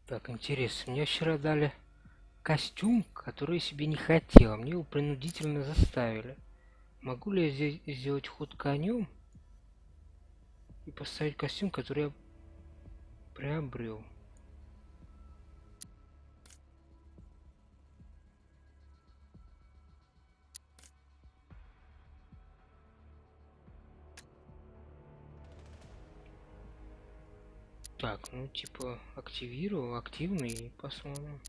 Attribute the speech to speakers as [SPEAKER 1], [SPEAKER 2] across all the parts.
[SPEAKER 1] Так, интересно, мне вчера дали костюм, который я себе не хотел. Мне его принудительно заставили. Могу ли я здесь сделать ход конем и поставить костюм, который я приобрел? Так, ну типа активировал, активный, и посмотрим.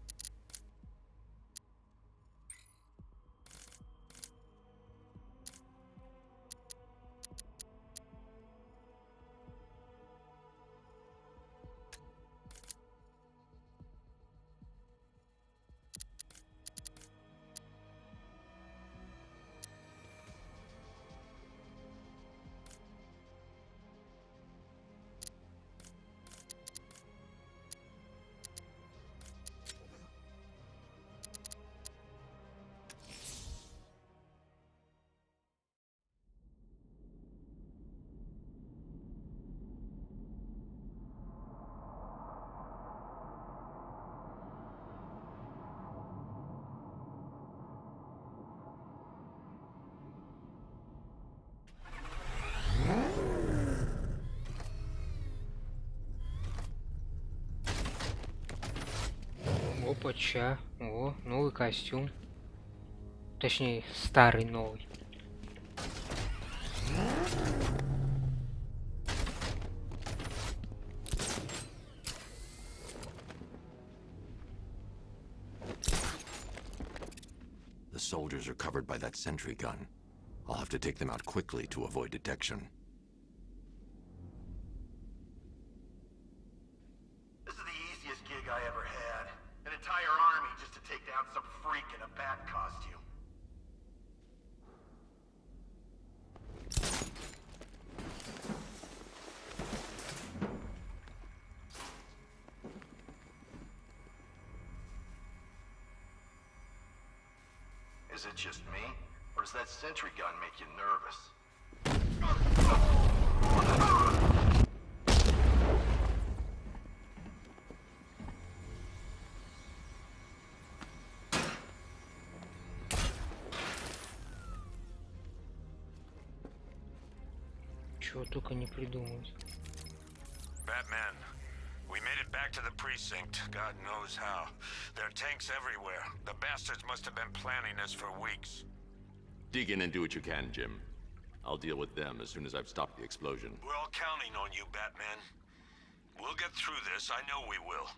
[SPEAKER 1] Опача. О, новый костюм. Точнее, старый новый.
[SPEAKER 2] The soldiers are covered by that sentry gun. I'll have to take them out quickly to avoid detection.
[SPEAKER 3] This is the easiest gig I ever had. An entire army just to take down some freak in a bat costume. Is it just me? Or does that sentry gun make you nervous?
[SPEAKER 1] Чего только не придумать.
[SPEAKER 4] Batman, we made it back to the precinct. God knows how. There are tanks everywhere. The bastards must have been planning this for weeks.
[SPEAKER 2] Dig in and do what you can, Jim. I'll deal with them as soon as I've stopped the explosion.
[SPEAKER 4] We're all counting on you, Batman. We'll get through this, I know we will.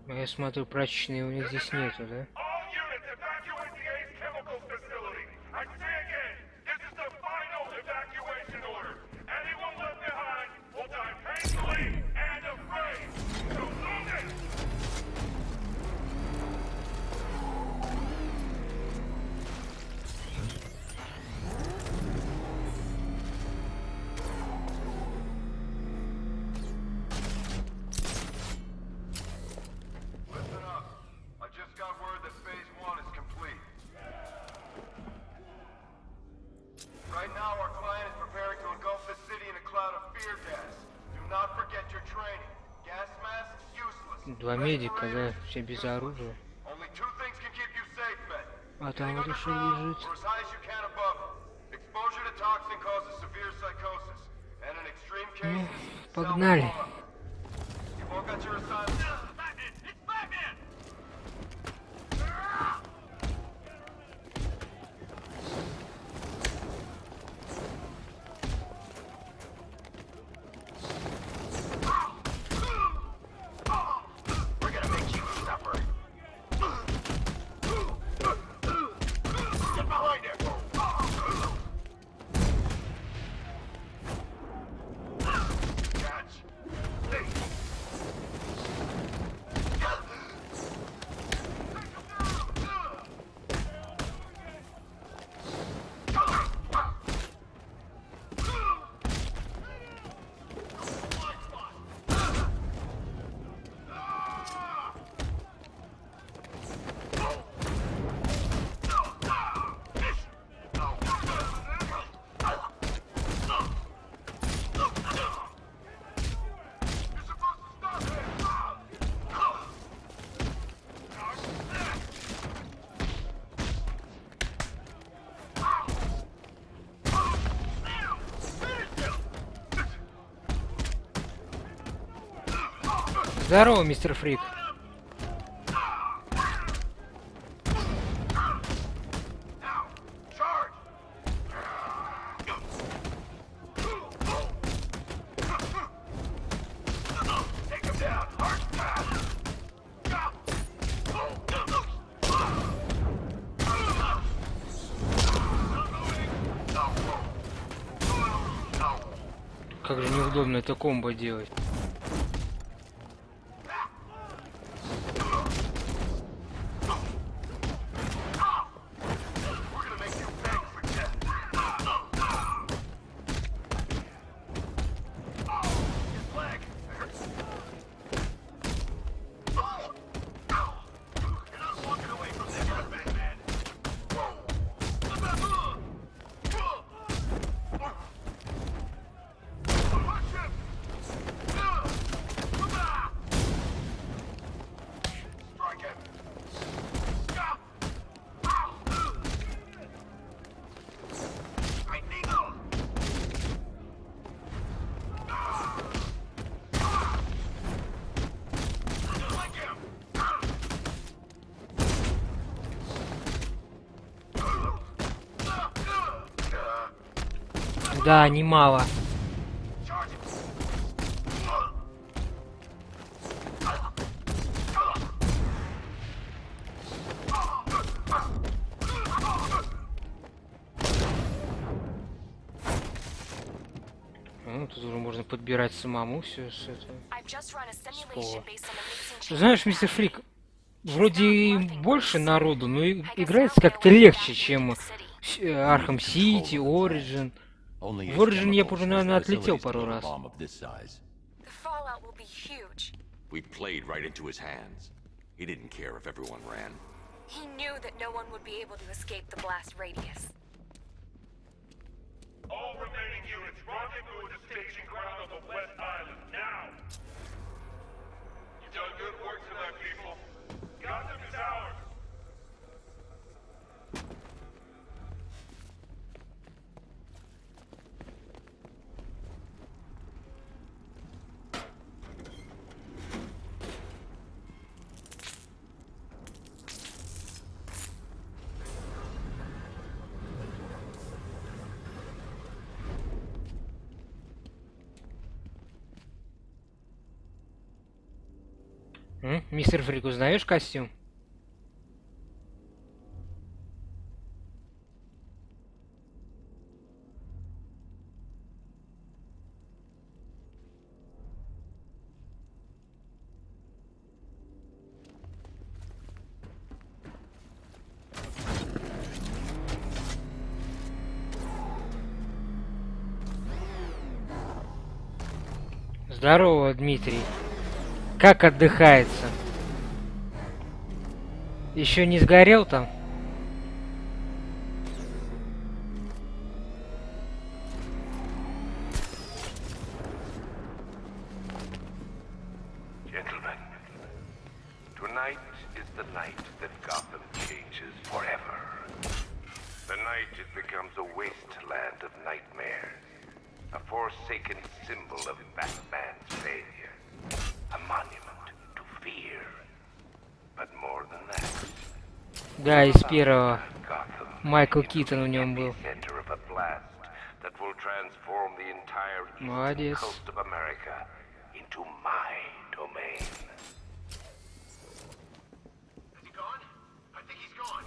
[SPEAKER 1] А я смотрю, прачечной у них здесь нету, да?
[SPEAKER 5] All units evacuate the Ace Chemical facility. I say again, this is the final evacuation order. Anyone left behind will die painfully and afraid. So move it!
[SPEAKER 3] Listen up. I just got word that phase 1 is complete. Right now, our client is preparing to engulf the city in a cloud of fear gas. Do not forget your training. Gas masks useless.
[SPEAKER 1] Два медика, да, все без оружия.
[SPEAKER 3] Only two things can keep you safe, Ben.
[SPEAKER 1] А там вот еще
[SPEAKER 3] Underground,
[SPEAKER 1] лежит.
[SPEAKER 3] or as high as you can above it. Exposure to toxin causes severe psychosis. And in extreme cases,
[SPEAKER 1] погнали.
[SPEAKER 3] self-harm. You've all got your assignments.
[SPEAKER 5] Batman! It's Batman!
[SPEAKER 3] We're gonna make you suffer. Get behind him! Catch! Hey!
[SPEAKER 1] Здорово, мистер Фрик.
[SPEAKER 3] Now, charge! Take him down. Hard pass.
[SPEAKER 1] Как же неудобно это комбо делать.
[SPEAKER 3] We're gonna make you beg for death. His leg. You're not walking away from this, you're a Batman. Punch him! Strike him! Right needle! Like him!
[SPEAKER 1] Да, немало.
[SPEAKER 3] Charge him!
[SPEAKER 1] Ну, тут уже можно подбирать самому все с этого.
[SPEAKER 6] I've just run a simulation based on the mixing
[SPEAKER 1] Знаешь, мистер Фрик, вроде и больше народу, но играется как-то легче, чем Arkham City, Origin.
[SPEAKER 2] Only
[SPEAKER 1] В Origin я
[SPEAKER 2] chemicals
[SPEAKER 1] уже,
[SPEAKER 2] has
[SPEAKER 1] наверное,
[SPEAKER 2] the
[SPEAKER 1] отлетел
[SPEAKER 2] facilities to
[SPEAKER 1] пару
[SPEAKER 2] build a
[SPEAKER 1] раз.
[SPEAKER 2] bomb of this size.
[SPEAKER 6] The fallout will be huge.
[SPEAKER 2] We played right into his hands. He didn't care if everyone ran.
[SPEAKER 6] He knew that no one would be able to escape the blast radius.
[SPEAKER 5] All remaining units, rendezvous at the staging ground on the West Island, now! You've done good work tonight, people. Gotham is ours!
[SPEAKER 1] Мистер Фрик, узнаешь костюм? Здорово, Дмитрий. Как отдыхается? Еще не сгорел там?
[SPEAKER 7] Gentlemen, tonight is the night that Gotham changes forever. The night it becomes a wasteland of nightmares, a forsaken symbol of Batman's failure, a monument to fear. But more than that,
[SPEAKER 1] Да, из первого.
[SPEAKER 7] Gotham
[SPEAKER 1] Майкл Китон в нем был.
[SPEAKER 7] center of a blast that will transform the entire eastern
[SPEAKER 1] Молодец.
[SPEAKER 7] coast of America into my domain.
[SPEAKER 3] Is he gone? I think he's gone.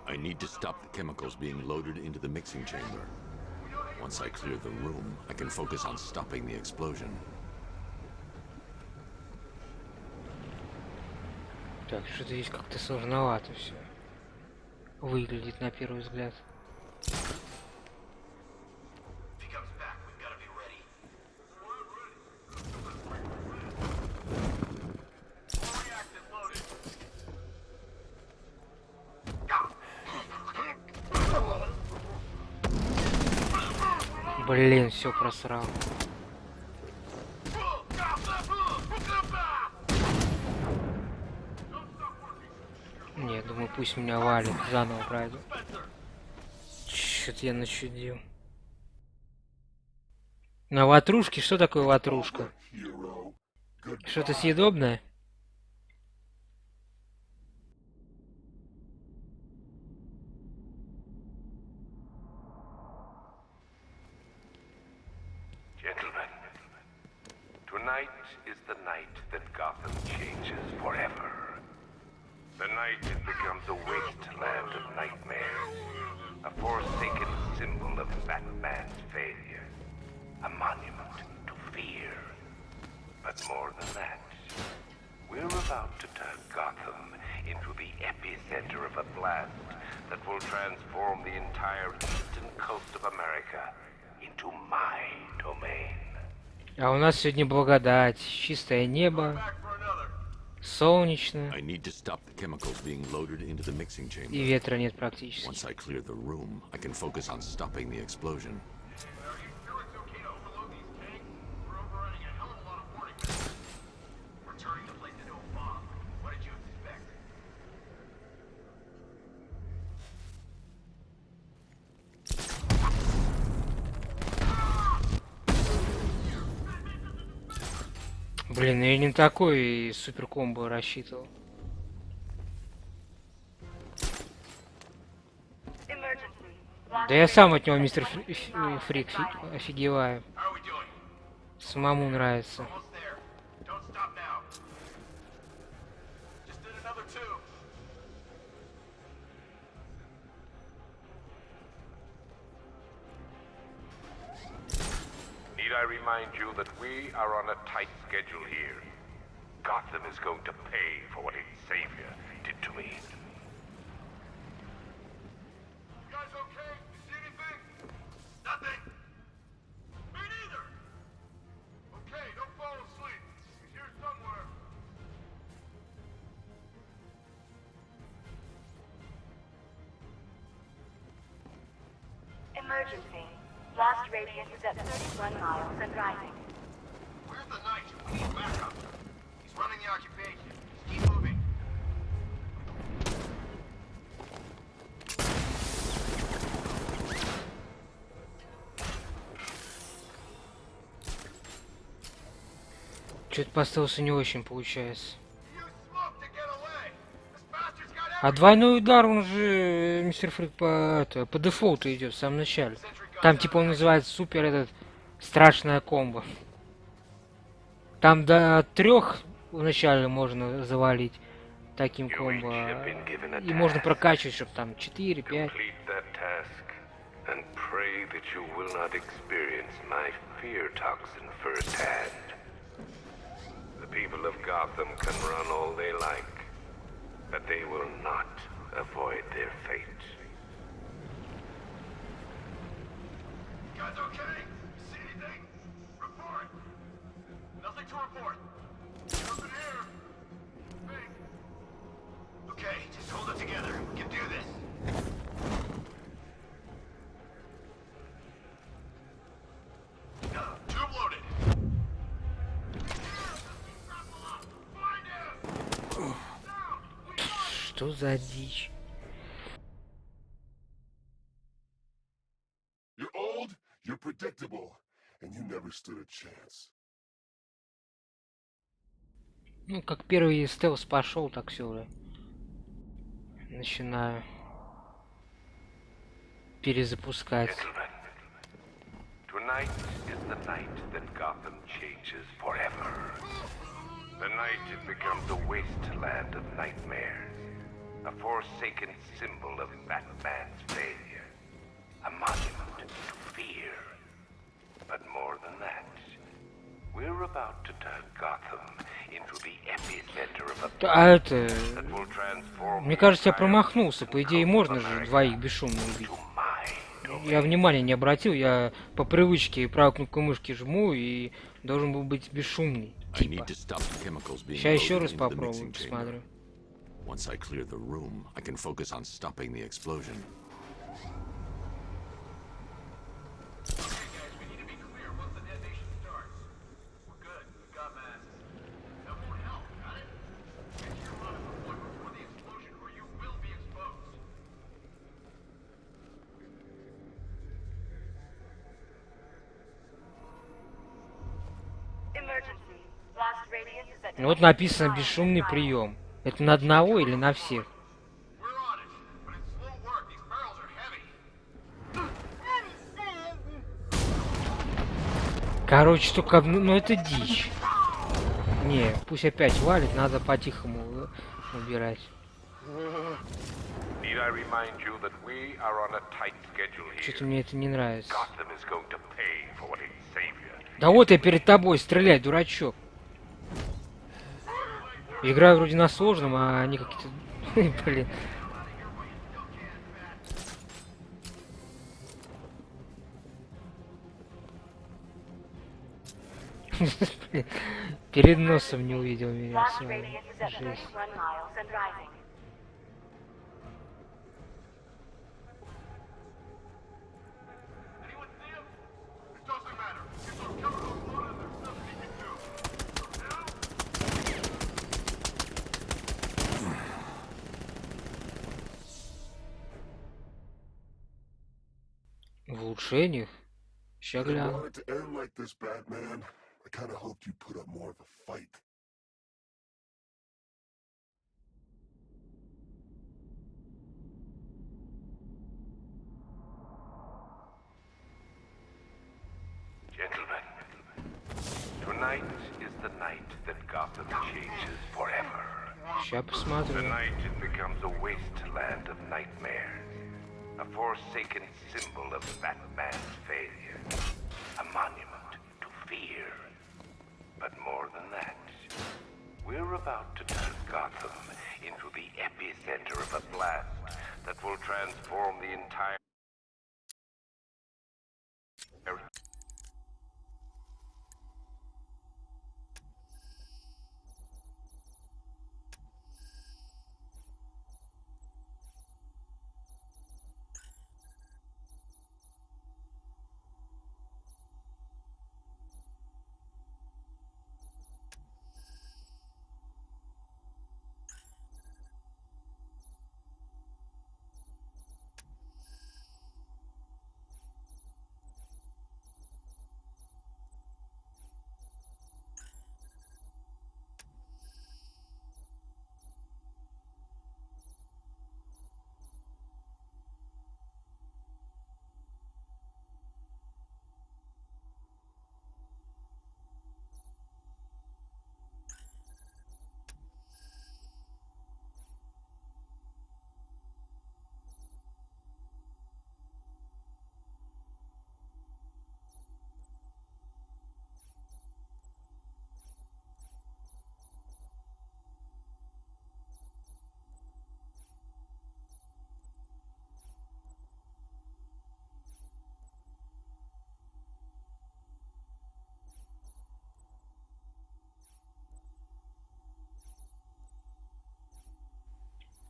[SPEAKER 2] I need to stop the chemicals being loaded into the mixing chamber. Once I clear the room, I can focus on stopping the explosion.
[SPEAKER 1] Так, что-то здесь как-то сложновато все. Выглядит на первый взгляд.
[SPEAKER 3] If he comes back, we've got to be ready. Reactor loaded.
[SPEAKER 1] Блин, все просрал. Не, думаю, пусть меня валит, заново пройду. Чё-то я начудил. На ватрушке? Что такое ватрушка? Что-то съедобное?
[SPEAKER 7] Gentlemen, tonight is the night that Gotham changes forever. The night it becomes a wasteland of nightmares, a forsaken symbol of Batman's failure, a monument to fear. But more than that, we're about to turn Gotham into the epicenter of a blast that will transform the entire eastern coast of America into my domain.
[SPEAKER 1] А у нас сегодня благодать, чистое небо,
[SPEAKER 3] Back for another.
[SPEAKER 1] солнечно,
[SPEAKER 2] I need to stop the chemicals being loaded into the mixing chamber.
[SPEAKER 1] и ветра нет практически.
[SPEAKER 2] Once I clear the room, I can focus on stopping the explosion.
[SPEAKER 3] Are you sure it's okay to overload these tanks? We're overrunning a hell of a lot of warning systems. We're turning the place into a bomb. What did you expect?
[SPEAKER 1] Блин, я не такой супер комбо рассчитывал. Да я сам от него, мистер Фрик, офигеваю.
[SPEAKER 3] How are we doing?
[SPEAKER 1] Самому нравится.
[SPEAKER 3] Almost there. Don't stop now. Just did another two.
[SPEAKER 7] Need I remind you that we are on a tight schedule here? Gotham is going to pay for what its savior did to me.
[SPEAKER 3] You guys okay? You see anything? Nothing. Me neither. Okay, don't fall asleep. He's here somewhere.
[SPEAKER 8] Emergency. Blast radius is at 31 miles and rising.
[SPEAKER 3] Where's the knight? We need backup. He's running the occupation. Just keep moving.
[SPEAKER 1] Что-то поставился не очень получается.
[SPEAKER 3] Use smoke to get away. This bastard's got
[SPEAKER 1] А двойной удар, он же, мистер Фрик, по дефолту идет в самом начале. Там типа он называется супер этот страшная комбо. Там до 3 вначале можно завалить таким комбо. И можно прокачивать, чтобы там 4, 5.
[SPEAKER 7] Complete that task and pray that you will not experience my fear toxin firsthand. The people of Gotham can run all they like, but they will not avoid their fate.
[SPEAKER 3] You guys okay? See anything? Report. Nothing to report. Nothing here. Think. Okay, just hold it together. We can do this. Tube loaded. Find him.
[SPEAKER 1] Что за дичь?
[SPEAKER 5] You're old, you're predictable, and you never stood a chance.
[SPEAKER 1] Ну, как первый стелс пошел, так все уже. Начинаю перезапускать.
[SPEAKER 7] Gentlemen, tonight is the night that Gotham changes forever. The night it becomes a wasteland of nightmares, a forsaken symbol of Batman's failure, a monument to fear. But more than that, we're about to turn Gotham into the epicenter of a
[SPEAKER 1] А это...
[SPEAKER 7] that will transform
[SPEAKER 1] Мне
[SPEAKER 7] the
[SPEAKER 1] кажется, я
[SPEAKER 7] entire
[SPEAKER 1] промахнулся. По идее,
[SPEAKER 7] coast of
[SPEAKER 1] можно же
[SPEAKER 7] America
[SPEAKER 1] двоих бесшумно убить.
[SPEAKER 7] to my domain.
[SPEAKER 1] Я внимания не обратил, я по привычке правой кнопкой мышки жму и должен был быть бесшумный.
[SPEAKER 2] I
[SPEAKER 1] Типа.
[SPEAKER 2] need to stop the chemicals being
[SPEAKER 1] Сейчас еще
[SPEAKER 2] loaded
[SPEAKER 1] раз
[SPEAKER 2] into the
[SPEAKER 1] попробую,
[SPEAKER 2] mixing chamber.
[SPEAKER 1] посмотрю.
[SPEAKER 2] Once I clear the room, I can focus on stopping the explosion.
[SPEAKER 3] Okay, guys, we need to be clear once the detonation starts. We're good. We've got masks. That won't help, got it? Get to your rendezvous point before the explosion, or you will be exposed.
[SPEAKER 8] Emergency. Blast radius radius is at
[SPEAKER 1] Ну вот
[SPEAKER 8] 21
[SPEAKER 1] написано
[SPEAKER 8] miles
[SPEAKER 1] бесшумный
[SPEAKER 8] and rising.
[SPEAKER 1] прием. Это на одного или на всех?
[SPEAKER 3] We're on it, but it's slow work. These barrels are heavy.
[SPEAKER 1] Короче, только, ну это дичь. Не, пусть опять валит, надо по-тихому убирать.
[SPEAKER 7] Need I remind you that we are on a tight schedule
[SPEAKER 1] Что-то
[SPEAKER 7] here?
[SPEAKER 1] мне это не нравится.
[SPEAKER 7] Gotham is going to pay for what its savior.
[SPEAKER 1] Да вот я перед тобой, стреляй, дурачок. Играю вроде на сложном, а они какие-то... Блин. Блин, перед носом не увидел меня.
[SPEAKER 8] Blast
[SPEAKER 1] с вами.
[SPEAKER 8] radius is at
[SPEAKER 1] Жесть.
[SPEAKER 8] 31 miles and rising.
[SPEAKER 3] Anyone see him? It doesn't matter. Get those chemicals loaded, there's nothing he can do.
[SPEAKER 1] В улучшениях? Ща
[SPEAKER 9] Didn't
[SPEAKER 1] гляну.
[SPEAKER 9] want it to end like this, Batman. I kind of hoped you'd put up more of a fight.
[SPEAKER 7] Gentlemen, tonight is the night that Gotham changes forever.
[SPEAKER 1] Ща
[SPEAKER 7] The
[SPEAKER 1] посмотрю.
[SPEAKER 7] night it becomes a wasteland of nightmares. A forsaken symbol of Batman's failure. A monument to fear. But more than that, we're about to turn Gotham into the epicenter of a blast that will transform the entire...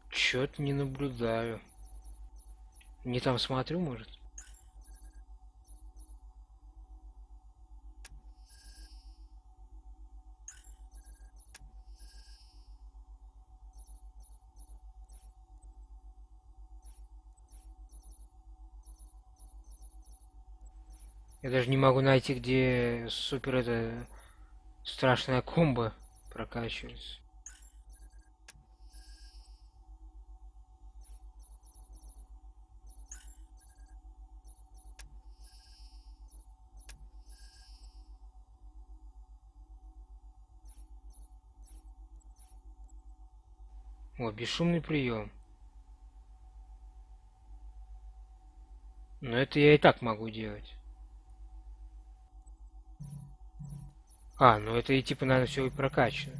[SPEAKER 1] Чё-то не наблюдаю. Не там смотрю, может? Я даже не могу найти, где супер это страшная комбо прокачивается. О, бесшумный прием. Но это я и так могу делать. А, ну это и типа, наверное, все и прокачано.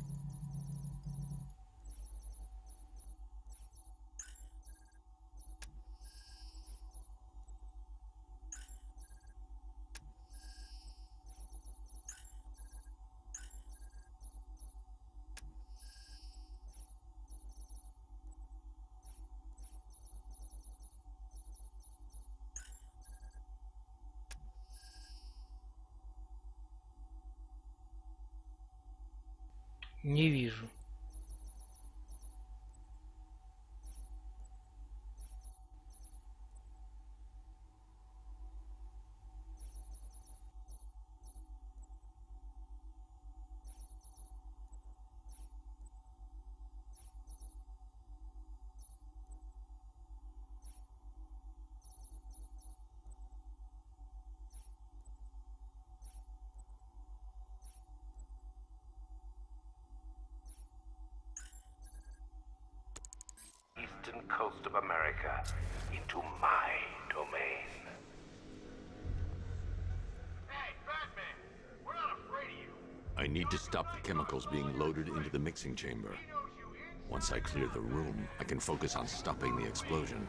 [SPEAKER 1] Не вижу.
[SPEAKER 7] eastern coast of America into my domain.
[SPEAKER 3] Hey, Batman! We're not afraid of you.
[SPEAKER 2] I need to stop the chemicals being loaded into the mixing chamber. Once I clear the room, I can focus on stopping the explosion.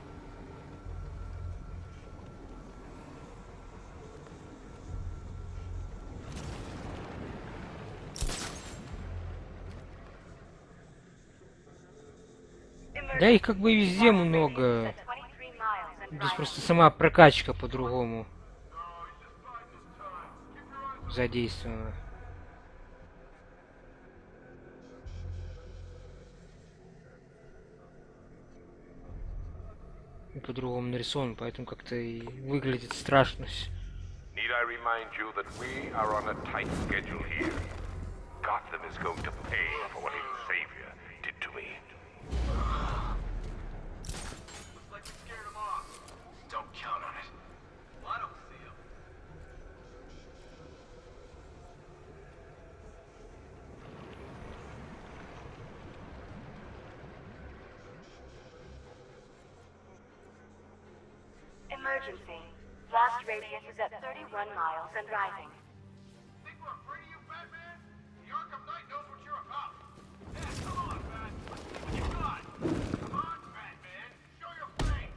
[SPEAKER 1] Да и как бы везде много. Здесь просто сама прокачка по-другому задействована. И по-другому нарисован, поэтому как-то и выглядит страшно.
[SPEAKER 7] Need I remind you that we are on a tight schedule here? Gotham is going to pay for what its savior did to me.
[SPEAKER 3] Looks like we scared him off. Don't count on it. Well, I don't see him.
[SPEAKER 8] Emergency. Blast radius is at 31 miles and rising.
[SPEAKER 3] Think we're afraid of you, Batman? The Arkham Knight knows what you're about. Yeah, come on, Bat. Let's see what you got. Come on, Batman. Show your face.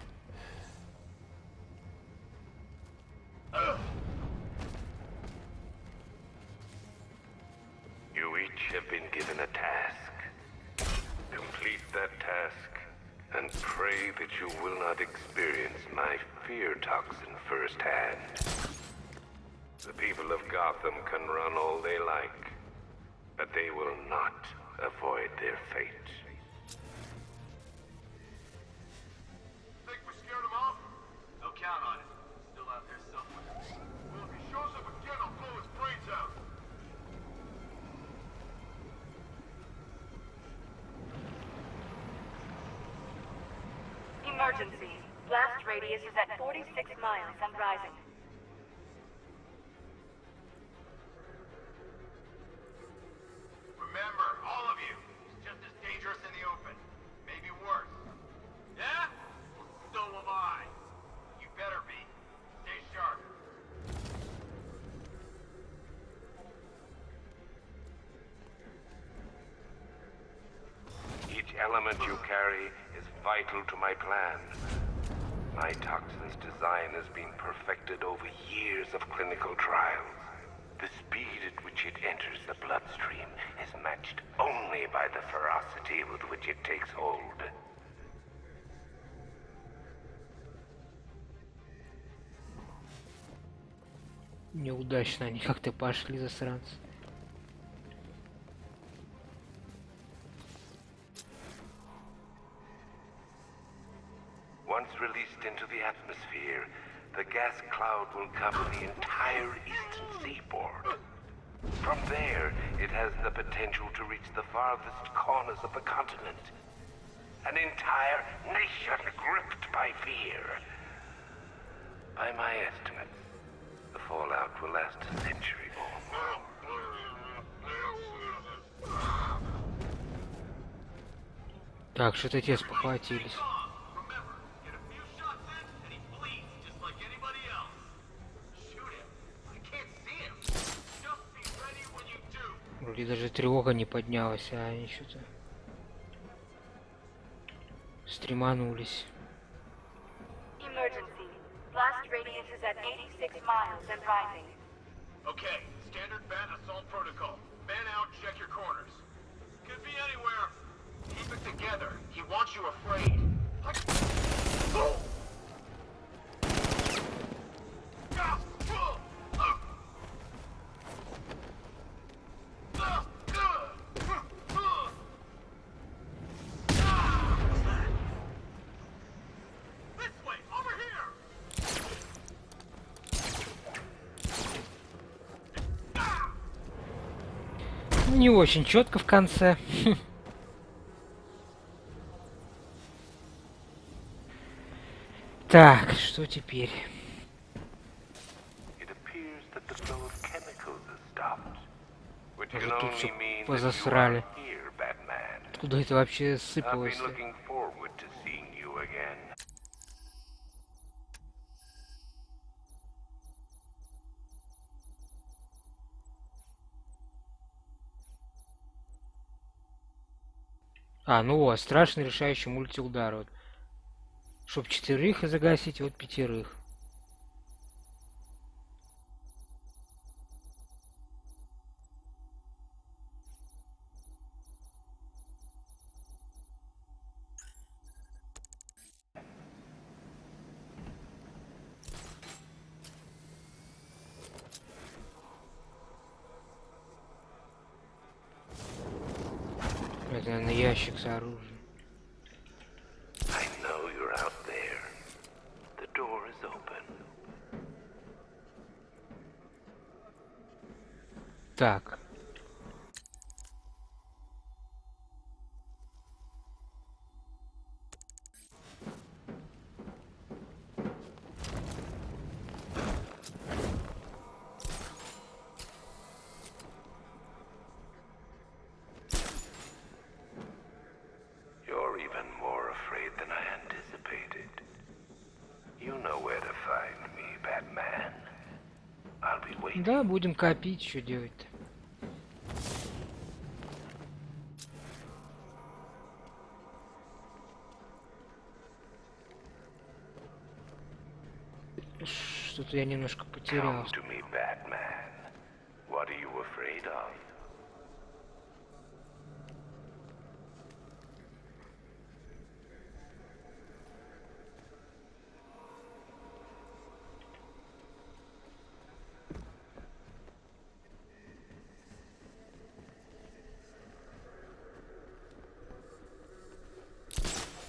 [SPEAKER 7] You each have been given a task. Complete that task, and pray that you will not experience my fear toxin firsthand. The people of Gotham can run all they like, but they will not avoid their fate.
[SPEAKER 3] Think we scared him off? Don't count on it. Still out there somewhere. Well, if he shows up again, I'll blow his brains out.
[SPEAKER 8] Emergency. Blast radius is at 46 miles and rising.
[SPEAKER 3] Remember, all of you, he's just as dangerous in the open. Maybe worse. Yeah? So am I. You better be. Stay sharp.
[SPEAKER 7] Each element you carry is vital to my plan. My toxin's design has been perfected over years of clinical trials. The speed at which it enters the bloodstream is matched only by the ferocity with which it takes hold.
[SPEAKER 1] Неудачно они как-то пошли, засранцы.
[SPEAKER 7] Once released into the atmosphere, the gas cloud will cover the entire eastern seaboard. From there, it has the potential to reach the farthest corners of the continent. An entire nation gripped by fear. By my estimates, the fallout will last a century or more.
[SPEAKER 1] Так, что-то те спохватились.
[SPEAKER 3] Remember, get a few shots in, and he bleeds just like anybody else. Shoot him. I can't see him. Just be ready when you do.
[SPEAKER 1] Вроде даже тревога не поднялась, а они что-то стреманулись.
[SPEAKER 8] Emergency. Blast radius is at 86 miles and rising.
[SPEAKER 3] Okay, standard bat assault protocol. Man out, check your corners. Could be anywhere. Keep it together. He wants you afraid. This way, over here.
[SPEAKER 1] Не очень четко в конце. Так, что теперь?
[SPEAKER 7] It appears that the flow of chemicals has stopped, which
[SPEAKER 1] Уже
[SPEAKER 7] can
[SPEAKER 1] тут
[SPEAKER 7] only
[SPEAKER 1] всё
[SPEAKER 7] mean that you
[SPEAKER 1] позасрали.
[SPEAKER 7] are here, Batman.
[SPEAKER 1] Откуда это вообще
[SPEAKER 7] I've
[SPEAKER 1] сыпалось?
[SPEAKER 7] been looking forward to seeing you again.
[SPEAKER 1] А, ну вот, страшный решающий мультиудар. Вот. Чтоб 4 загасить, вот 5. Это, наверное, ящик с оружием.
[SPEAKER 7] I know you're out there. The door is open.
[SPEAKER 1] Так.
[SPEAKER 7] You're even more afraid than I anticipated. You know where to find me, Batman. I'll be waiting.
[SPEAKER 1] Да, будем копить, что делать-то. Что-то я немножко
[SPEAKER 7] Come
[SPEAKER 1] потерялся.
[SPEAKER 7] to me, Batman. What are you afraid of?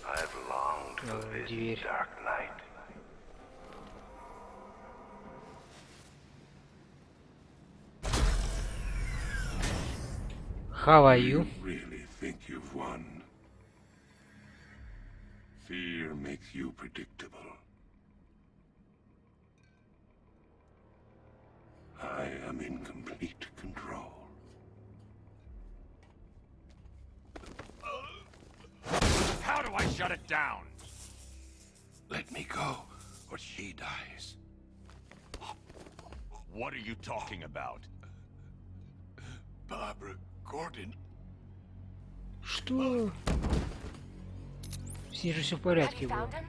[SPEAKER 7] I've longed for this
[SPEAKER 1] Дверь.
[SPEAKER 7] dark night.
[SPEAKER 1] How are you?
[SPEAKER 9] Really think you've won? Fear makes you predictable. I am in complete control.
[SPEAKER 4] How do I shut it down?
[SPEAKER 9] Let me go, or she dies.
[SPEAKER 4] What are you talking about?
[SPEAKER 9] Barbara Gordon.
[SPEAKER 1] Что? С ней же все в
[SPEAKER 6] Have
[SPEAKER 1] порядке
[SPEAKER 6] you
[SPEAKER 1] было.
[SPEAKER 6] found him?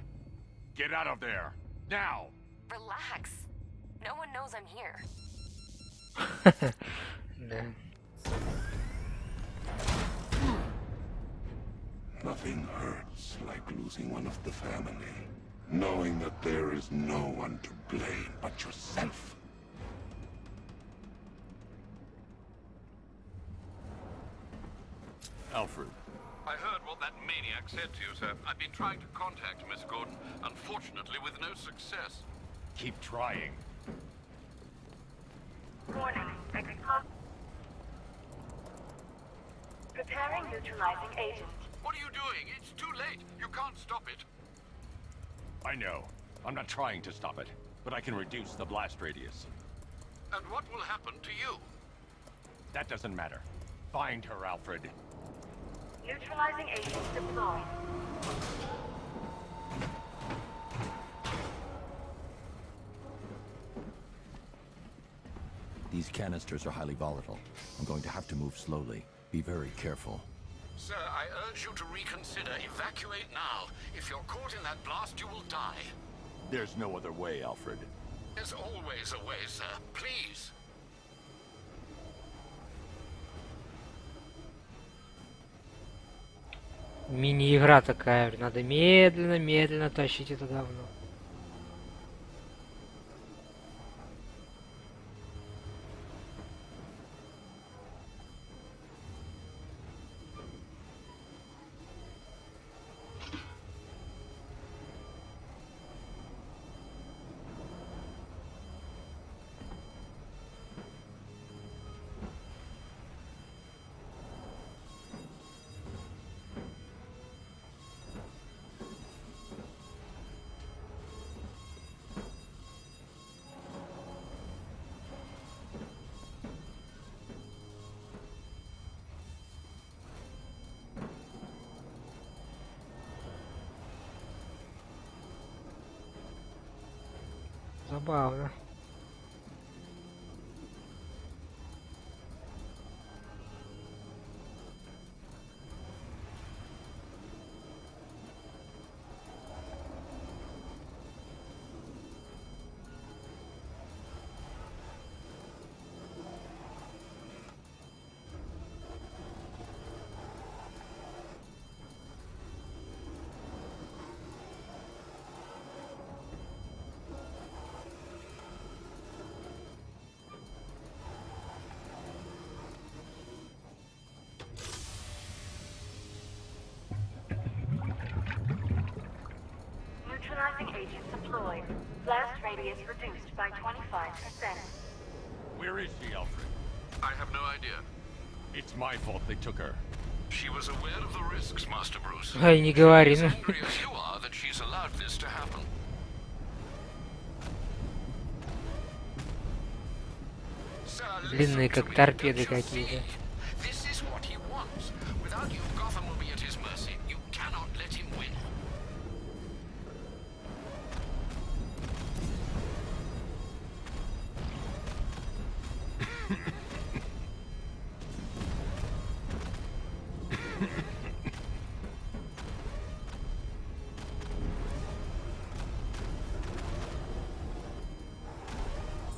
[SPEAKER 4] Get out of there! Now!
[SPEAKER 6] Relax. No one knows I'm here.
[SPEAKER 1] Да.
[SPEAKER 9] Nothing hurts like losing one of the family. Knowing that there is no one to blame but yourself.
[SPEAKER 2] Alfred,
[SPEAKER 10] I heard what that maniac said to you, sir. I've been trying to contact Miss Gordon, unfortunately with no success.
[SPEAKER 4] Keep trying.
[SPEAKER 8] Warning. Preparing neutralizing agent.
[SPEAKER 10] What are you doing? It's too late. You can't stop it.
[SPEAKER 2] I know. I'm not trying to stop it, but I can reduce the blast radius.
[SPEAKER 10] And what will happen to you?
[SPEAKER 2] That doesn't matter. Find her, Alfred.
[SPEAKER 8] Neutralizing agent deployed.
[SPEAKER 2] These canisters are highly volatile. I'm going to have to move slowly. Be very careful.
[SPEAKER 10] Sir, I urge you to reconsider. Evacuate now. If you're caught in that blast, you will die.
[SPEAKER 2] There's no other way, Alfred.
[SPEAKER 10] There's always a way, sir. Please.
[SPEAKER 1] Мини-игра такая. Надо медленно тащить это говно. Забавно.
[SPEAKER 8] Neutralizing agents deployed. Blast radius reduced by 25%.
[SPEAKER 2] Where is she, Alfred?
[SPEAKER 10] I have no idea.
[SPEAKER 2] It's my fault they took her.
[SPEAKER 10] She was aware of the risks, Master Bruce.
[SPEAKER 1] Ай, не говори,
[SPEAKER 10] As
[SPEAKER 1] ну.
[SPEAKER 10] angry as you are that she's allowed this to happen. Sir,
[SPEAKER 1] Длинные,
[SPEAKER 10] listen
[SPEAKER 1] как
[SPEAKER 10] to me.
[SPEAKER 1] торпеды
[SPEAKER 10] Don't you
[SPEAKER 1] какие-то.
[SPEAKER 10] see? This is what he wants. Without you, Gotham will be at his mercy. You cannot let him win.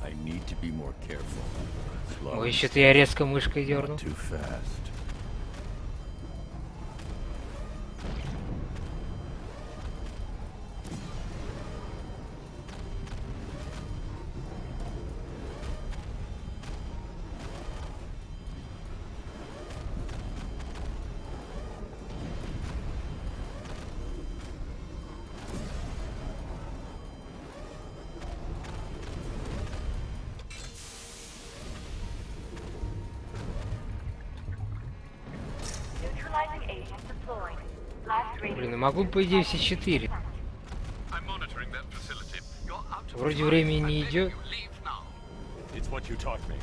[SPEAKER 2] I need to be more careful. Slow
[SPEAKER 1] Ой,
[SPEAKER 2] and
[SPEAKER 1] что-то я резко мышкой дернул.
[SPEAKER 2] not too fast.
[SPEAKER 8] Neutralizing agents deployed. Blast radius.
[SPEAKER 1] Блин, могу по идее все 4.
[SPEAKER 10] I'm monitoring that facility. You're out of
[SPEAKER 1] Вроде
[SPEAKER 10] time.
[SPEAKER 1] времени
[SPEAKER 10] I
[SPEAKER 1] не
[SPEAKER 10] beg
[SPEAKER 1] идет.
[SPEAKER 10] you, leave now.
[SPEAKER 2] It's what you taught me.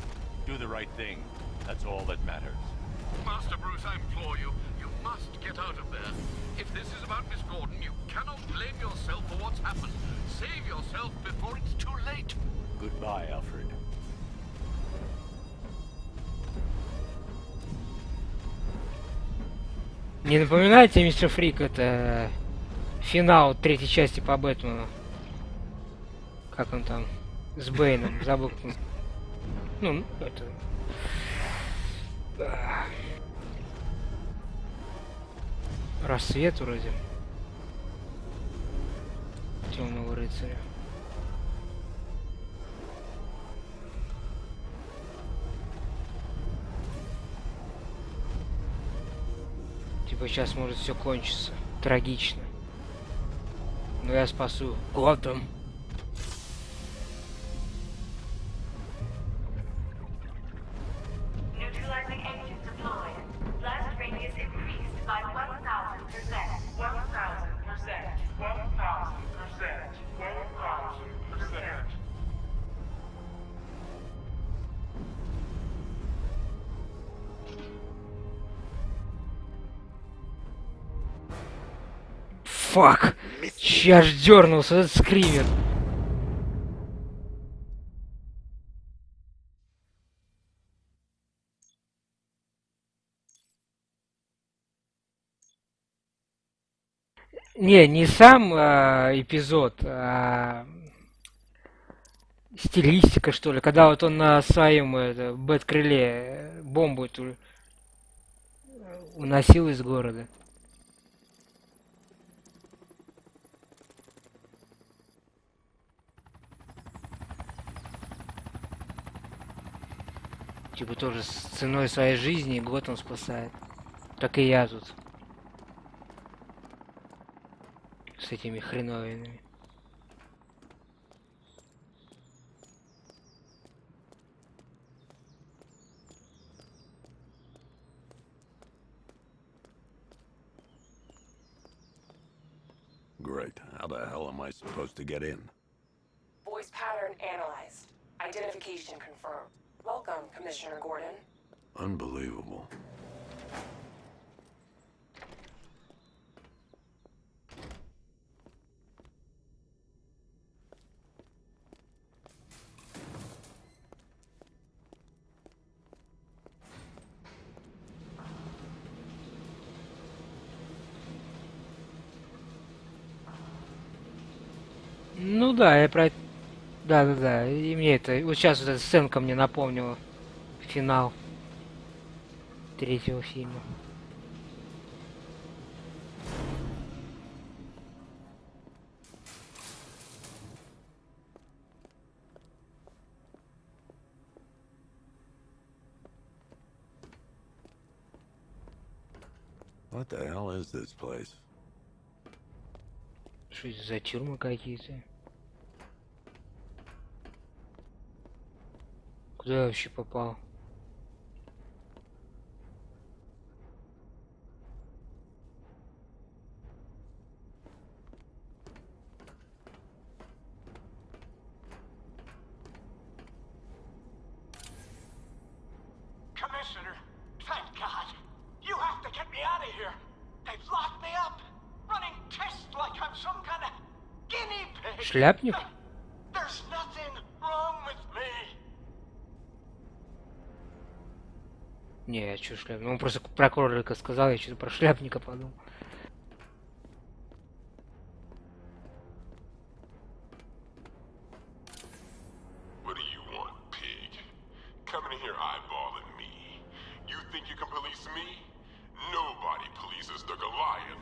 [SPEAKER 2] Do the right thing. That's all that matters.
[SPEAKER 10] Master Bruce, I implore you, you must get out of there. If this is about Miss Gordon, you cannot blame yourself for what's happened. Save yourself before it's too late.
[SPEAKER 2] Goodbye, Alfred.
[SPEAKER 1] Не напоминайте, мистер Фрик, это финал третьей части по Бэтмену. Как он там? С Бэйном, забыл. Ну, это... Рассвет вроде. Темного рыцаря. Типа сейчас может все кончиться. Трагично. Но я спасу Готэм.
[SPEAKER 8] Neutralizing agents deployed. Blast radius increased by 1,000%. 1,000%.
[SPEAKER 5] 1,000%. 1,000%.
[SPEAKER 1] Фак! Я ж дернулся, этот скример. Не сам эпизод, а стилистика, что ли. Когда вот он на своем бэт-крыле бомбу эту уносил из города. Типа тоже с ценой своей жизни год он спасает. Так и я тут. С этими хреновинами.
[SPEAKER 2] Great. How the hell am I supposed to get in?
[SPEAKER 11] Voice pattern analyzed. Identification confirmed. Welcome, Commissioner Gordon.
[SPEAKER 2] Unbelievable.
[SPEAKER 1] Ну да, я про... Да-да-да, и мне это... Вот сейчас вот эта сценка мне напомнила финал третьего фильма.
[SPEAKER 2] What the hell is this place?
[SPEAKER 1] Что это за тюрьмы какие-то? Куда я вообще попал?
[SPEAKER 3] Commissioner, thank God. You have to get me out of here. They've locked me up, running tests like I'm some kind of guinea pig.
[SPEAKER 1] Шляпник?
[SPEAKER 3] There's nothing wrong with me.
[SPEAKER 1] Не, я чё шляпник? Ну, он просто про кролика сказал, я что-то про шляпника подумал.
[SPEAKER 5] What do you want, pig? Coming in here eyeballing me. You think you can police me? Nobody polices the Goliath.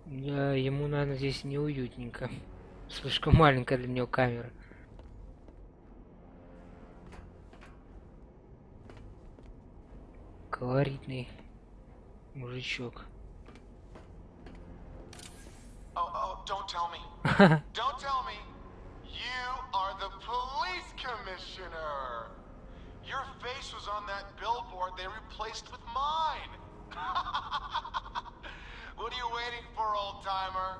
[SPEAKER 1] Да, ему, наверное, здесь неуютненько. Слишком маленькая для него камера. Колоритный мужичок.
[SPEAKER 3] Oh, don't tell me. Don't tell me. You are the police commissioner. Your face was on that billboard they replaced with mine. What are you waiting for, old-timer?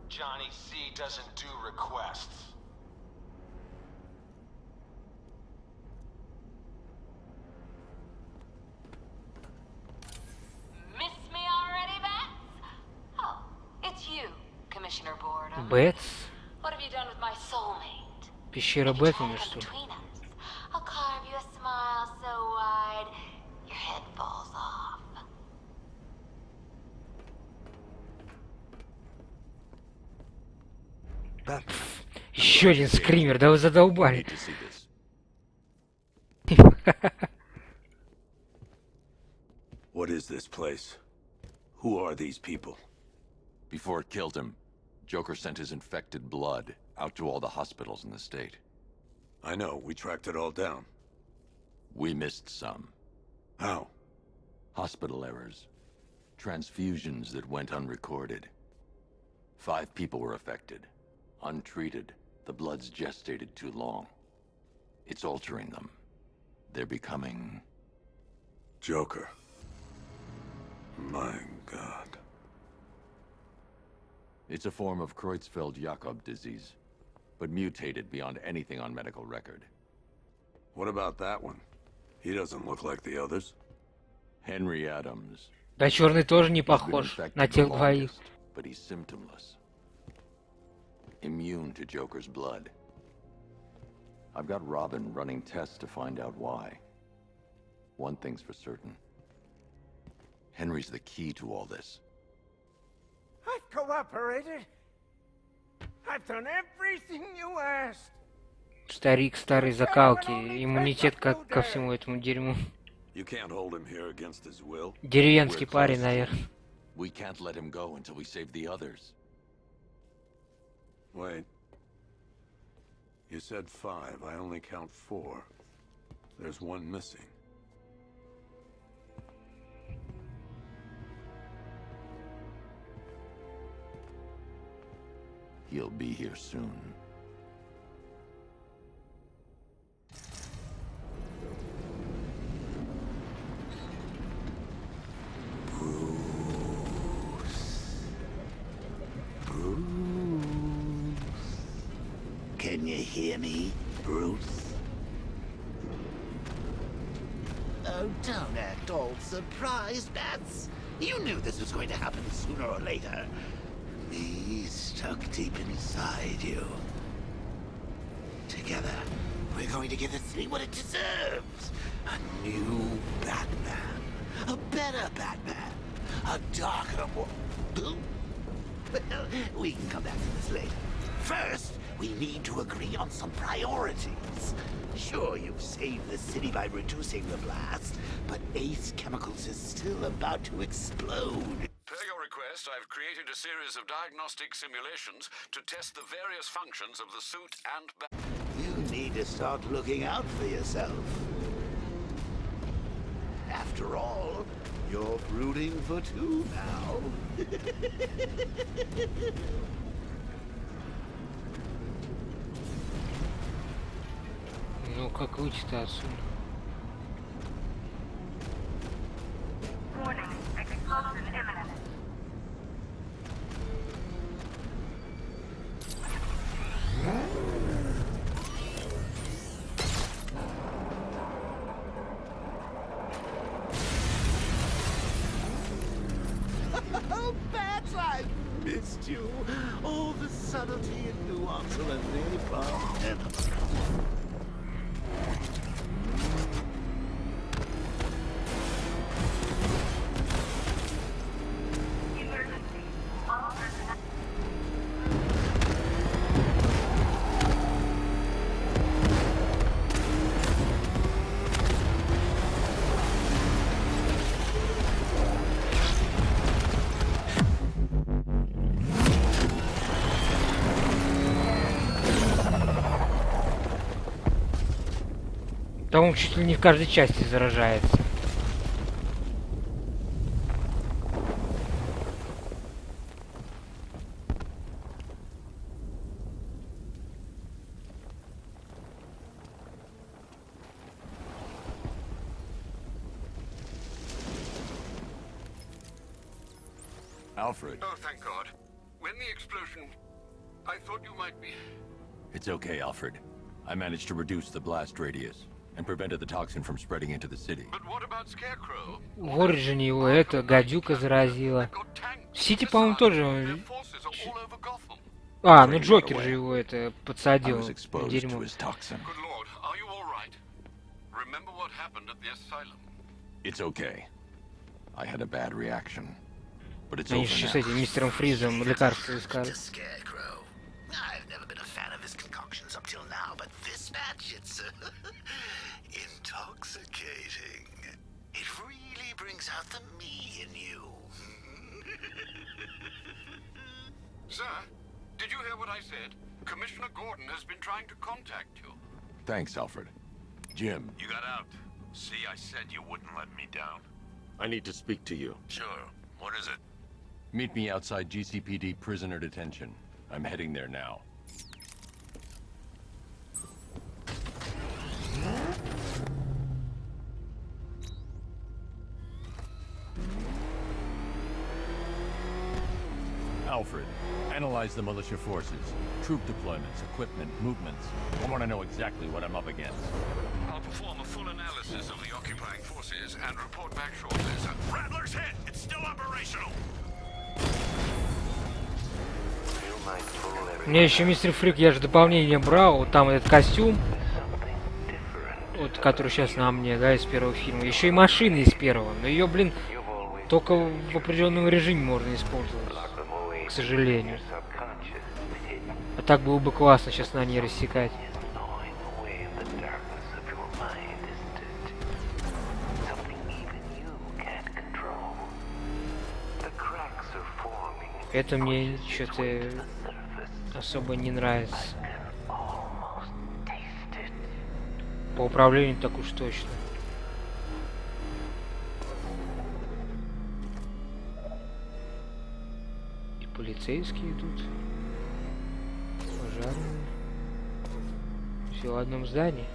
[SPEAKER 3] Johnny C doesn't do requests.
[SPEAKER 8] Miss me already, Bats? Oh, it's you, Commissioner Boredom.
[SPEAKER 1] Бэтс?
[SPEAKER 8] What have you done with my soulmate?
[SPEAKER 1] Пещера
[SPEAKER 8] If you
[SPEAKER 1] Бэтмена,
[SPEAKER 8] try to
[SPEAKER 1] что ли?
[SPEAKER 8] come between us, I'll carve you a smile so wide your head falls off.
[SPEAKER 1] Еще один скример, да вы
[SPEAKER 2] I
[SPEAKER 1] задолбали.
[SPEAKER 2] need to see this. What is this place? Who are these people? Before it killed him, Joker sent his infected blood out to all the hospitals in the state. I know, we tracked it all down. We missed some. How? Hospital errors. Transfusions that went unrecorded. 5 people were affected. Untreated, the blood's gestated too long. It's altering them. They're becoming... Joker. My God. It's a form of Creutzfeldt-Jakob disease, but mutated beyond anything on medical record. What about that one? He doesn't look like the others. Henry Adams.
[SPEAKER 1] Да черный тоже не
[SPEAKER 2] He's been
[SPEAKER 1] похож
[SPEAKER 2] infected
[SPEAKER 1] на
[SPEAKER 2] the
[SPEAKER 1] тех двоих.
[SPEAKER 2] longest, but he's symptomless. Immune to Joker's blood. I've got Robin running tests to find out why. One thing's for certain. Henry's the key to all this.
[SPEAKER 3] I've cooperated. I've done everything you asked.
[SPEAKER 1] Старик старой закалки, иммунитет как ко всему этому дерьму.
[SPEAKER 2] You can't hold him here against his will.
[SPEAKER 1] Деревенский парень, наверное.
[SPEAKER 2] We can't let him go until we save the others. Wait. You said 5. I only count 4. There's one missing. He'll be here soon.
[SPEAKER 12] Can you hear me, Bruce? Oh, don't act all surprised, Bats. You knew this was going to happen sooner or later. Me stuck deep inside you. Together, we're going to give the city what it deserves. A new Batman. A better Batman. A darker one. Well, we can come back to this later. First, we need to agree on some priorities. Sure, you've saved the city by reducing the blast, but Ace Chemicals is still about to explode.
[SPEAKER 10] Per your request, I've created a series of diagnostic simulations to test the various functions of the suit and
[SPEAKER 12] You need to start looking out for yourself. After all, you're brooding for two now.
[SPEAKER 1] Ну как выйти-то отсюда?
[SPEAKER 8] Warning, explosion imminent.
[SPEAKER 12] Oh, Bats, I missed you. All the subtlety and nuance of a napalm enema.
[SPEAKER 8] Emergency. All personnel.
[SPEAKER 1] Да он чуть ли не в каждой части заражается.
[SPEAKER 2] Alfred.
[SPEAKER 10] Oh, thank God. When the explosion... I thought you might be...
[SPEAKER 2] It's okay, Alfred. I managed to reduce the blast radius and prevented the toxin from spreading into the city.
[SPEAKER 10] But what about Scarecrow?
[SPEAKER 1] В Ориджине его это гадюка заразила. В Сити, по-моему, тоже.
[SPEAKER 10] Their forces are all over Gotham.
[SPEAKER 1] А, ну Джокер же его это
[SPEAKER 2] I
[SPEAKER 1] подсадил
[SPEAKER 2] was exposed
[SPEAKER 1] дерьмо.
[SPEAKER 2] to his toxin.
[SPEAKER 10] Good Lord, are you all right? Remember what happened at the asylum?
[SPEAKER 2] It's okay. I had a bad reaction. But it's
[SPEAKER 1] Они
[SPEAKER 2] over
[SPEAKER 1] же с
[SPEAKER 2] now.
[SPEAKER 1] этим мистером Фризом лекарства искали.
[SPEAKER 12] The Scarecrow. I've never been a fan of his concoctions up till now, but this match, it's intoxicating. It really brings out the me in you.
[SPEAKER 10] Sir, did you hear what I said? Commissioner Gordon has been trying to contact you.
[SPEAKER 2] Thanks, Alfred. Jim.
[SPEAKER 4] You got out. See, I said you wouldn't let me down.
[SPEAKER 13] I need to speak to you.
[SPEAKER 4] Sure. What is it?
[SPEAKER 2] Meet me outside GCPD prisoner detention. I'm heading there now. Alfred, analyze the militia forces, troop deployments, equipment, movements. I want to know exactly what I'm up against.
[SPEAKER 10] I'll perform a full analysis of the occupying forces and report back shortly, sir.
[SPEAKER 4] Rattler's hit! It's still operational!
[SPEAKER 1] У меня еще мистер Фрик, я же дополнение брал, вот там этот костюм, вот который сейчас на мне, да, из первого фильма. Еще и машина из первого, но ее, блин, только в определенном режиме можно использовать, к сожалению. А так было бы классно сейчас на ней рассекать. Это мне что-то особо не нравится. По управлению так уж точно. И полицейские тут. Пожарные. Все в одном здании.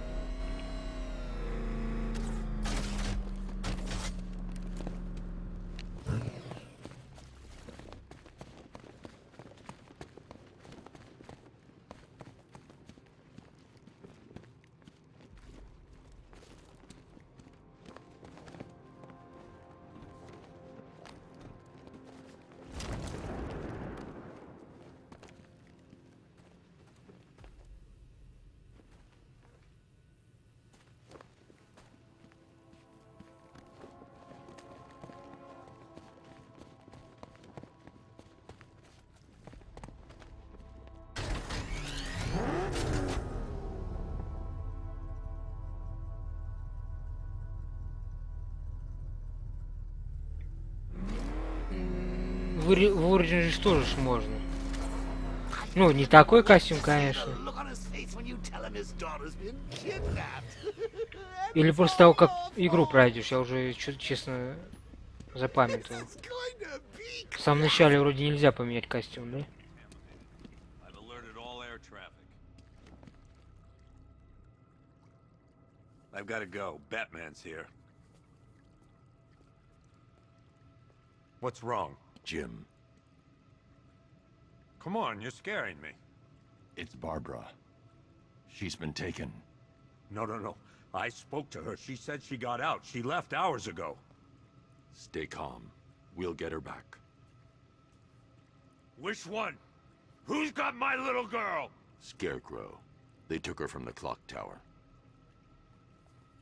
[SPEAKER 1] В Origin же тоже ж можно. Ну, не такой костюм, конечно. Или после того, как игру пройдешь, я уже, честно, запамятовал. В самом начале вроде нельзя поменять костюм, да?
[SPEAKER 2] I've alerted all air traffic. I've got to go. Batman's here. What's wrong? Jim. Come on, you're scaring me. It's Barbara. She's been taken. No. I spoke to her. She said she got out. She left hours ago. Stay calm. We'll get her back. Which one? Who's got my little girl? Scarecrow. They took her from the clock tower.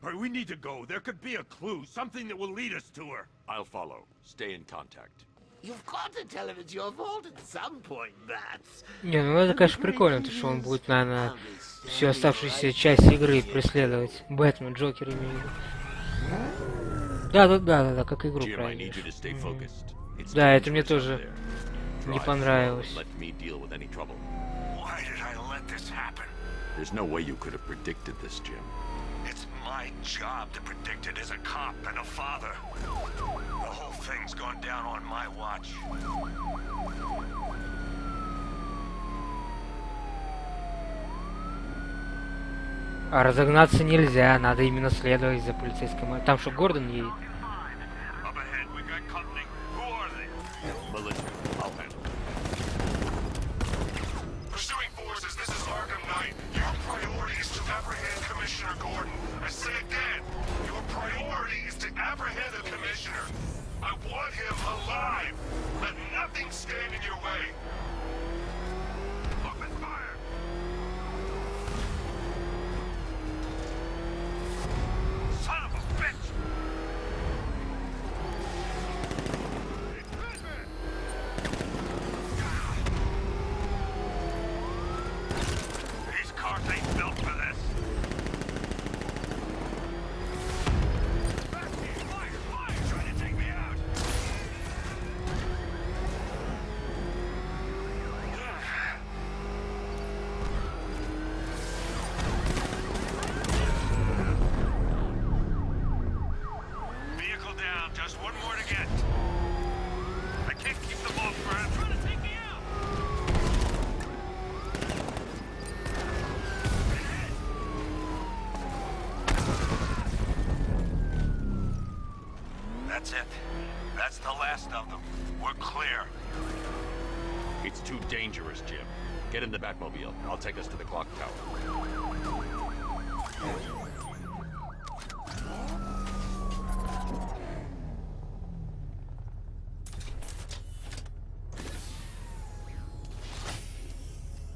[SPEAKER 2] All right, we need to go. There could be a clue, something that will lead us to her. I'll follow. Stay in contact.
[SPEAKER 12] You've got to tell him it's your fault at some point, Bats.
[SPEAKER 1] Не, ну это, конечно, прикольно, то, что он будет, наверное, всю оставшуюся часть игры преследовать. Бэтмен, Джокер имею в виду. Да, как игру пройдешь. Да, это мне тоже не понравилось.
[SPEAKER 2] There's no way you could have predicted this, Jim.
[SPEAKER 4] It's my job to predict it as a cop and a father. The whole thing's gone down on my watch.
[SPEAKER 1] А разогнаться нельзя, надо именно следовать за полицейским. Там что, Гордон едет?
[SPEAKER 4] Up ahead, we got company. Who are they?
[SPEAKER 2] Militia. I'll handle it.
[SPEAKER 3] Pursuing forces, this is Arkham Knight. Your priority is to apprehend Commissioner Gordon. I say again, your priority is to apprehend the Commissioner. I want him alive. Let nothing stand in your way. Open fire.
[SPEAKER 4] Son of a bitch!
[SPEAKER 3] It's Batman.
[SPEAKER 4] These cars ain't built for this. Fire! Trying to take me out! Vehicle down, just one more to get. I can't keep them off ground. Trying to take me out! That's it. That's the last of them. We're clear.
[SPEAKER 2] It's too dangerous, Jim. Get in the Batmobile. I'll take us to the clock tower.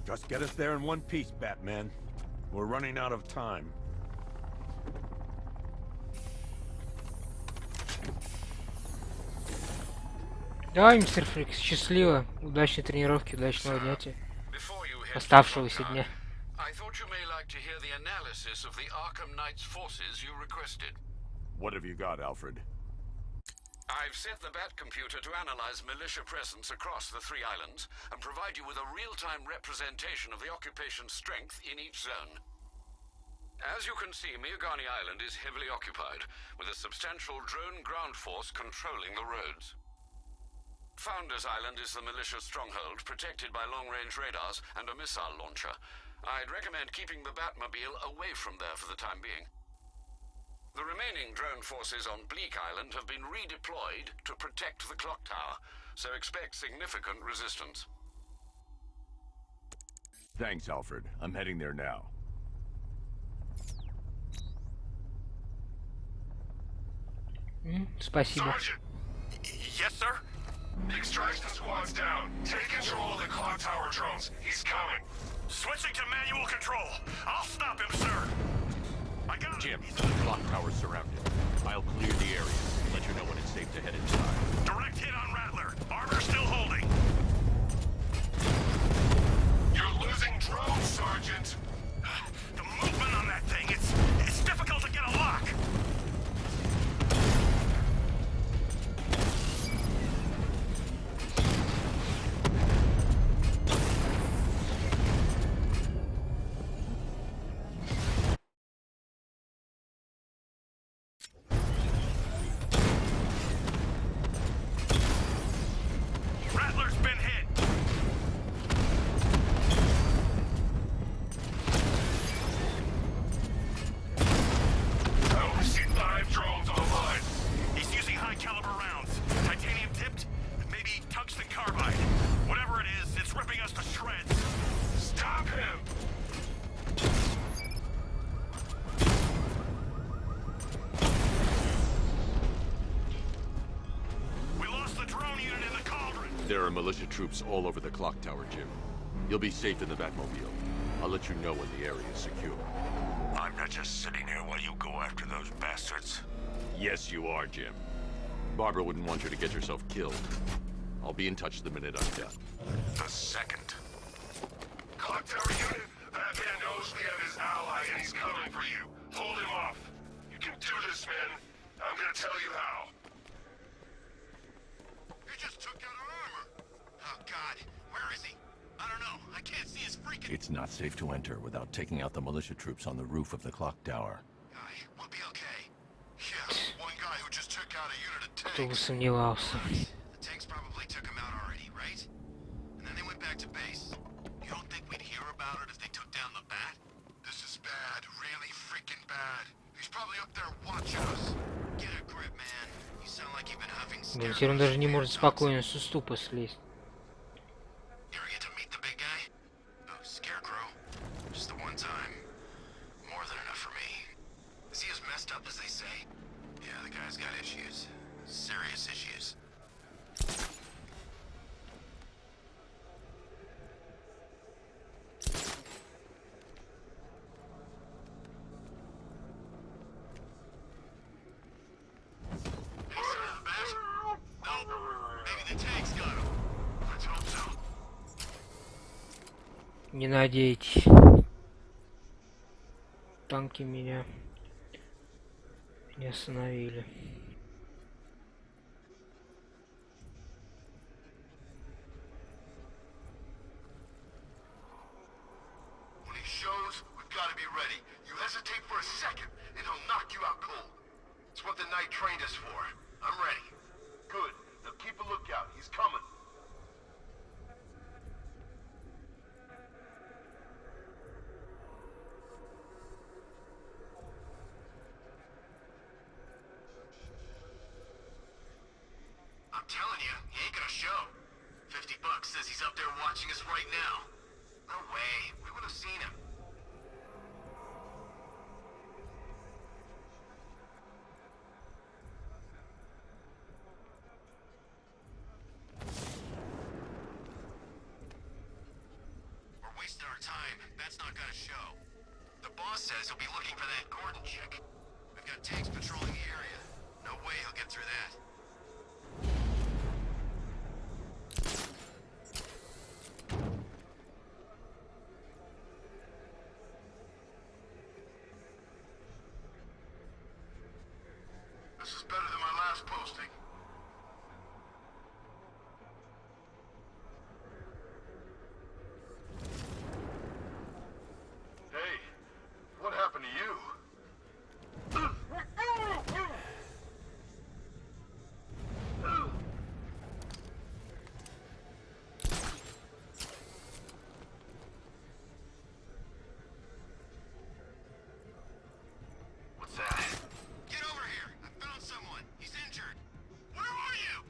[SPEAKER 3] Just get us there in one piece, Batman. We're running out of time.
[SPEAKER 1] Давай, мистер Фрикс, счастливо, удачной тренировки, удачного дня тебе. Оставшегося дня.
[SPEAKER 10] I thought you may like to hear the analysis of the Arkham Knight's forces you requested.
[SPEAKER 2] What have you got, Alfred?
[SPEAKER 10] I've set the Bat computer to analyze militia presence across the three islands and provide you with a real-time representation of the occupation's strength in each zone. As you can see, Miagani Island is heavily occupied, with a substantial drone ground force controlling the roads. Founders Island is the militia stronghold, protected by long-range radars and a missile launcher. I'd recommend keeping the Batmobile away from there for the time being. The remaining drone forces on Bleak Island have been redeployed to protect the clock tower, so expect significant resistance.
[SPEAKER 2] Thanks, Alfred. I'm heading there now.
[SPEAKER 1] Спасибо.
[SPEAKER 3] Sergeant! Yes, sir? The extraction squad's down. Take control of the clock tower drones. He's coming.
[SPEAKER 4] Switching to manual control. I'll stop him, sir. I got
[SPEAKER 2] Jim, the clock tower's surrounded. I'll clear the area. Let you know when it's safe to head inside.
[SPEAKER 4] direct hit on Rattler. Armor still holding.
[SPEAKER 3] You're losing drones, Sergeant.
[SPEAKER 4] The movement on that thing, it's difficult to get a lock.
[SPEAKER 13] There are militia troops all over the clock tower, Jim. You'll be safe in the Batmobile. I'll let you know when the area is secure.
[SPEAKER 4] I'm not just sitting here while you go after those bastards.
[SPEAKER 13] Yes, you are, Jim. Barbara wouldn't want you to get yourself killed. I'll be in touch the minute I'm done.
[SPEAKER 4] The second.
[SPEAKER 5] Clock Tower unit, Batman knows we have his ally and he's coming for you. Hold him off. You can do this, man. I'm gonna tell you how.
[SPEAKER 3] He just took out our armor. Oh, God. Where is he? I don't know. I can't see his freaking...
[SPEAKER 2] It's not safe to enter without taking out the militia troops on the roof of the clock tower.
[SPEAKER 3] Guy, we'll be okay. Yeah, one guy who just took out a unit of
[SPEAKER 1] Кто бы
[SPEAKER 3] tanks.
[SPEAKER 1] сомневался.
[SPEAKER 3] The tanks probably took him out already, right? And then they went back to base. You don't think we'd hear about it if they took down the bat? This is bad. Really freaking bad. He's probably up there watching us. Get a grip, man. You sound like you've been having
[SPEAKER 1] Блин, теперь он даже не может спокойно с уступа слезть.
[SPEAKER 3] You ever get to meet the big guy? Oh, Scarecrow. Just the one time. More than enough for me. Is he as messed up as they say? Yeah, the guy's got issues. Serious issues.
[SPEAKER 1] Не надейтесь. Танки меня не остановили.
[SPEAKER 3] When he shows, we've got to be ready. You hesitate for a second, and he'll knock you out cold. It's what the Knight trained us for. I'm ready. Good. Now keep a lookout. He's coming. I'm telling you, he ain't gonna show. $50 says he's up there watching us right now. No way. We would have seen him. We're wasting our time. That's not gonna show. The boss says he'll be looking for that Gordon chick. We've got tanks patrolling the area. No way he'll get through that. This is better than my last posting. Hey, what happened to you? What's that? Get over here! I found someone. He's injured. Where are you?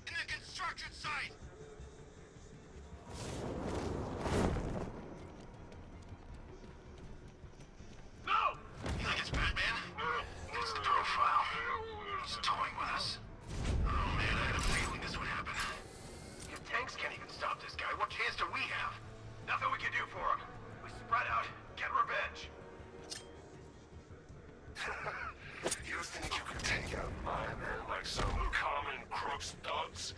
[SPEAKER 3] In the construction site! No! You think it's Batman? It's the profile. He's toying with us. Oh man, I had a feeling this would happen. If tanks can't even stop this guy, what chance do we have? Nothing we can do for him. We spread out, get revenge.
[SPEAKER 5] You think you can take out my men like some common crooks thugs?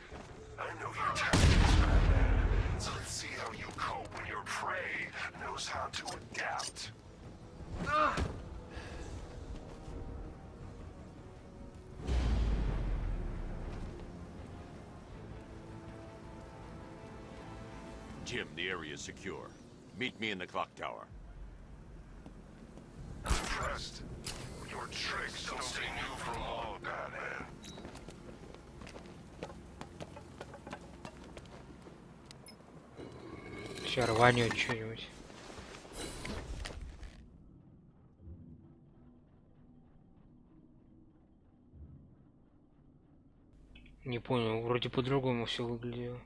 [SPEAKER 5] I know your tactics, Batman. So let's see how you cope when your prey knows how to adapt.
[SPEAKER 13] Jim, the area is secure. Meet me in the clock tower.
[SPEAKER 5] Impressed. Your tricks don't stay new for long, Batman.
[SPEAKER 1] Сейчас рванет что-нибудь. Не понял, вроде по-другому все выглядело.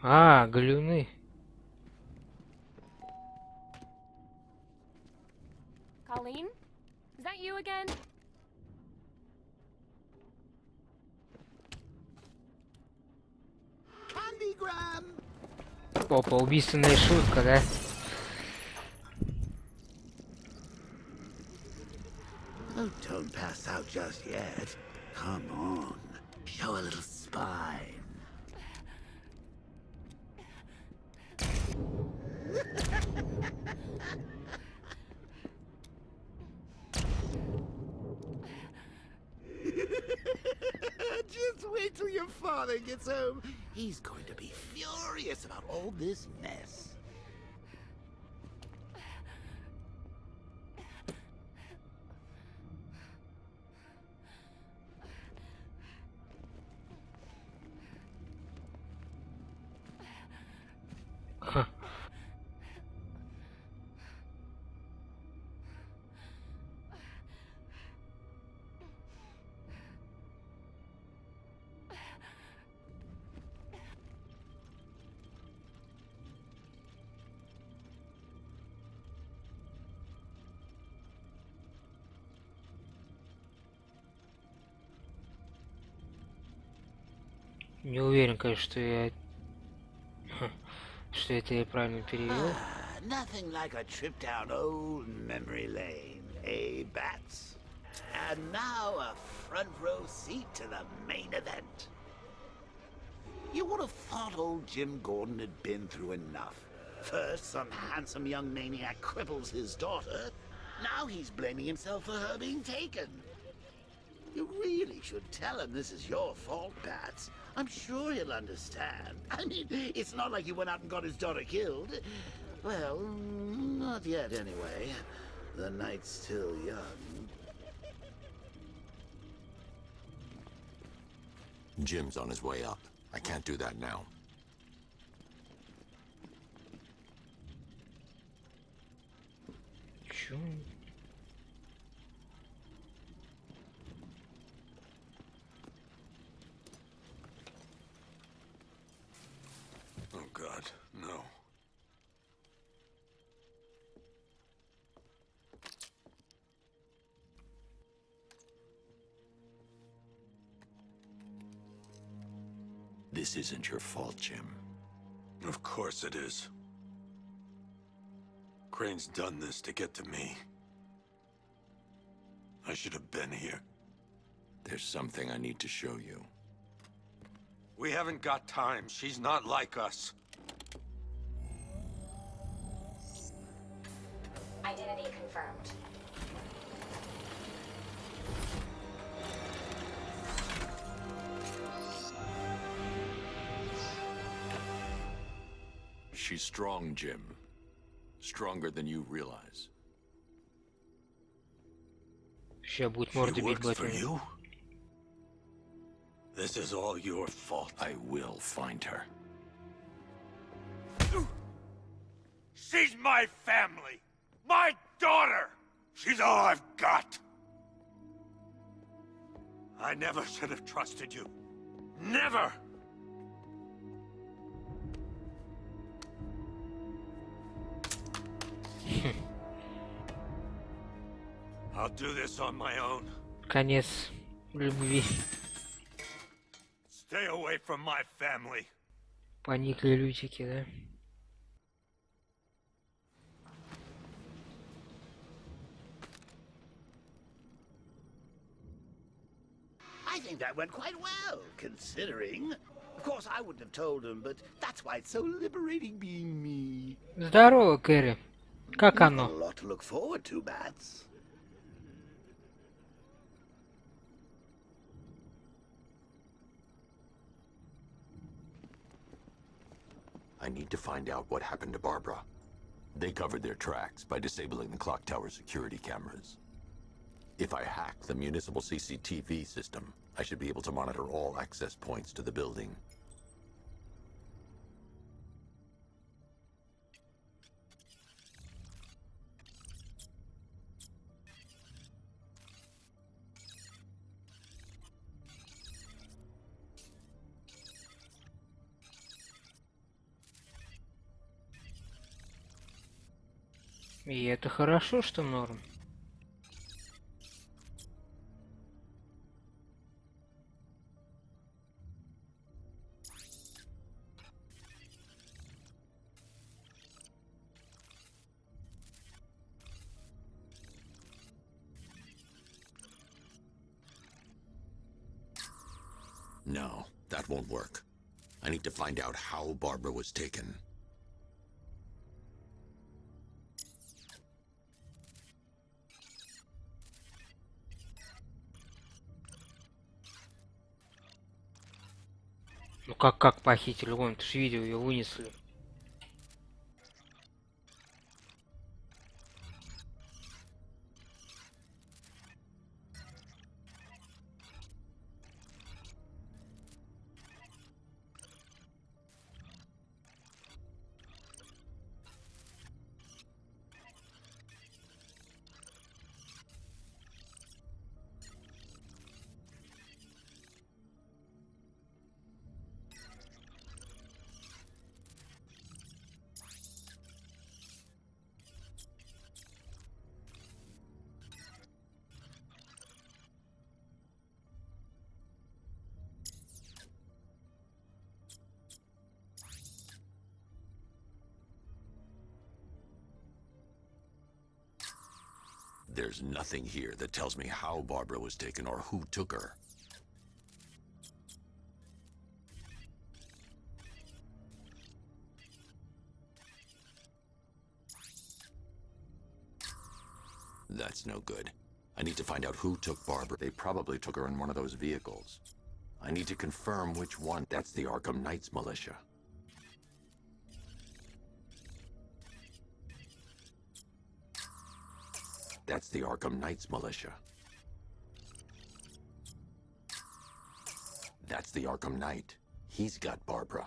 [SPEAKER 1] А, галюны.
[SPEAKER 6] Colleen? Is that you again?
[SPEAKER 1] Опа, убийственная шутка, да?
[SPEAKER 12] Oh, don't pass out just yet. Come on. Show a little spine. Just wait till your father gets home. He's going to be furious about all this mess.
[SPEAKER 1] Не уверен, конечно, что это я правильно перевел.
[SPEAKER 12] Nothing like a trip down old memory lane, eh, Bats? And now a front row seat to the main event. You would have thought old Jim Gordon had been through enough. First, some handsome young maniac cripples his daughter. Now he's blaming himself for her being taken. You really should tell him this is your fault, Bats. I'm sure he'll understand. I mean, it's not like you went out and got his daughter killed. Well, not yet anyway. The night's still young.
[SPEAKER 2] Jim's on his way up. I can't do that now.
[SPEAKER 1] Чё?
[SPEAKER 2] Oh God, no. This isn't your fault, Jim. Of course it is. Crane's done this to get to me. I should have been here. There's something I need to show you.
[SPEAKER 3] We haven't got time. She's not like us.
[SPEAKER 6] Identity confirmed.
[SPEAKER 2] She's strong, Jim. Stronger than you realize.
[SPEAKER 1] Ща будет морда бить батя.
[SPEAKER 3] You? This is all your fault.
[SPEAKER 2] I will find her.
[SPEAKER 3] She's my family! My daughter! She's all I've got! I never should have trusted you. Never! I'll do this on my own.
[SPEAKER 1] Конец любви.
[SPEAKER 3] Stay away from my family.
[SPEAKER 1] Поникли лютики, да?
[SPEAKER 12] I think that went quite well, considering. Of course, I wouldn't have told him, but that's why it's so liberating being me.
[SPEAKER 1] Здорово, Кэрри. Как
[SPEAKER 12] A
[SPEAKER 1] оно?
[SPEAKER 12] lot to look forward to, Bats.
[SPEAKER 2] I need to find out what happened to Barbara. They covered their tracks by disabling the clock tower security cameras. If I hack the municipal CCTV system, I should be able to monitor all access points to the building.
[SPEAKER 1] И это хорошо, что норм.
[SPEAKER 2] No, that won't work. I need to find out how Barbara was taken.
[SPEAKER 1] Ну как похитили? Вон, ты же видел, ее вынесли.
[SPEAKER 2] There's nothing here that tells me how Barbara was taken or who took her. That's no good. I need to find out who took Barbara. They probably took her in one of those vehicles. I need to confirm which one. That's the Arkham Knights militia. That's the Arkham Knights militia. That's the Arkham Knight. He's got Barbara.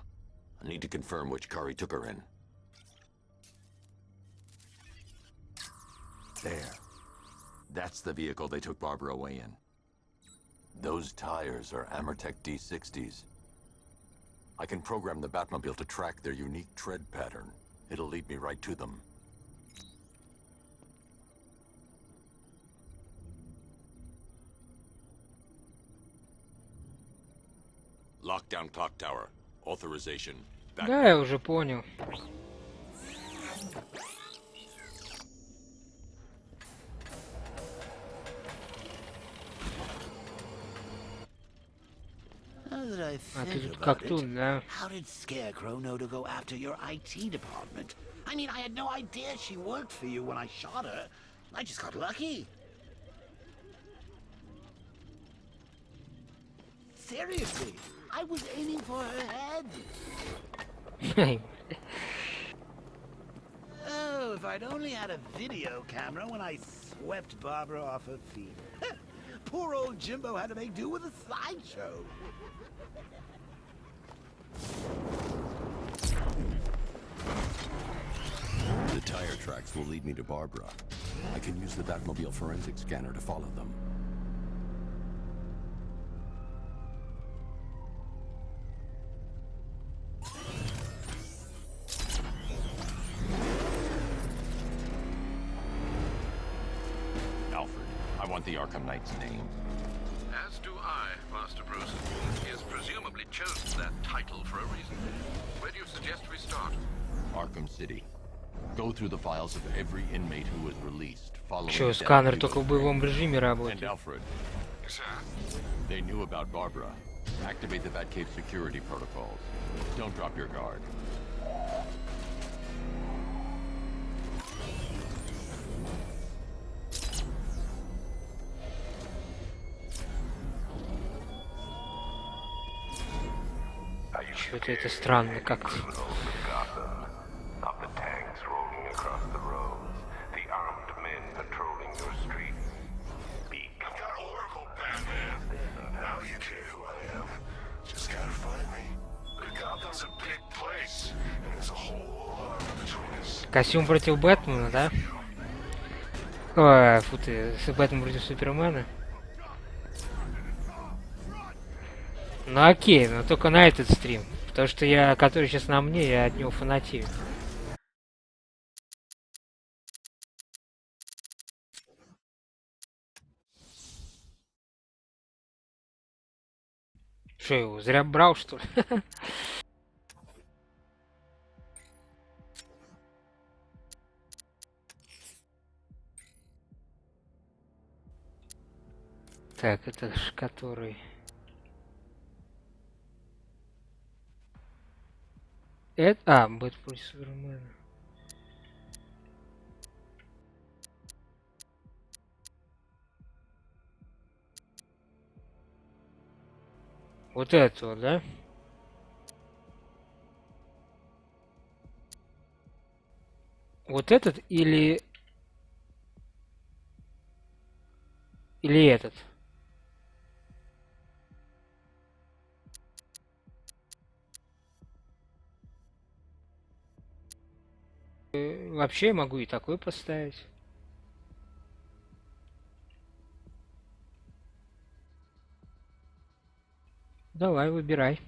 [SPEAKER 2] I need to confirm which car he took her in. There. That's the vehicle they took Barbara away in. Those tires are Amertech D60s. I can program the Batmobile to track their unique tread pattern. It'll lead me right to them.
[SPEAKER 13] Lockdown clock tower. Authorization.
[SPEAKER 1] Да, я уже понял. А ты тут как тут, да?
[SPEAKER 12] How did Scarecrow know to go after your IT department? I mean, I had no idea she worked for you when I shot her. I just got lucky. Seriously, I was aiming for her head. Oh, if I'd only had a video camera when I swept Barbara off her feet. Poor old Jimbo had to make do with a slideshow.
[SPEAKER 2] The tire tracks will lead me to Barbara. I can use the Batmobile forensic scanner to follow them. Alfred, I want the Arkham Knight's name.
[SPEAKER 10] As do I, Master Bruce. He has presumably chosen that title for a reason. Where do you suggest we start?
[SPEAKER 2] Arkham City. Go through the files of every inmate who was released.
[SPEAKER 1] Чё, сканер только в боевом режиме работает?
[SPEAKER 2] And Alfred. They knew about Barbara. Activate the Batcave security protocols. Don't drop your guard.
[SPEAKER 1] Что-то это странно как-то. Костюм против Бэтмена, да? Ой, фу ты, Бэтмен против Супермена. Ну окей, но только на этот стрим. Потому что я, который сейчас на мне, я от него фанатею. Что, его зря брал, что ли? Так, это ж который... Это... А, Бэт против Супермена. Вот это вот, да? Вот этот или... Или этот? Вообще могу и такой поставить. Давай, выбирай.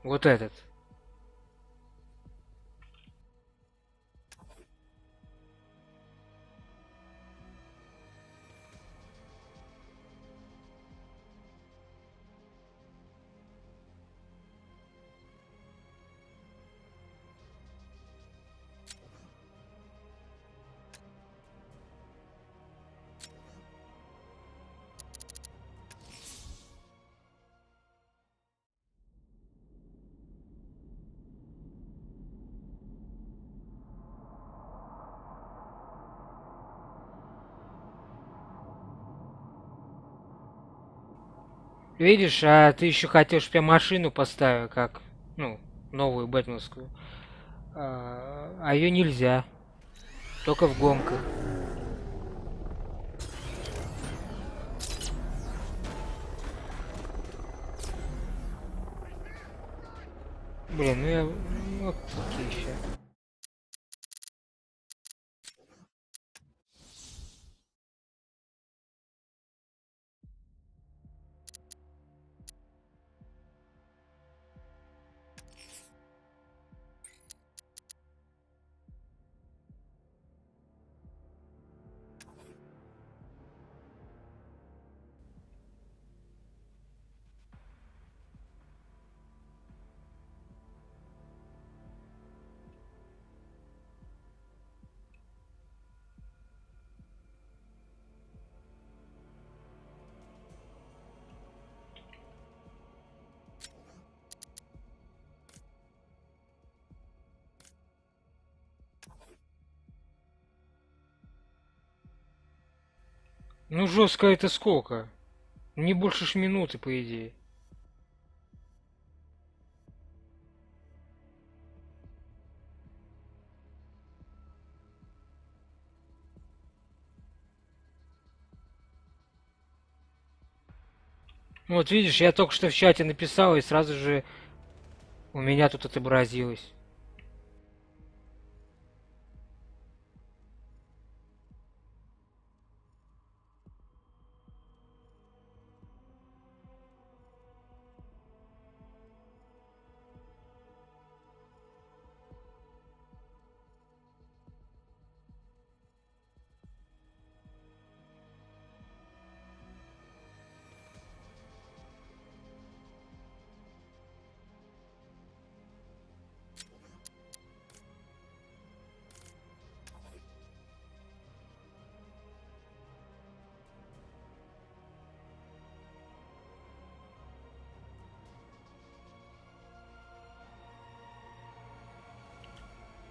[SPEAKER 1] Вот этот. Видишь, а ты еще хотел, чтобы я машину поставил, как, ну, новую бэтменскую. А ее нельзя. Только в гонках. Блин, ну я... Вот такие еще. Ну жестко это сколько? Не больше ж минуты, по идее. Вот видишь, я только что в чате написал, и сразу же у меня тут отобразилось.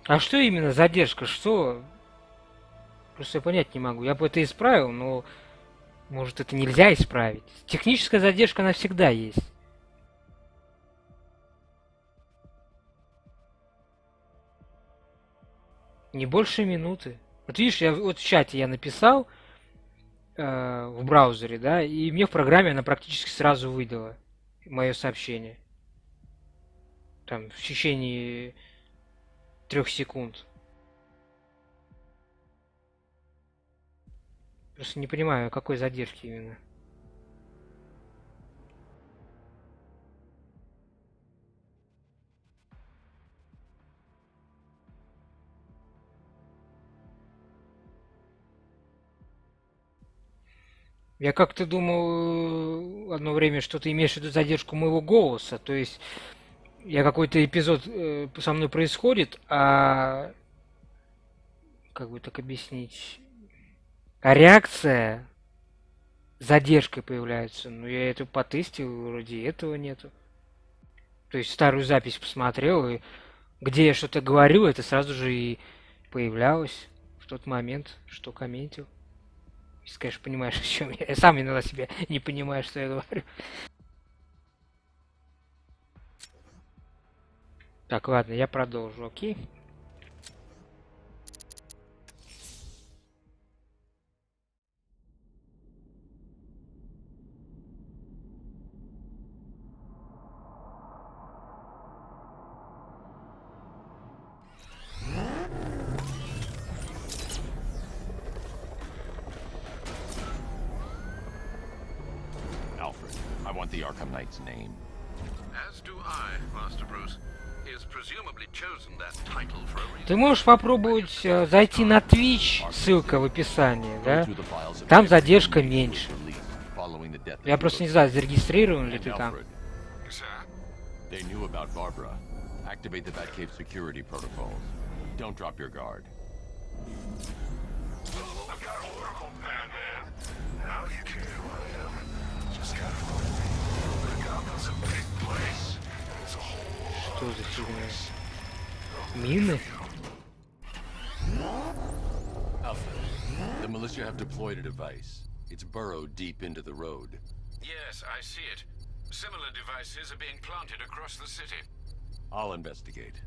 [SPEAKER 1] А что именно задержка? Что? Просто я понять не могу. Я бы это исправил, но может это нельзя исправить. Техническая задержка она всегда есть. Не больше минуты. Вот видишь, я вот в чате я написал в браузере, да, и мне в программе она практически сразу выдала мое сообщение. Там в течение 3 секунд. Просто не понимаю, о какой задержке именно. Я как-то думал, одно время, что ты имеешь в виду задержку моего голоса. То есть я какой-то эпизод со мной происходит, а как бы так объяснить? А реакция с задержкой появляется. Ну, я это потестил, вроде этого нету. То есть старую запись посмотрел, и где я что-то говорил, это сразу же и появлялось в тот момент, что комментил. Если, конечно, понимаешь, о чем я. Я сам иногда себя не понимаю, что я говорю. Так, ладно, я продолжу, окей?
[SPEAKER 2] Alfred, I want the Arkham Knight's name.
[SPEAKER 10] As do I, Master Bruce. He has presumably chosen that title for a reason.
[SPEAKER 1] Ты можешь попробовать зайти на Twitch, ссылка в описании, да? Там задержка меньше. Я просто не знаю, зарегистрирован ли ты там.
[SPEAKER 2] They knew about Barbara. Activate the Batcave security protocols. Don't drop your guard.
[SPEAKER 3] I've got Oracle, Batman. Now you can do what I am. Just gotta find me. Gotham's a big place. It's a whole
[SPEAKER 1] Что за фигня? Мины?
[SPEAKER 2] Alfred, the militia have deployed a device. It's burrowed deep into the road.
[SPEAKER 10] Yes, I see it. Similar devices are being planted across the city.
[SPEAKER 2] I'll investigate.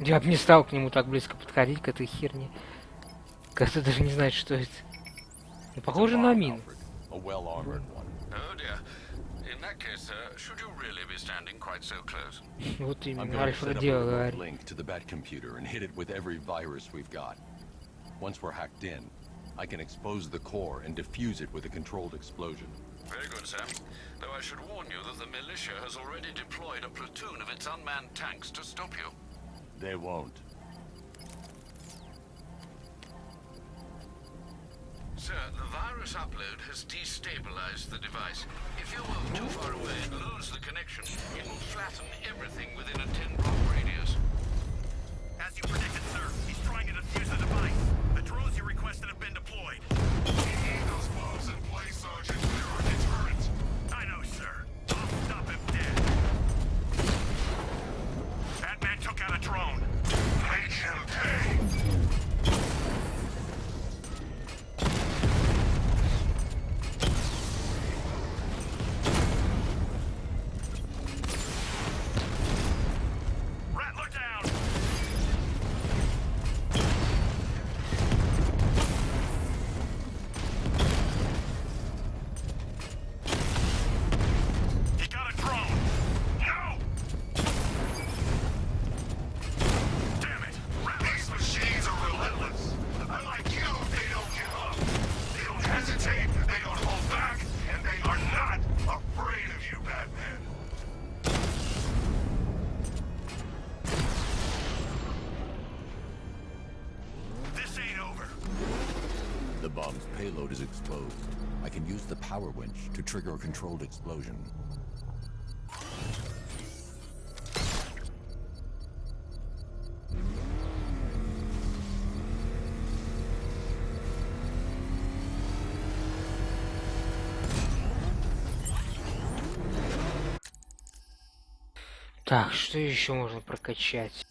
[SPEAKER 1] Я бы не стал к нему так близко подходить, к этой херне. Как-то даже не знает, что это. Ну, похоже на мину.
[SPEAKER 2] A well-armored one.
[SPEAKER 10] Oh dear. In that case, should you really be standing quite so close?
[SPEAKER 1] Вот
[SPEAKER 2] I'm
[SPEAKER 1] именно,
[SPEAKER 2] going to
[SPEAKER 1] Альфред
[SPEAKER 2] set up a
[SPEAKER 1] дело
[SPEAKER 2] remote
[SPEAKER 1] говорит.
[SPEAKER 2] link to the Batcomputer and hit it with every virus we've got. Once we're hacked in, I can expose the core and defuse it with a controlled explosion.
[SPEAKER 10] Very good, Sam. Though I should warn you that the militia has already deployed a platoon of its unmanned tanks to stop you.
[SPEAKER 2] They won't.
[SPEAKER 10] Sir, the virus upload has destabilized the device. If you move too far away and lose the connection, it will flatten everything within a 10-block radius.
[SPEAKER 3] As you predicted, sir, he's trying to defuse the device. The drones you requested have been deployed. We need those bombs in place, Sergeant. They're our deterrent. I know, sir. I'll stop him dead. Batman took out a drone. Make him pay. Rattler down. He got a drone. No! Damn it! These machines are relentless. Unlike you, they don't give up. They don't hesitate, they don't hold back, and they are not afraid of you, Batman. This ain't over.
[SPEAKER 2] The bomb's payload is exposed. I can use the power winch to trigger a controlled explosion.
[SPEAKER 1] Так, что еще можно прокачать?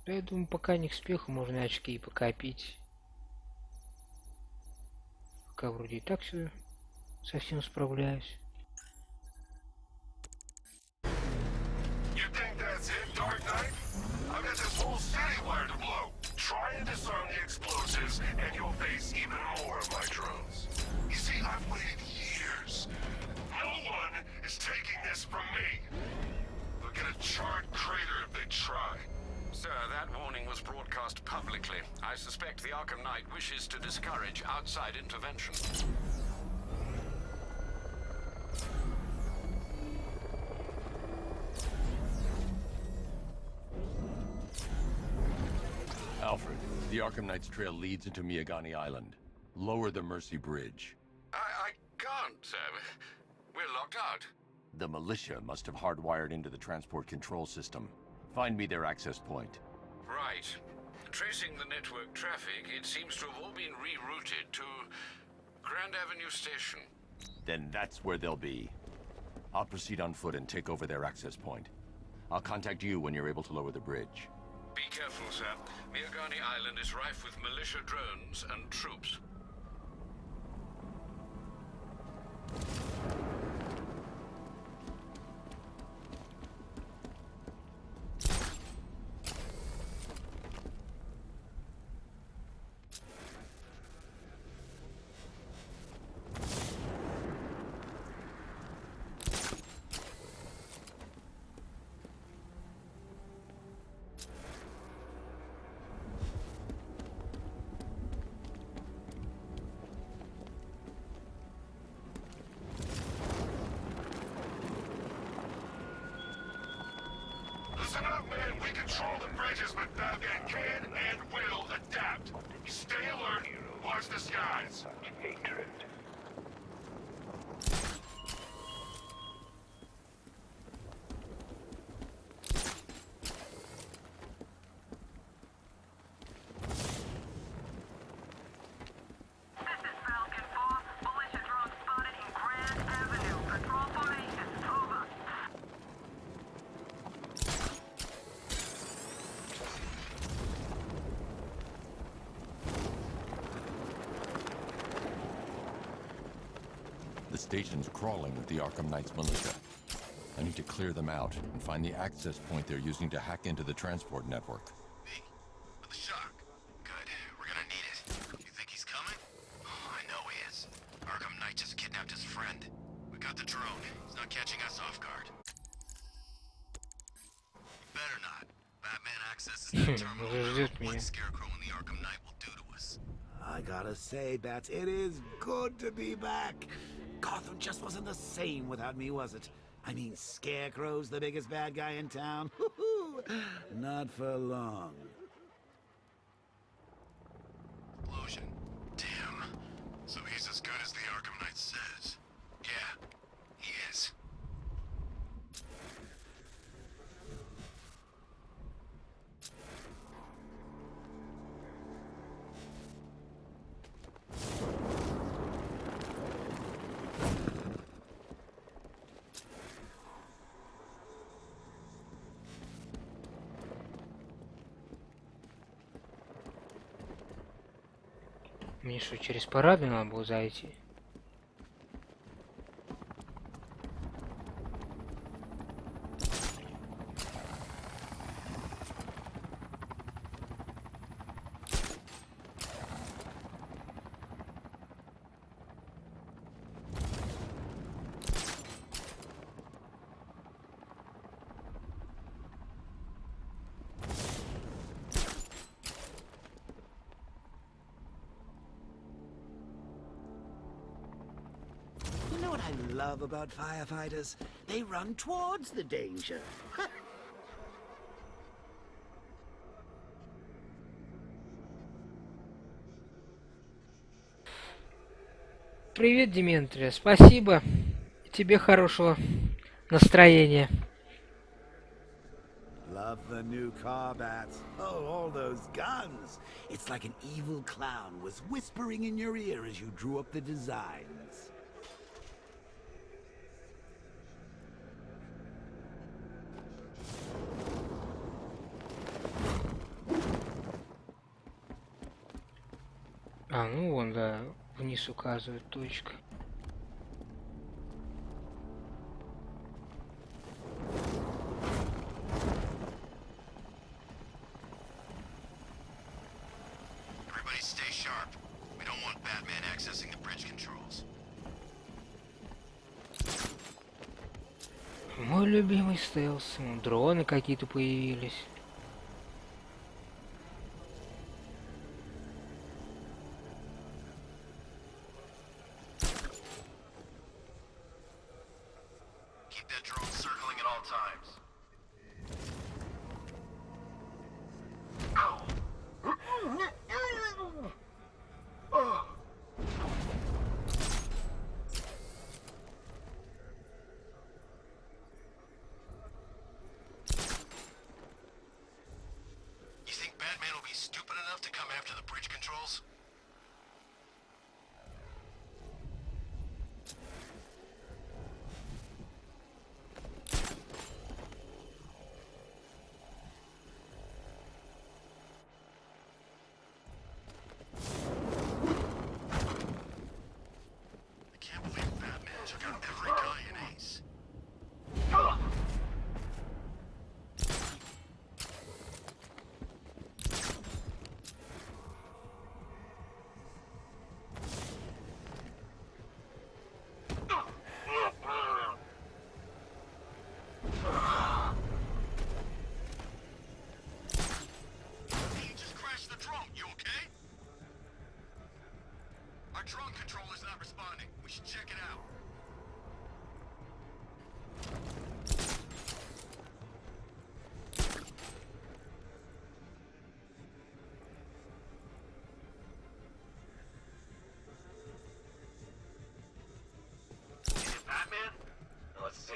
[SPEAKER 1] Да, я думаю, пока не к спеху, можно очки и покопить. Пока вроде и так все совсем справляюсь.
[SPEAKER 3] You think that's it, Dark Knight? I've got this whole city wired to blow. Try and disarm the explosives, and you'll face even more of my drones.
[SPEAKER 5] I've waited years. No one is taking this from me. They'll get a charred crater if they try.
[SPEAKER 10] Sir, that warning was broadcast publicly. I suspect the Arkham Knight wishes to discourage outside intervention.
[SPEAKER 13] Alfred, the Arkham Knight's trail leads into Miagani Island. Lower the Mercy Bridge.
[SPEAKER 10] I can't, sir. We're locked out.
[SPEAKER 13] The militia must have hardwired into the transport control system. Find me their access point.
[SPEAKER 10] Right. Tracing the network traffic, it seems to have all been rerouted to Grand Avenue Station.
[SPEAKER 13] Then that's where they'll be. I'll proceed on foot and take over their access point. I'll contact you when you're able to lower the bridge.
[SPEAKER 10] Be careful, sir. Miagani Island is rife with militia drones and troops.
[SPEAKER 5] Listen up, man. We control the bridges, but Batman can and will adapt. Stay alert. Watch the skies.
[SPEAKER 7] Such hatred.
[SPEAKER 13] The station's crawling with the Arkham Knight's militia. I need to clear them out and find the access point they're using to hack into the transport network.
[SPEAKER 3] Me? With the shock? Good. We're gonna need it. You think he's coming? Oh, I know he is. Arkham Knight just kidnapped his friend. We got the drone. He's not catching us off guard. Better not. Batman accesses that terminal. What Scarecrow and the Arkham Knight will do to us.
[SPEAKER 12] I gotta say, Bats, it is good to be back. Gotham just wasn't the same without me, was it? I mean, Scarecrow's the biggest bad guy in town. Not for long.
[SPEAKER 3] Explosion. Damn. So he's as good as the Arkham Knight says. Yeah, he is.
[SPEAKER 1] Мне что, через парадную надо было зайти?
[SPEAKER 12] You know what I love about firefighters? They run towards the danger.
[SPEAKER 1] Привет, Деметрия. Спасибо. Тебе хорошего настроения.
[SPEAKER 12] Love the new car, Bats. Oh, all those guns. It's like an evil clown was whispering in your ear as you drew up the designs.
[SPEAKER 1] А, ну вон, да, вниз указывает точка.
[SPEAKER 3] Everybody stay sharp. We don't want Batman accessing the bridge controls.
[SPEAKER 1] Мой любимый стелс. Вон, дроны какие-то появились.
[SPEAKER 3] Keep that drone circling at all times. You think Batman will be stupid enough to come after the bridge controls? I can't believe Batman took out every guy in Ace. He just crashed the drone. You okay? Our drone controller's not responding. We should check it out. Is it Batman? Let's see.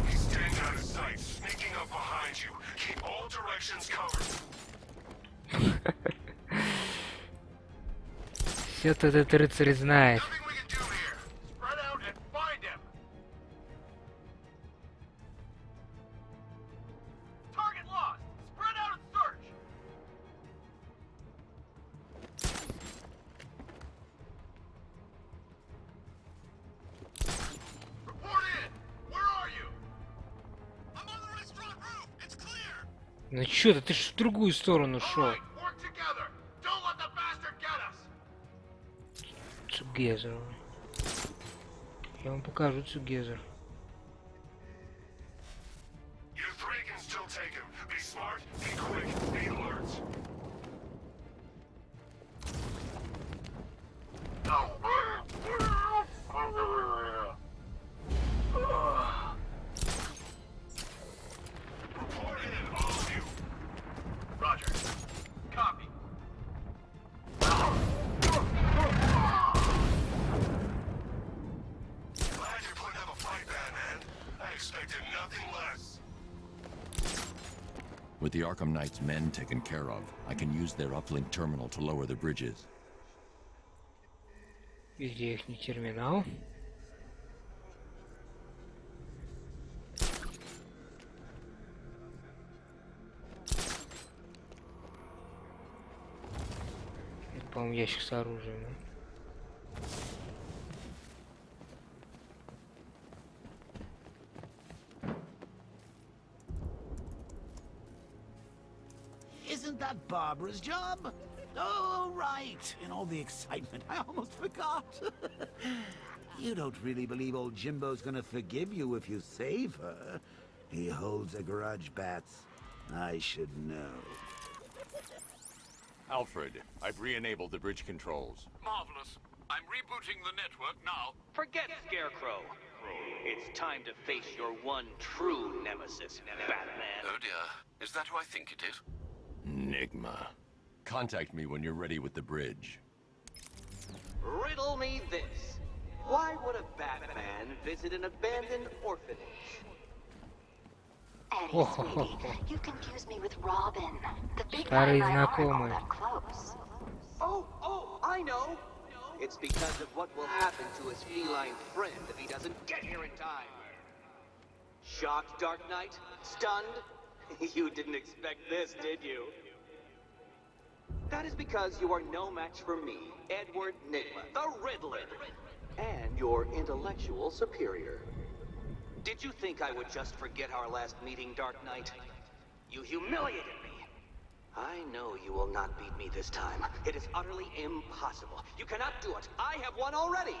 [SPEAKER 3] He's staying out of sight, sneaking up behind you. Keep all directions covered.
[SPEAKER 1] Все этот рыцарь знает.
[SPEAKER 3] Nothing we can do here. Spread out and find him. Target lost. Spread out and search. Report in. Where are you? I'm on the restaurant roof. It's clear.
[SPEAKER 1] Ну чё ты ж в другую сторону шел.
[SPEAKER 3] All right, work together. Don't let the bastard get us.
[SPEAKER 1] Together. Я вам покажу Together.
[SPEAKER 3] You three can still take him. Be smart, be quick, be alert. Report in, all of you. Roger. Copy. Glad you're putting up a fight, Batman. I expected nothing less.
[SPEAKER 13] With the Arkham Knight's men taken care of, I can use their uplink terminal to lower the bridges.
[SPEAKER 1] Где ихний терминал? Это, по-моему, ящик с оружием. Да?
[SPEAKER 12] Isn't that Barbara's job? Oh, right. In all the excitement, I almost forgot. You don't really believe old Jimbo's gonna forgive you if you save her. He holds a grudge, Bats. I should know.
[SPEAKER 2] Alfred, I've re-enabled the bridge controls.
[SPEAKER 10] Marvelous. I'm rebooting the network now.
[SPEAKER 14] Forget Scarecrow. It's time to face your one true nemesis, Batman.
[SPEAKER 10] Oh dear. Is that who I think it is?
[SPEAKER 13] Enigma. Contact me when you're ready with the bridge.
[SPEAKER 14] Riddle me this. Why would a Batman visit an abandoned orphanage?
[SPEAKER 8] Eddie, sweetie, you confused me with Robin. The big
[SPEAKER 1] Старые
[SPEAKER 8] guy and I aren't all
[SPEAKER 1] знакомые.
[SPEAKER 8] that close.
[SPEAKER 14] Oh, I know. It's because of what will happen to his feline friend if he doesn't get here in time. Shocked, Dark Knight? Stunned? You didn't expect this, did you? That is because you are no match for me, Edward Nigma, the Riddler, and your intellectual superior. Did you think I would just forget our last meeting, Dark Knight? You humiliated me. I know you will not beat me this time. It is utterly impossible. You cannot do it. I have won already.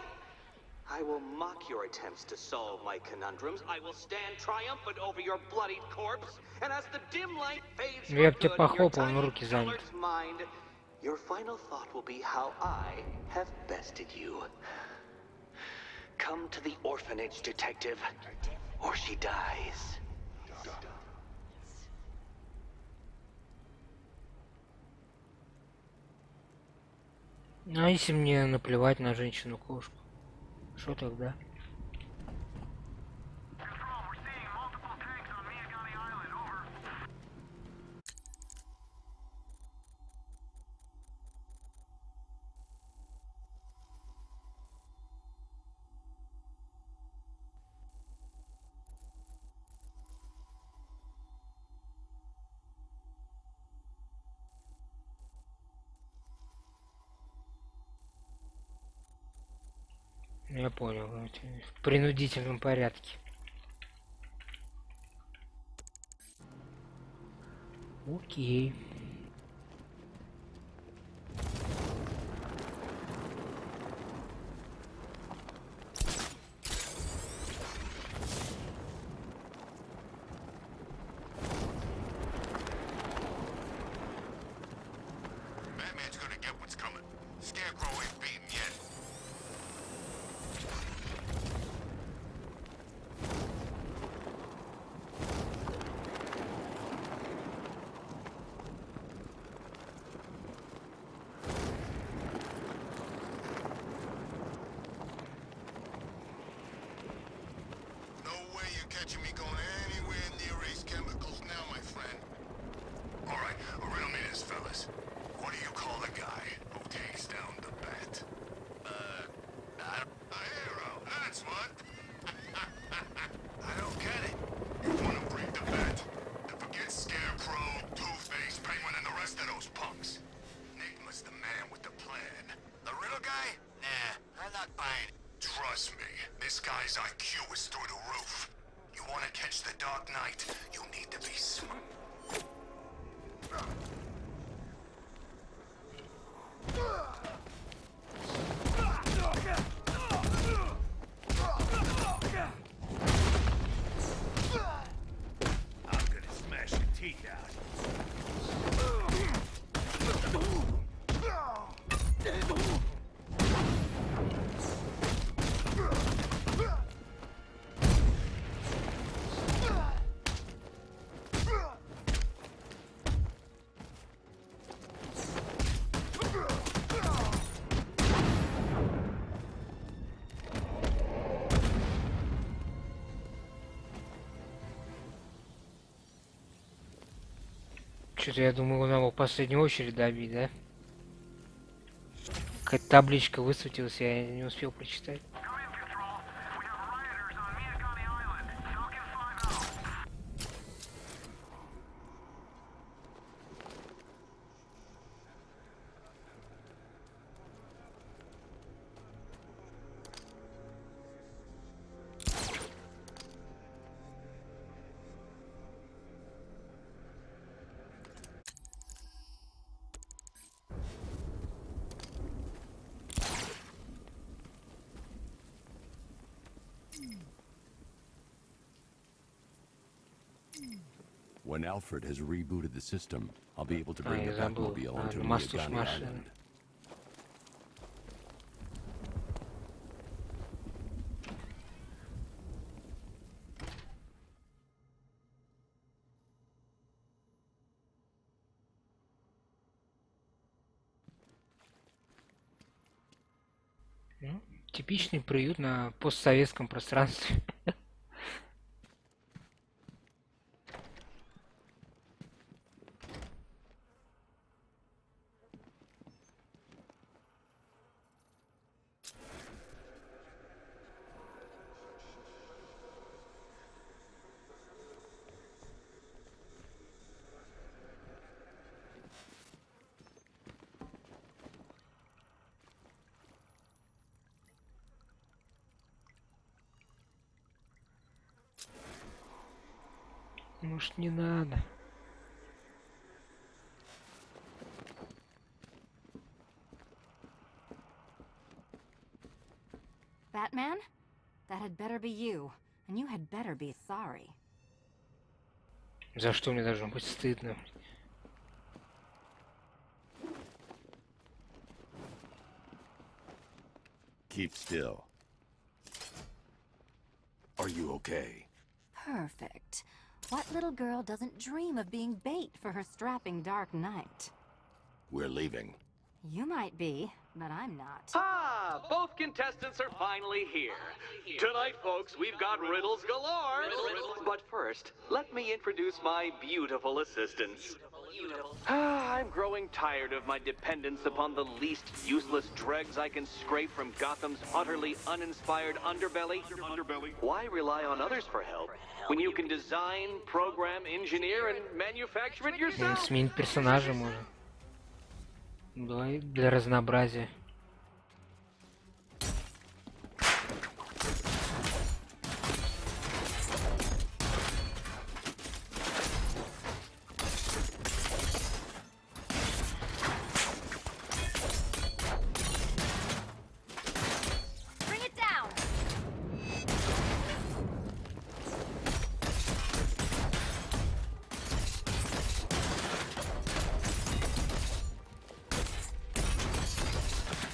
[SPEAKER 14] I will mock your attempts to solve my conundrums. I will stand triumphant over your bloodied corpse, and as the dim light fades
[SPEAKER 1] Я
[SPEAKER 14] for
[SPEAKER 1] б тебя
[SPEAKER 14] good in your
[SPEAKER 1] похлопал, но
[SPEAKER 14] tiny
[SPEAKER 1] руки заняты.
[SPEAKER 14] colored mind, your final thought will be how I have bested you. Come to the orphanage, detective, or she dies.
[SPEAKER 1] Ну, а если мне наплевать на женщину-кошку? Что тогда? Я понял, в принудительном порядке. Окей.
[SPEAKER 4] Batman's gonna get what's coming. Scarecrow ain't beaten yet. No way you're catching me going anywhere near Ace Chemicals now, my friend. All right, riddle me this, fellas. What do you call a guy who takes down the bat? A hero, that's what. I don't get it. You want to bring the bat? Then forget Scarecrow, Two-Face, Penguin, and the rest of those punks. Enigma's the man with the plan. The riddle guy? Nah, I'm not buying it. Trust me, this guy's IQ is through the roof. You want to catch the Dark Knight, you need to be smart.
[SPEAKER 5] I'm gonna smash your teeth out.
[SPEAKER 1] Что-то я думал, надо в последнюю очередь добить, да? Какая-то табличка высветилась, я не успел прочитать.
[SPEAKER 13] When Alfred has rebooted the system, I'll be able to bring the
[SPEAKER 1] я забыл.
[SPEAKER 13] Batmobile onto
[SPEAKER 1] Мастер
[SPEAKER 13] Miagani
[SPEAKER 1] машины.
[SPEAKER 13] Island.
[SPEAKER 1] Ну, типичный приют на постсоветском пространстве. Может, не надо.
[SPEAKER 15] Batman? That had better be you, and you had better be sorry.
[SPEAKER 1] За что мне должно быть стыдно?
[SPEAKER 2] Keep still. Are you okay?
[SPEAKER 15] Perfect. What little girl doesn't dream of being bait for her strapping Dark Knight?
[SPEAKER 2] We're leaving.
[SPEAKER 15] You might be, but I'm not.
[SPEAKER 14] Ah, both contestants are finally here. Tonight, folks, we've got riddles galore. But first, let me introduce my beautiful assistants. I'm growing tired of my dependence upon the least useless dregs I can scrape from Gotham's utterly uninspired underbelly. Why rely on others for help when you can design, program, engineer, and manufacture it yourself?
[SPEAKER 1] Сменить персонажа можно. Давай для разнообразия.
[SPEAKER 15] Bring it down!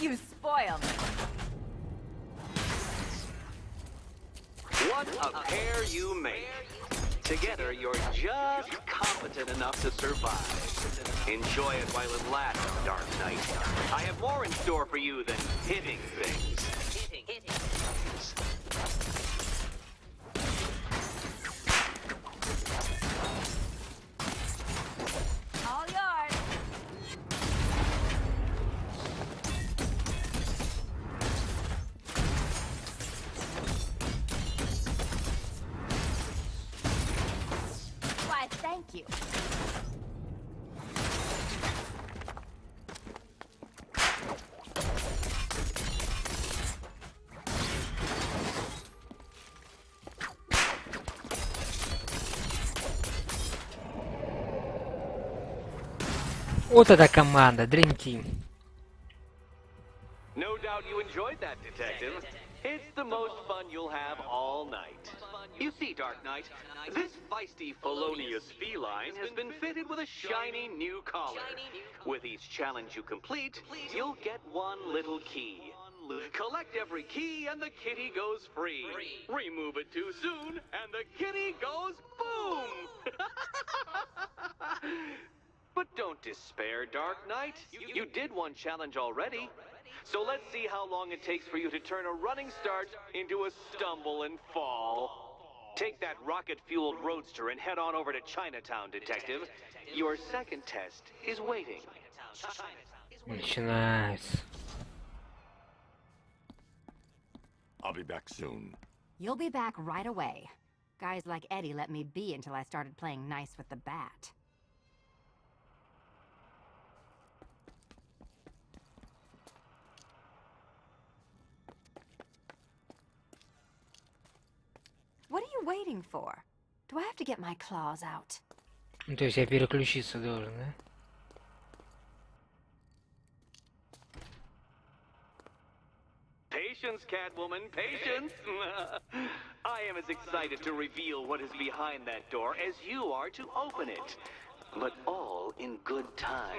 [SPEAKER 15] You spoil me.
[SPEAKER 14] What a pair you make. Together, you're just competent enough to survive. Enjoy it while it lasts, Dark Knight. I have more in store for you than hitting things.
[SPEAKER 15] All yours. Why, thank you.
[SPEAKER 1] Вот эта команда, Dream Team.
[SPEAKER 14] No doubt you enjoyed that, Detective. It's the most fun you'll have all night. You see, Dark Knight, this feisty, felonious feline has been fitted with a shiny new collar. With each challenge you complete, you'll get one little key. Collect every key and the kitty goes free. Remove it too soon and the kitty goes boom! But don't despair, Dark Knight. You did one challenge already. So let's see how long it takes for you to turn a running start into a stumble and fall. Take that rocket-fueled roadster and head on over to Chinatown, Detective. Your second test is waiting.
[SPEAKER 1] Начинается.
[SPEAKER 2] I'll be back soon.
[SPEAKER 15] You'll be back right away. Guys like Eddie let me be until I started playing nice with the bat. What are you waiting for? Do I have to get my claws out?
[SPEAKER 1] Ну, то есть я переключиться должен, да?
[SPEAKER 14] Patience, Catwoman, patience! I am as excited to reveal what is behind that door as you are to open it. But all in good time.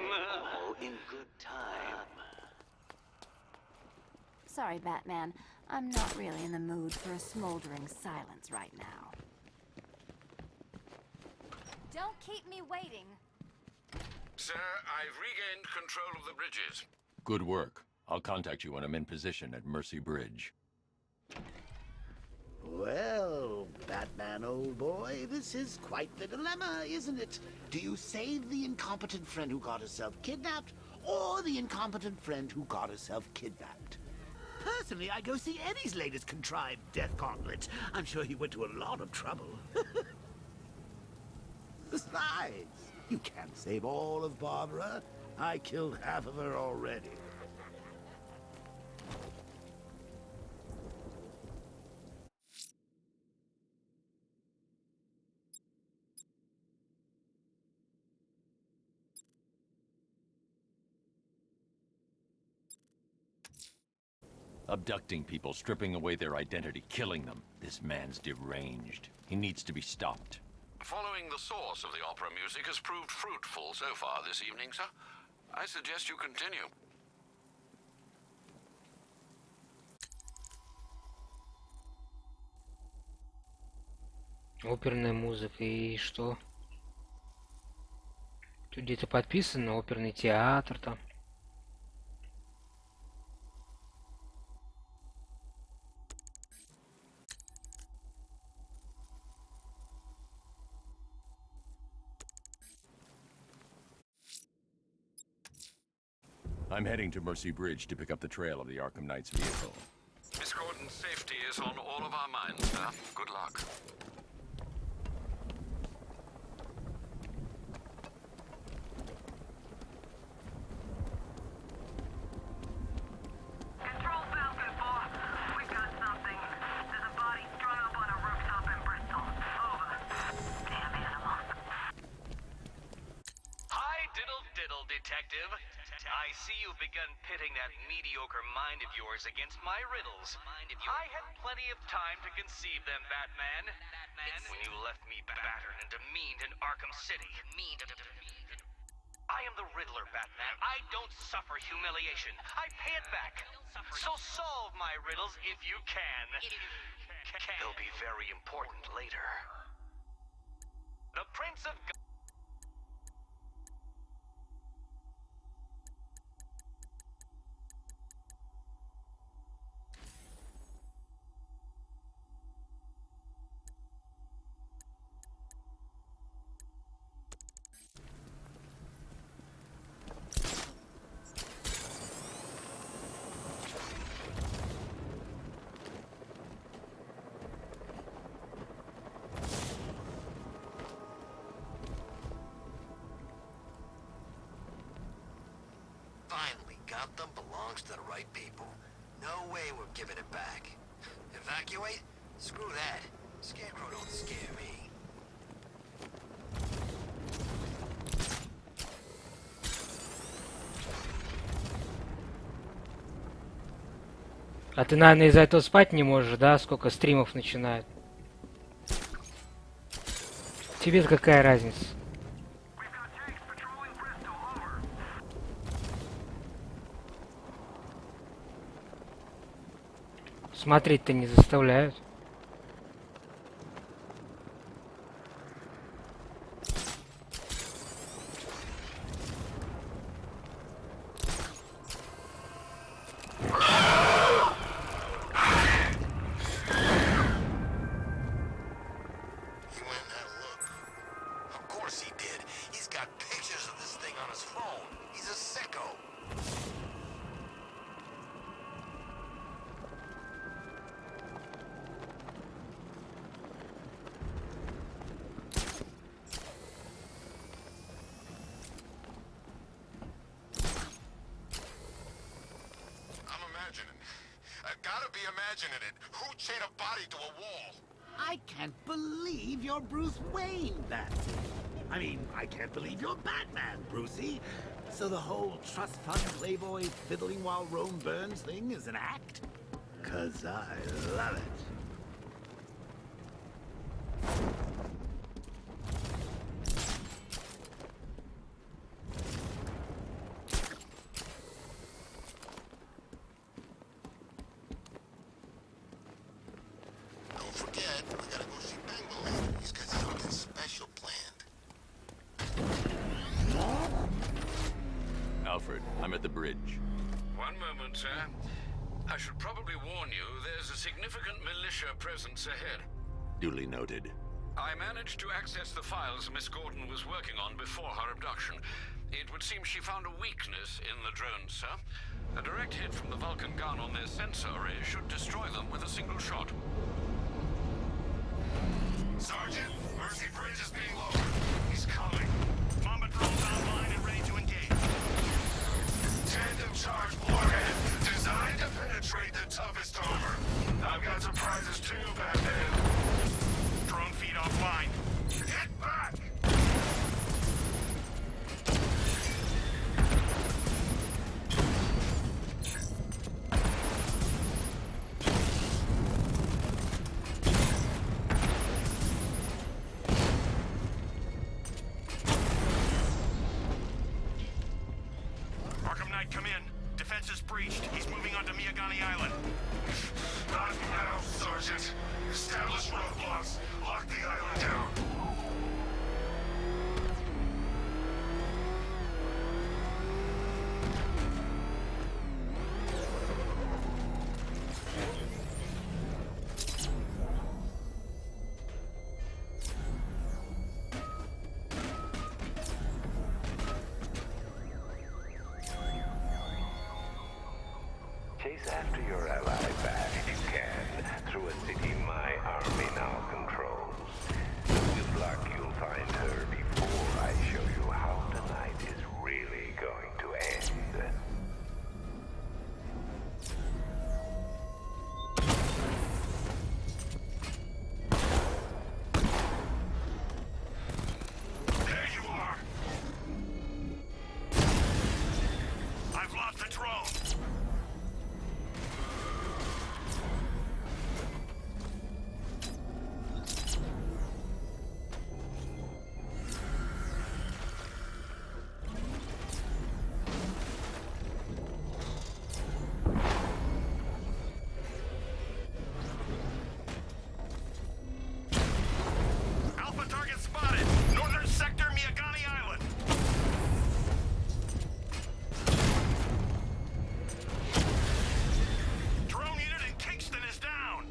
[SPEAKER 14] All in good time.
[SPEAKER 15] Sorry, Batman. I'm not really in the mood for a smoldering silence right now. Don't keep me waiting.
[SPEAKER 10] Sir, I've regained control of the bridges.
[SPEAKER 13] Good work. I'll contact you when I'm in position at Mercy Bridge.
[SPEAKER 12] Well, Batman, old boy, this is quite the dilemma, isn't it? Do you save the incompetent friend who got herself kidnapped, or the incompetent friend who got herself kidnapped? Personally, I go see Eddie's latest contrived death gauntlet. I'm sure he went to a lot of trouble. Besides, you can't save all of Barbara. I killed half of her already.
[SPEAKER 13] Abducting people, stripping away their identity, killing them. This man's deranged. He needs to be stopped.
[SPEAKER 10] Following the source of the opera music has proved fruitful so far this evening, sir. I suggest you continue.
[SPEAKER 1] Оперная музыка и что? Тут где-то подписано оперный театр там.
[SPEAKER 13] I'm heading to Mercy Bridge to pick up the trail of the Arkham Knight's vehicle.
[SPEAKER 10] Miss Gordon's safety is on all of our minds, sir. Good luck.
[SPEAKER 8] Control Falcon 4. We've got something. There's a body strung up on a rooftop in Bristol. Over. Damn animal.
[SPEAKER 14] Hi, diddle diddle, detective. I see you've begun pitting that mediocre mind of yours against my riddles. I had plenty of time to conceive them, Batman. When you left me battered and demeaned in Arkham City. I am the Riddler, Batman. I don't suffer humiliation. I pay it back. So solve my riddles if you can. They'll be very important later. The Prince of
[SPEAKER 12] Finally got them, belongs to the right people. No way we're giving it back. Evacuate? Screw that. Scarecrow don't scare me.
[SPEAKER 1] А ты, наверное, из-за этого спать не можешь, да? Сколько стримов начинают. Тебе-то какая разница? Смотреть-то не заставляют.
[SPEAKER 4] Gotta be imagining it. Who chained a body to a wall?
[SPEAKER 12] I can't believe you're Bruce Wayne, Batsy. I mean, I can't believe you're Batman, Brucey. So the whole trust fund playboy fiddling while Rome burns thing is an act? 'Cause I love it.
[SPEAKER 4] Don't forget, we gotta go see Penguin. He's got something special planned.
[SPEAKER 13] Alfred, I'm at the bridge.
[SPEAKER 10] One moment, sir. I should probably warn you, there's a significant militia presence ahead.
[SPEAKER 13] Duly noted.
[SPEAKER 10] I managed to access the files Miss Gordon was working on before her abduction. It would seem she found a weakness in the drones, sir. A direct hit from the Vulcan gun on their sensor array should destroy them with a single shot.
[SPEAKER 3] Sergeant, Mercy Bridge is being lowered. He's coming. Combat drones online and ready to engage. Tandem charge warhead, designed to penetrate the toughest armor. I've got surprises too, Batman. Drone feed offline. Get back!
[SPEAKER 4] defense is breached. He's moving onto Miyagani Island.
[SPEAKER 3] Not now, Sergeant. Establish roadblocks. Lock the island down.
[SPEAKER 7] Chase after your ally back if you can, through a city my army now controls. Good luck, you'll find her before I show you how tonight is really going to end.
[SPEAKER 3] There you are.
[SPEAKER 4] I've lost the drone. Alpha target spotted. Northern sector, Miyagani Island. Drone unit in Kingston is down.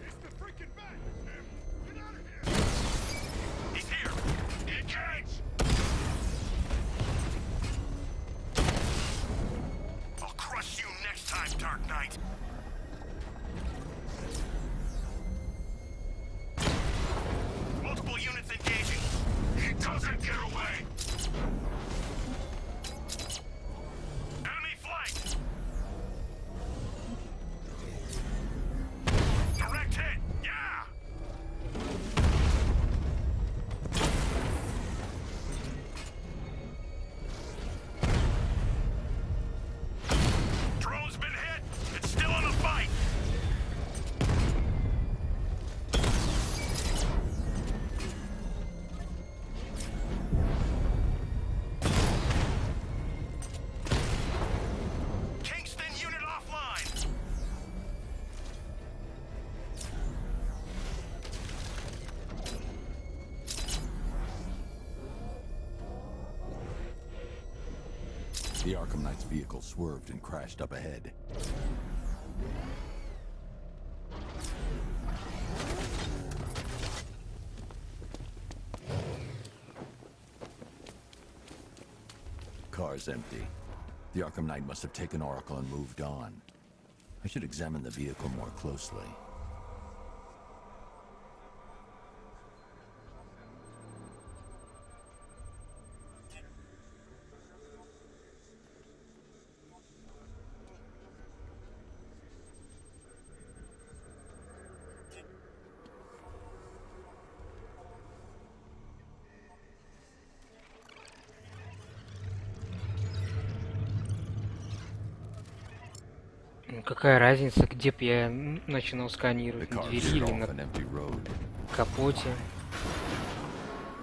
[SPEAKER 3] It's the freaking back. Get out of here.
[SPEAKER 4] He's here.
[SPEAKER 3] Engage.
[SPEAKER 4] I'll crush you next time, Dark Knight. Multiple units engaging.
[SPEAKER 3] He doesn't get away.
[SPEAKER 4] Enemy flank. Direct hit. Yeah. Drone's been hit. It's still in a fight. Kingston unit offline.
[SPEAKER 13] The Arkham Knight's vehicle swerved and crashed up ahead. Car's empty. The Arkham Knight must have taken Oracle and moved on. I should examine the vehicle more closely.
[SPEAKER 1] Ну, какая разница, где б я начинал
[SPEAKER 13] The
[SPEAKER 1] сканировать, на
[SPEAKER 13] car
[SPEAKER 1] двери
[SPEAKER 13] veered
[SPEAKER 1] или
[SPEAKER 13] off
[SPEAKER 1] на
[SPEAKER 13] an empty road.
[SPEAKER 1] капоте?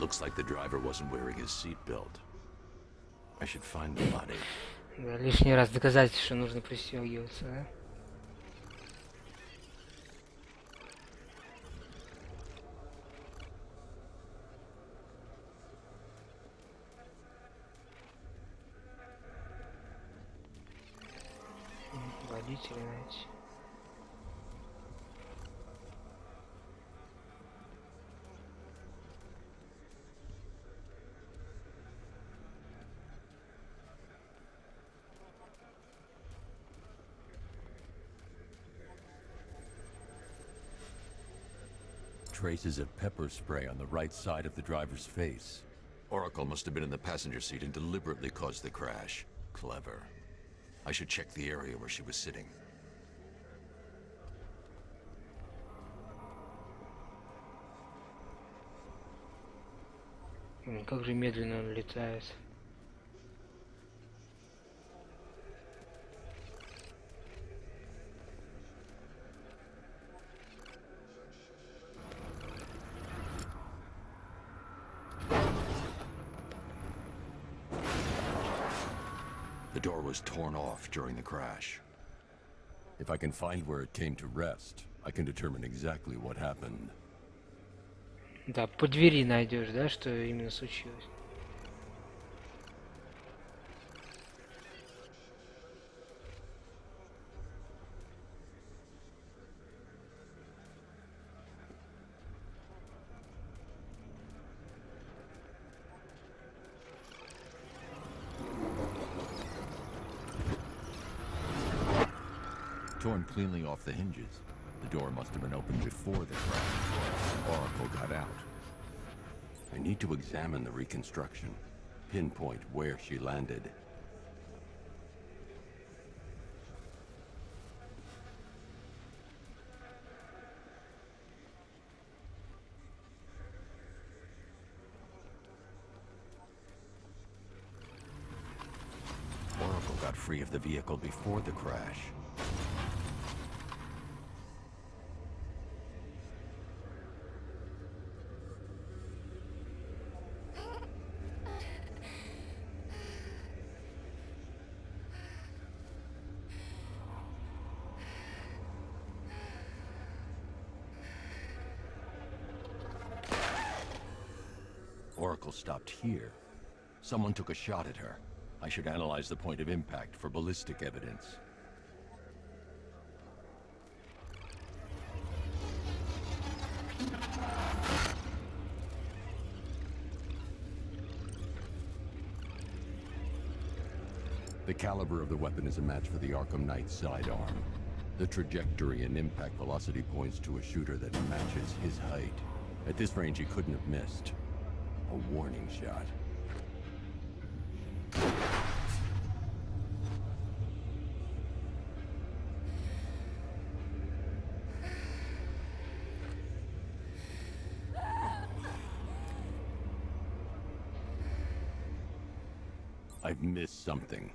[SPEAKER 2] Looks like the driver wasn't wearing his seatbelt. I should find the body.
[SPEAKER 1] Да, лишний раз доказать, что нужно пристегиваться, да? Водитель найти.
[SPEAKER 13] Traces of pepper spray on the right side of the driver's face.
[SPEAKER 2] Oracle must have been in the passenger seat and deliberately caused the crash. Clever. I should check the area where she was sitting.
[SPEAKER 1] Как же медленно он летает.
[SPEAKER 13] The door was torn off during the crash. If I can find where it came to rest, I can determine exactly what happened.
[SPEAKER 1] Да, по двери найдешь, да, что именно случилось.
[SPEAKER 13] Torn cleanly off the hinges. The door must have been opened before the crash. Oracle got out. I need to examine the reconstruction, pinpoint where she landed. Oracle got free of the vehicle before the crash. Oracle stopped here. Someone took a shot at her. I should analyze the point of impact for ballistic evidence. The caliber of the weapon is a match for the Arkham Knight's sidearm. The trajectory and impact velocity points to a shooter that matches his height. At this range, he couldn't have missed. A warning shot. I've missed something.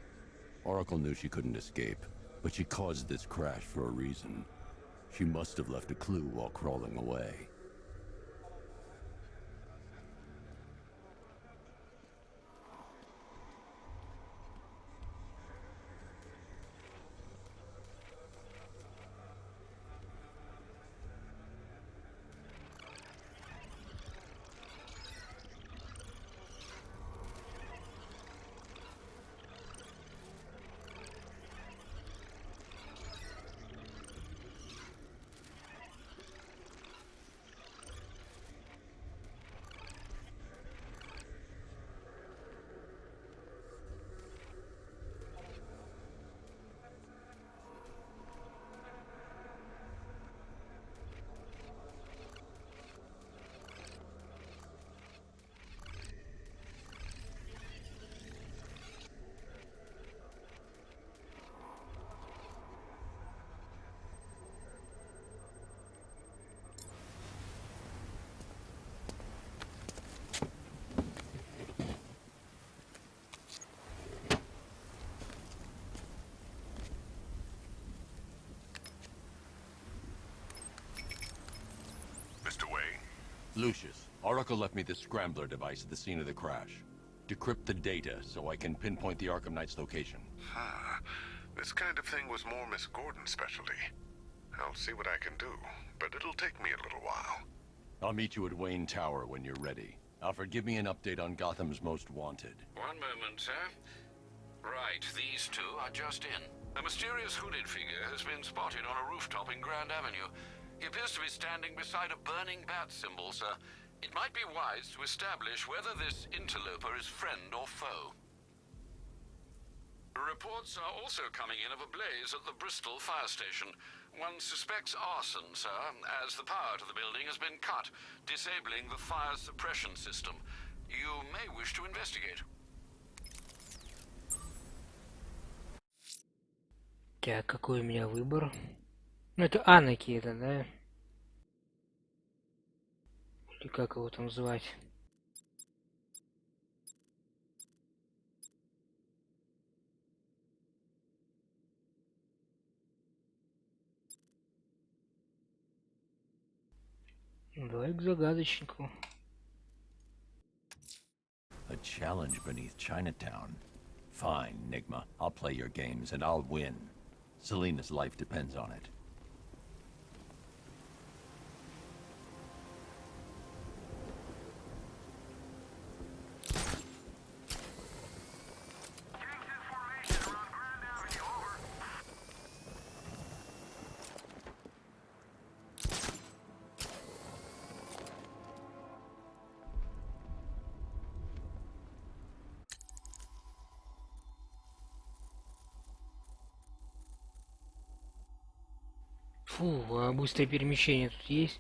[SPEAKER 13] Oracle knew she couldn't escape, but she caused this crash for a reason. She must have left a clue while crawling away.
[SPEAKER 7] Mr. Wayne?
[SPEAKER 13] Lucius, Oracle left me this scrambler device at the scene of the crash. Decrypt the data so I can pinpoint the Arkham Knight's location.
[SPEAKER 7] This kind of thing was more Miss Gordon's specialty. I'll see what I can do, but it'll take me a little while.
[SPEAKER 13] I'll meet you at Wayne Tower when you're ready. Alfred, give me an update on Gotham's Most Wanted.
[SPEAKER 10] One moment, sir. Right, these two are just in. A mysterious hooded figure has been spotted on a rooftop in Grand Avenue. He appears to be standing beside a burning bat symbol, sir. It might be wise to establish whether this interloper is friend or foe. Reports are also coming in of a blaze at the Bristol fire station. One suspects arson, sir, as the power to the building has been cut, disabling the fire suppression system. You may wish to investigate.
[SPEAKER 1] Так, какой у меня выбор? Ну, это Анаки, это, да? Или как его там звать? Давай к загадочнику.
[SPEAKER 13] A challenge beneath Chinatown. Fine, Nigma. I'll play your games and I'll win. Selena's life depends on it.
[SPEAKER 1] Фу, а быстрое перемещение тут есть?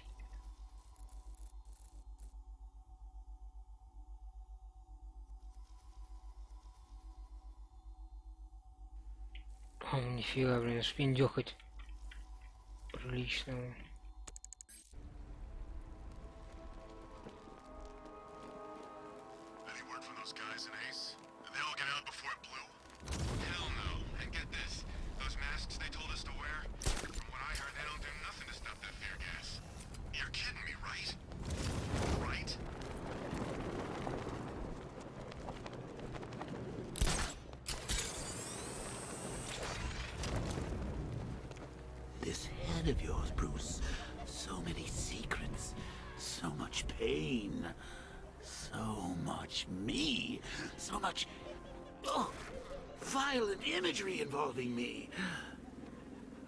[SPEAKER 1] О, нифига, блин, шпиндёхать приличного.
[SPEAKER 4] Any word from those guys in Ace? Did they all get out before it blew? Hell no. And get this, those masks they told us to wear, from what I heard, they don't do nothing to stop that fear gas. You're kidding me, right? Right?
[SPEAKER 12] This head of yours, Bruce. So many secrets. So much pain. So much me. So much... Oh, violent imagery involving me.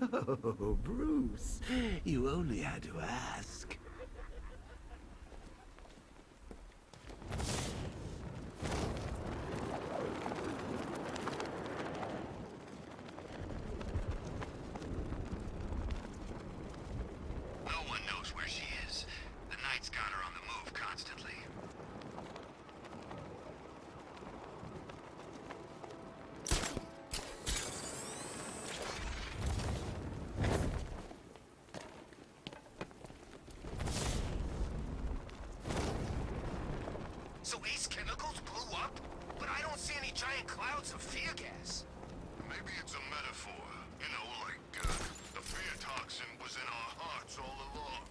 [SPEAKER 12] Oh, Bruce. You only had to ask.
[SPEAKER 4] No one knows where she is. The Knight's got her on the move constantly. So Ace Chemicals blew up? But I don't see any giant clouds of fear gas. Maybe it's a metaphor. You know, like, the fear toxin was in our hearts all along.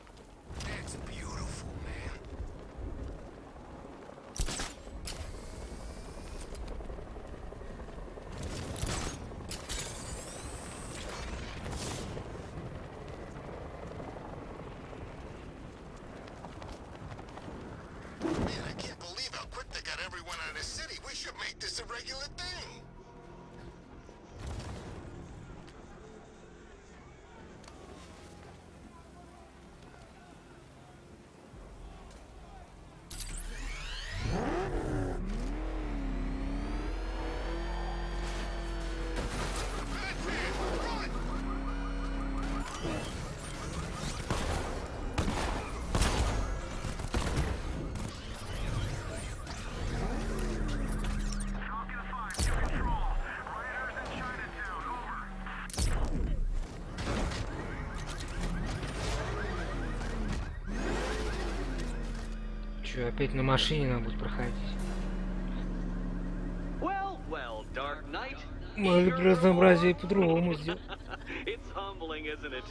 [SPEAKER 4] It's beautiful, man. Man, I can't believe how quick they got everyone out of the city. We should make this a regular thing.
[SPEAKER 1] Чё, опять на машине надо будет проходить?
[SPEAKER 14] Well, well, Dark Knight.
[SPEAKER 1] Могли бы разнообразие по-другому сделать.
[SPEAKER 14] It's humbling, isn't it?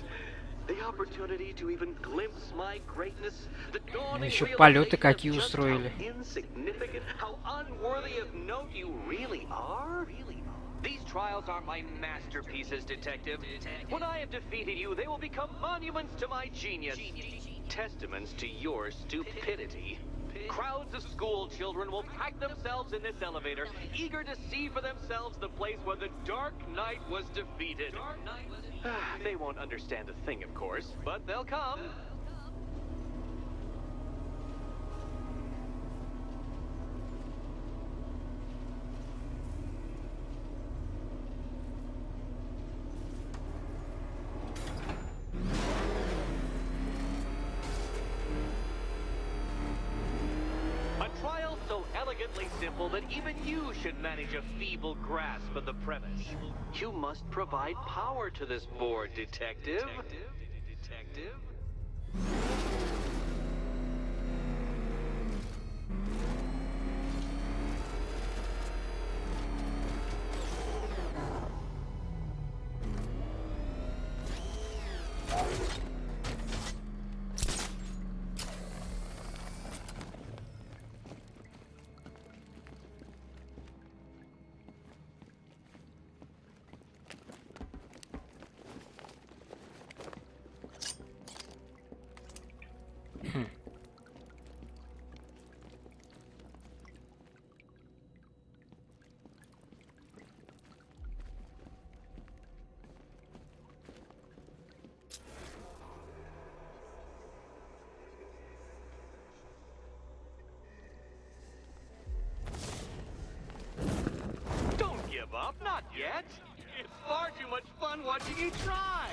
[SPEAKER 14] The opportunity to even glimpse my greatness, the dawning
[SPEAKER 1] Еще полеты
[SPEAKER 14] realization
[SPEAKER 1] какие
[SPEAKER 14] of just
[SPEAKER 1] устроили.
[SPEAKER 14] how insignificant, how unworthy of note you really are. These trials are my masterpieces, Detective. When I have defeated you, they will become monuments to my genius, testaments to your stupidity. Crowds of school children will pack themselves in this elevator, eager to see for themselves the place where the Dark Knight was defeated. They won't understand a thing, of course, but they'll come. A trial so elegantly simple that even you should manage a feeble grasp of the premise. You must provide power to this board, Detective. Detective? yet? It's far too much fun watching you try.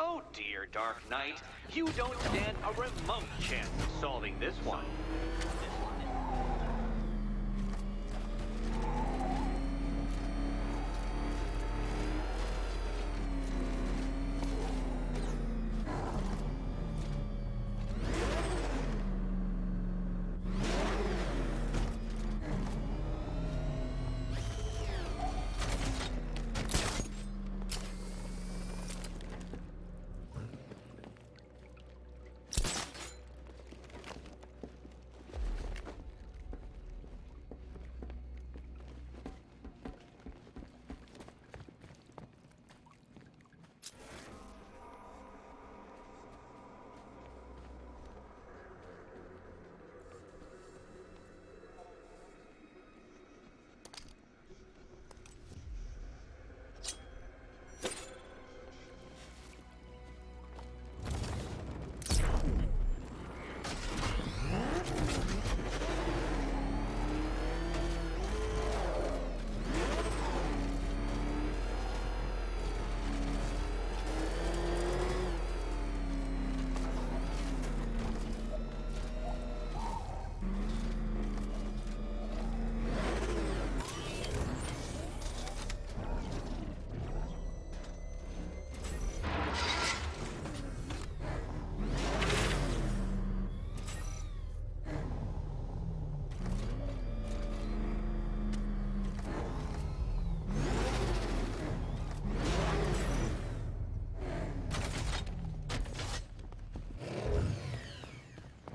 [SPEAKER 14] Oh dear, Dark Knight. You don't stand a remote chance of solving this one.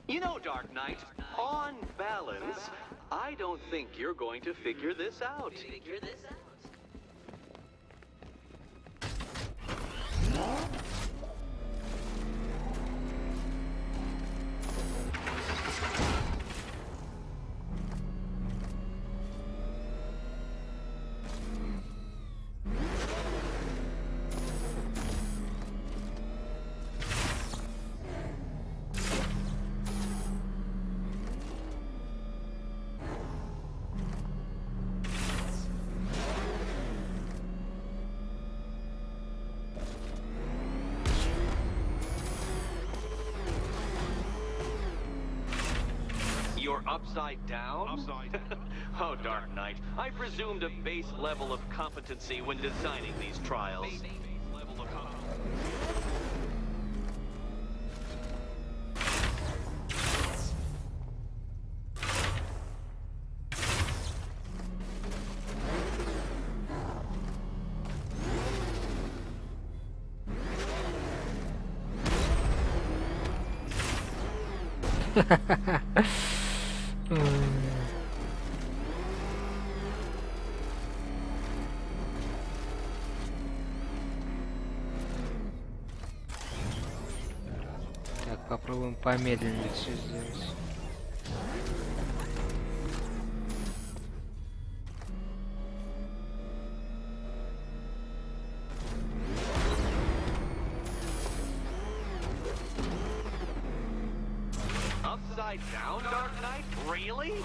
[SPEAKER 14] You know, Dark Knight, on balance, I don't think you're going to figure this out. You're upside down?
[SPEAKER 5] Upside down.
[SPEAKER 14] Oh, Dark Knight, I presumed a base level of competency when designing these trials.
[SPEAKER 1] Так, попробуем помедленнее все сделать.
[SPEAKER 14] Upside down, Dark Knight? Really?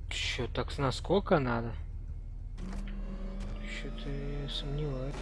[SPEAKER 1] Чё, так с наскока надо? Что-то я сомневаюсь.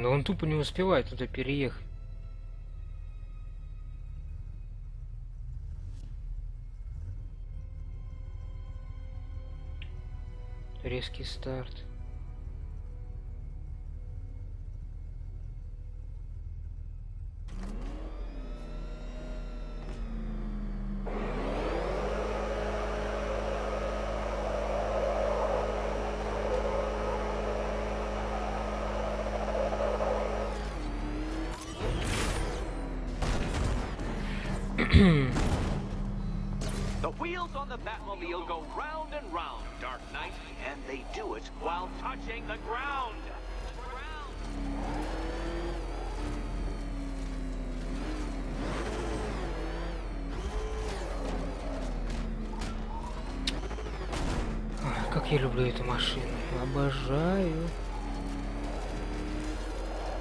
[SPEAKER 1] но он тупо не успевает туда переехать. Резкий старт.
[SPEAKER 14] The wheels on the Batmobile go round and round, Dark Knight, and they do it while touching the ground.
[SPEAKER 1] Ах, как я люблю эту машину. Обожаю.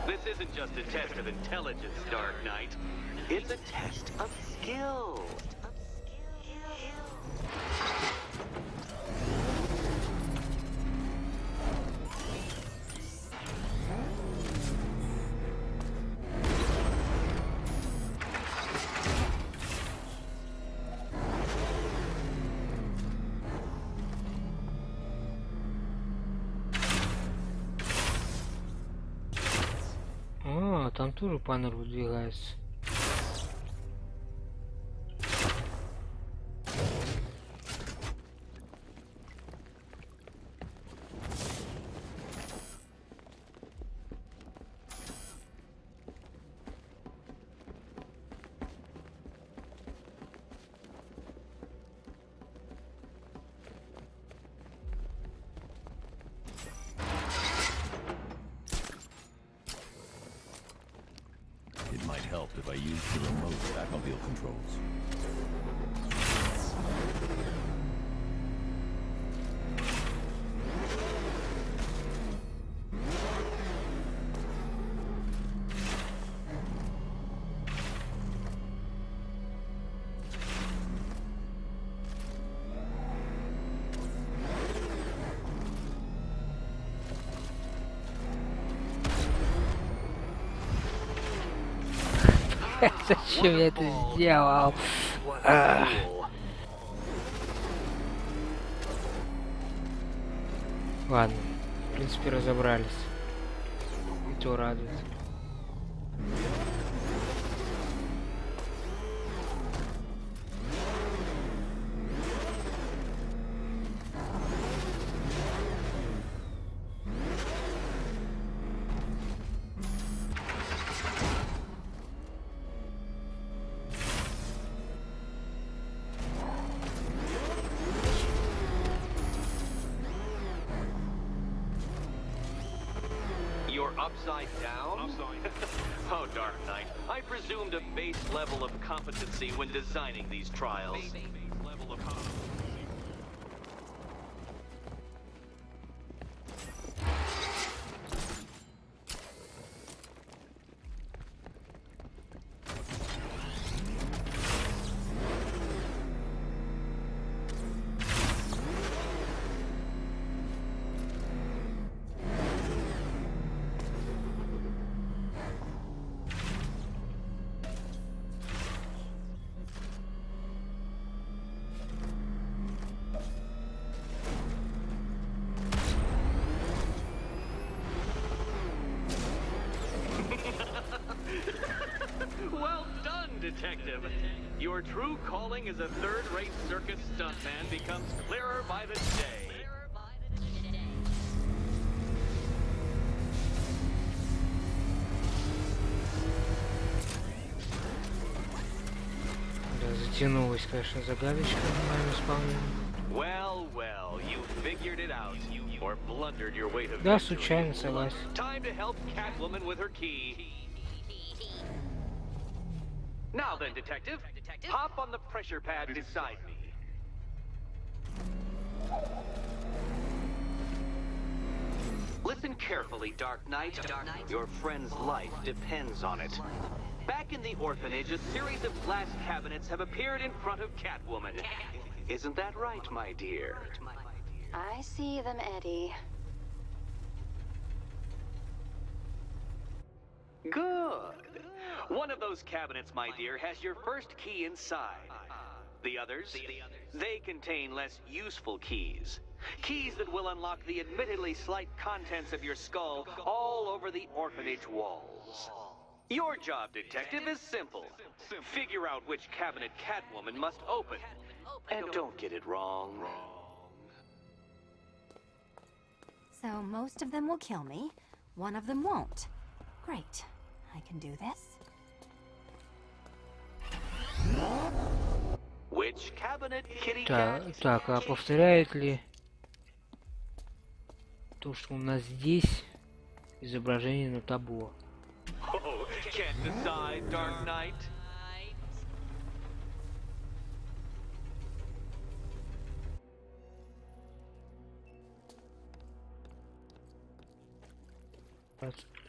[SPEAKER 14] This isn't just a test of intelligence, Dark Knight. It's a test of skill.
[SPEAKER 1] А, там тоже панель выдвигается.
[SPEAKER 13] It might help if I used the remote Batmobile controls.
[SPEAKER 1] Зачем я это сделал? А. Ладно, в принципе разобрались. И то радует.
[SPEAKER 14] You're upside down? Oh, Dark Knight, I presumed a base level of competency when designing these trials. Well done, Detective. Your true calling as a third-rate circus stuntman becomes clearer by the day.
[SPEAKER 1] Да, затянулась, конечно, загадочка в моем исполнении.
[SPEAKER 14] Well, well, you figured it out. Or blundered your way to
[SPEAKER 1] Да,
[SPEAKER 14] victory.
[SPEAKER 1] случайно, согласен.
[SPEAKER 14] Time to help Catwoman with her key. Now then, Detective, hop on the pressure pad beside me. Listen carefully, Dark Knight. Your friend's life depends on it. Back in the orphanage, a series of glass cabinets have appeared in front of Catwoman. Isn't that right, my dear?
[SPEAKER 15] I see them, Eddie.
[SPEAKER 14] Good. One of those cabinets, my dear, has your first key inside. The others, they contain less useful keys. Keys that will unlock the admittedly slight contents of your skull all over the orphanage walls. Your job, detective, is simple. Figure out which cabinet Catwoman must open. And don't get it wrong.
[SPEAKER 15] So most of them will kill me, one of them won't. Great. I can do this.
[SPEAKER 14] Which cabinet, kitty
[SPEAKER 1] Так,
[SPEAKER 14] cat?
[SPEAKER 1] так, а повторяет ли то, что у нас здесь изображение на табло?
[SPEAKER 14] Oh, can't decide, Dark Knight.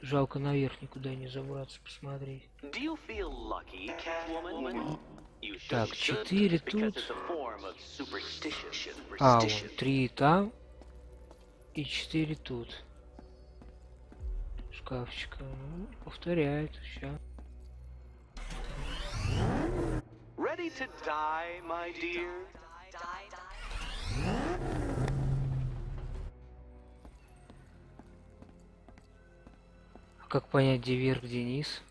[SPEAKER 1] Жалко наверх никуда не забраться, посмотреть.
[SPEAKER 14] Do you feel lucky, Catwoman? You
[SPEAKER 1] Так,
[SPEAKER 14] should,
[SPEAKER 1] 4
[SPEAKER 14] because
[SPEAKER 1] тут.
[SPEAKER 14] it's a form of superstition.
[SPEAKER 1] А, вон, 3 там и 4 тут. Шкафчика. Ну, повторяет. Сейчас.
[SPEAKER 14] Ready to die, my dear?
[SPEAKER 1] А как понять, где вверх, где низ?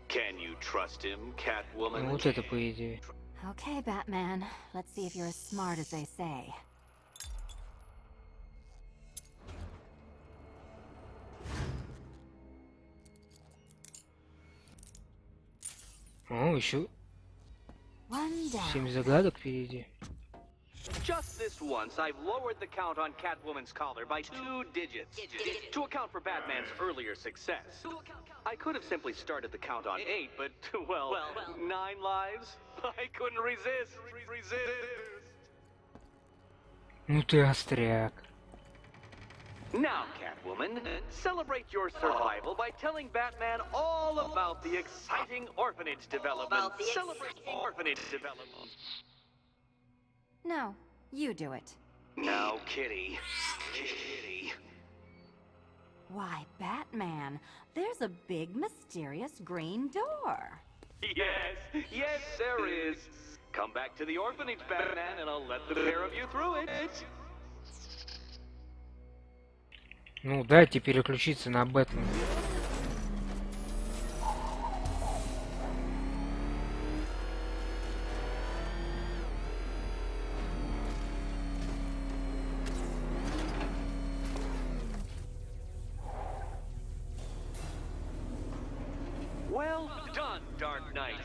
[SPEAKER 14] Can you trust him,
[SPEAKER 1] Ну,
[SPEAKER 14] Catwoman?
[SPEAKER 1] вот это по идее.
[SPEAKER 15] Okay, Batman. Let's see if you're as smart as they say.
[SPEAKER 1] О, еще
[SPEAKER 15] One down.
[SPEAKER 1] 7 загадок впереди.
[SPEAKER 14] Just this once, I've lowered the count on Catwoman's collar by 2 digits to account for Batman's earlier success. I could have simply started the count on 8, but, well, 9 lives? I couldn't resist.
[SPEAKER 1] Ну ты остряк.
[SPEAKER 14] Now, Catwoman, celebrate your survival by telling Batman all about the exciting orphanage development. Celebrate orphanage development.
[SPEAKER 15] No, you do it.
[SPEAKER 14] Now, Kitty. Kitty.
[SPEAKER 15] Why, Batman, there's a big mysterious green door.
[SPEAKER 14] Yes, there is. Come back to the orphanage, Batman, and I'll let the pair of you through it.
[SPEAKER 1] Ну дайте переключиться на Бэтмена.
[SPEAKER 14] Well done, Dark Knight.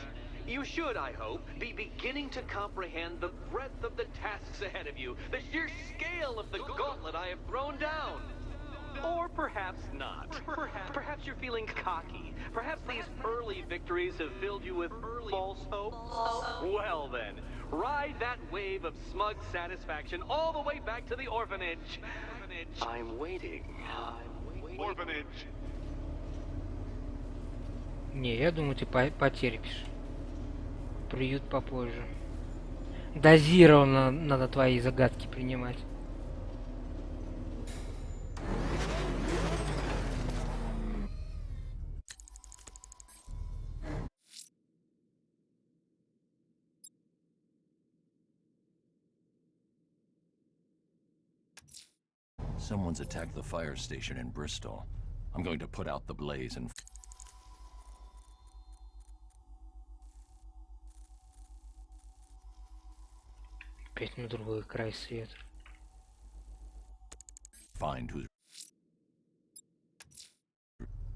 [SPEAKER 14] You should, I hope, be beginning to comprehend the breadth of the tasks ahead of you, the sheer scale of the gauntlet I have thrown down. Or perhaps not. Perhaps you're feeling cocky. Perhaps these early victories have filled you with false hope. Well then, ride that wave of smug satisfaction all the way back to the orphanage. I'm waiting. Orphanage.
[SPEAKER 1] Не, я думаю, ты потерпишь. Приют попозже. Дозированно надо твои загадки принимать.
[SPEAKER 13] Someone's attacked the fire station in Bristol. I'm going to put out the blaze and
[SPEAKER 1] Опять на другой край света.
[SPEAKER 13] find who's...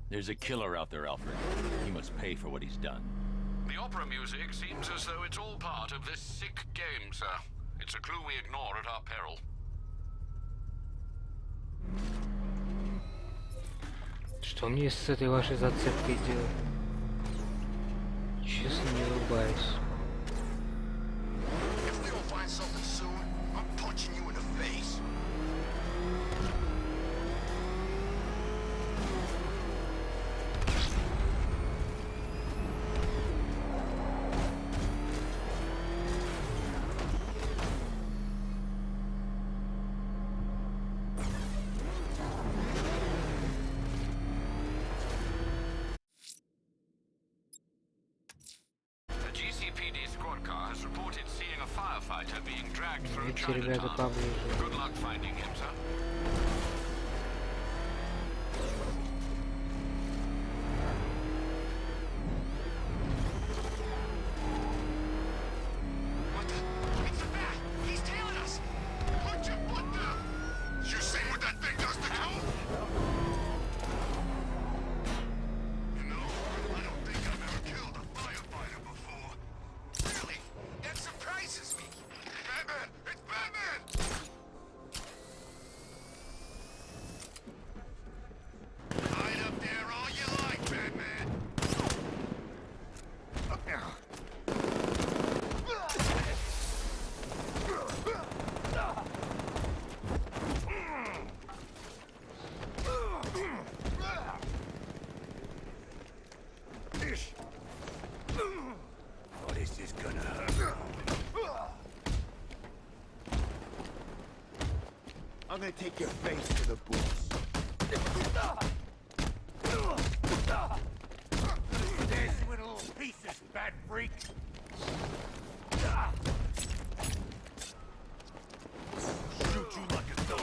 [SPEAKER 13] There's a killer out there, Alfred. He must pay for what he's done.
[SPEAKER 10] The opera music seems as though it's all part of this sick game, sir. It's a clue we ignore at our peril.
[SPEAKER 1] Что мне с этой вашей зацепкой делать? Честно, не улыбаюсь.
[SPEAKER 4] If we don't find something soon, I'm punching you in the face.
[SPEAKER 10] firefighter being dragged through
[SPEAKER 1] Эти ребята
[SPEAKER 10] Chinatown.
[SPEAKER 1] поближе.
[SPEAKER 10] Good luck finding him, sir.
[SPEAKER 4] What the? It's the bat! He's tailing us! Put your foot down! You seen what that thing does to you? You know, I don't think I've ever killed a firefighter before. Really? That surprises me. Batman! It's Batman! Hide up there all you like, Batman!
[SPEAKER 12] Oh, this is gonna hurt. I'm gonna take your face to the boots. Dance you in little pieces, bad freak. Shoot you like a dog.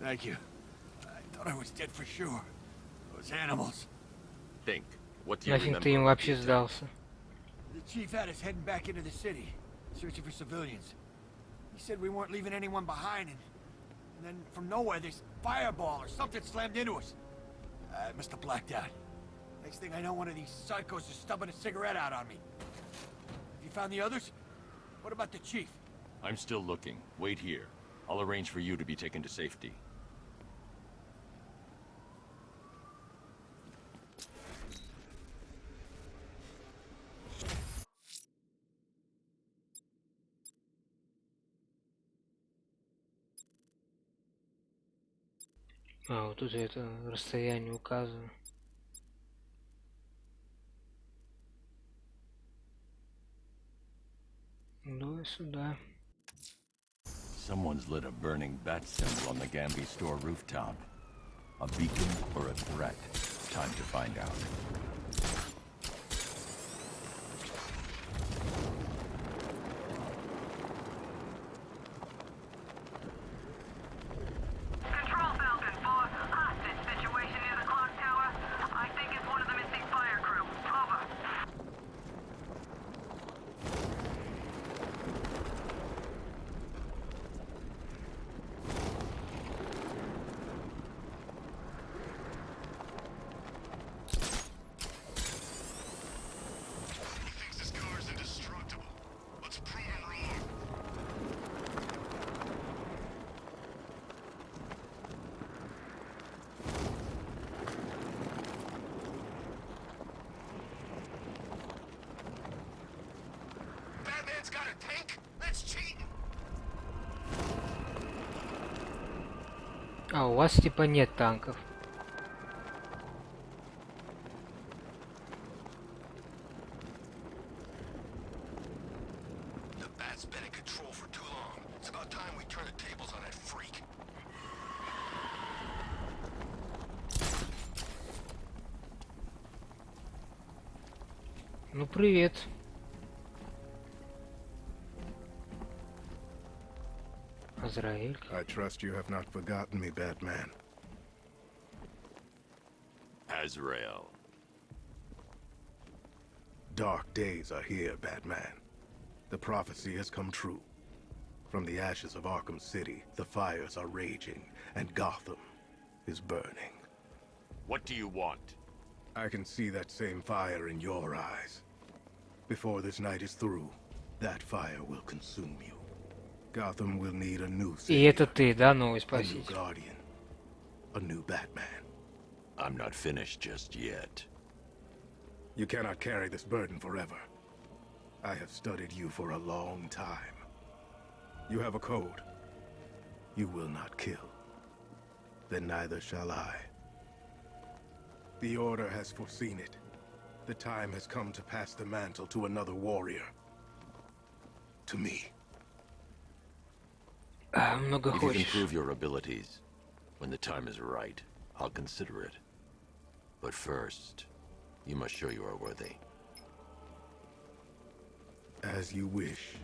[SPEAKER 12] Thank you. I thought I was dead for sure. Those animals.
[SPEAKER 13] Think. What do you
[SPEAKER 1] Нафиг
[SPEAKER 13] remember?
[SPEAKER 1] ты им вообще сдался?
[SPEAKER 12] The chief had us heading back into the city, searching for civilians. He said we weren't leaving anyone behind, and then from nowhere, this fireball or something slammed into us. I must have blacked out. Next thing I know, one of these psychos is stubbing a cigarette out on me. Have you found the others? What about the chief?
[SPEAKER 13] I'm still looking. Wait here. I'll arrange for you to be taken to safety.
[SPEAKER 1] А, вот тут это расстояние указано. Давай сюда.
[SPEAKER 13] Someone's lit a burning bat symbol on the Gamby store rooftop. A beacon or a threat? Time to find out.
[SPEAKER 8] Control Falcon 4. Hostage situation near the clock tower. I think it's one of the missing fire crew. Over.
[SPEAKER 4] He thinks this car's indestructible. Let's prove him wrong. Batman's got a tank? That's cheating.
[SPEAKER 1] А, у вас типа нет танков.
[SPEAKER 4] The bat's been in control for too long. It's about time we turn the tables on that freak.
[SPEAKER 1] Ну привет. Азраэль.
[SPEAKER 16] I trust you have not forgotten me, Batman.
[SPEAKER 2] Azrael.
[SPEAKER 16] Dark days are here, Batman. The prophecy has come true. From the ashes of Arkham City, the fires are raging, and Gotham is burning.
[SPEAKER 2] What do you want?
[SPEAKER 16] I can see that same fire in your eyes. Before this night is through, that fire will consume you. Gotham will need a new
[SPEAKER 1] И
[SPEAKER 16] savior,
[SPEAKER 1] это ты, да, новый
[SPEAKER 16] a new
[SPEAKER 1] спаситель?
[SPEAKER 16] guardian, a new Batman.
[SPEAKER 2] I'm not finished just yet.
[SPEAKER 16] You cannot carry this burden forever. I have studied you for a long time. You have a code. You will not kill. Then neither shall I. The Order has foreseen it. The time has come to pass the mantle to another warrior. To me.
[SPEAKER 1] Много
[SPEAKER 2] If you can
[SPEAKER 1] хочешь.
[SPEAKER 2] prove your abilities, when the time is right, I'll consider it. But first, you must show you are worthy.
[SPEAKER 16] As you wish.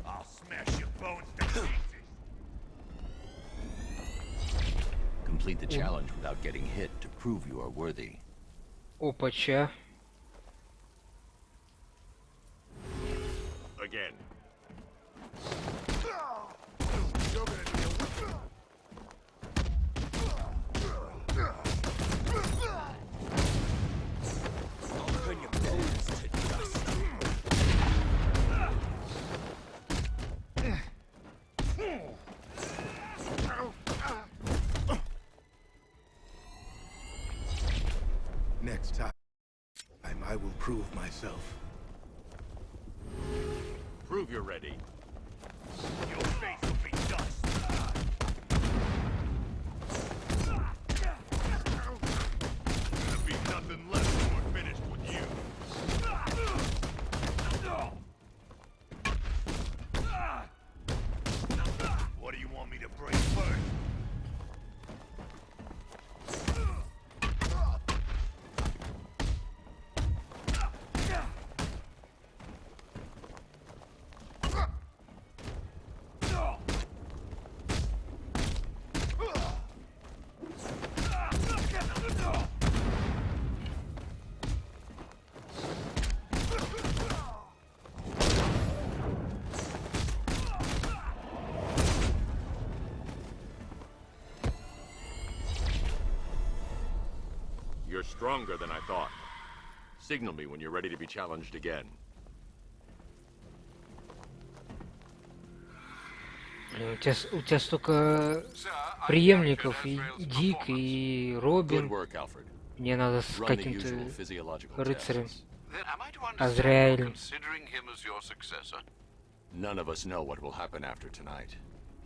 [SPEAKER 5] I'll smash your bones to pieces.
[SPEAKER 13] Complete the challenge without getting hit to prove you are worthy.
[SPEAKER 1] Опача.
[SPEAKER 2] Again.
[SPEAKER 16] Next time, I will prove myself.
[SPEAKER 2] Prove you're ready.
[SPEAKER 5] Your face will be dust. There'll be nothing left when we're finished with you. What do you want me to break first?
[SPEAKER 2] You're stronger than I thought. Signal me when you're ready to be challenged again.
[SPEAKER 1] У тебя столько преемников, и Дик, и
[SPEAKER 2] Good
[SPEAKER 1] Робин.
[SPEAKER 2] work, Alfred.
[SPEAKER 1] Мне надо с
[SPEAKER 2] Run the
[SPEAKER 1] каким-то
[SPEAKER 2] usual physiological
[SPEAKER 1] рыцарем.
[SPEAKER 2] tests.
[SPEAKER 10] Then am I to understand
[SPEAKER 1] Azrael.
[SPEAKER 10] you're considering him as your successor?
[SPEAKER 2] None of us know what will happen after tonight.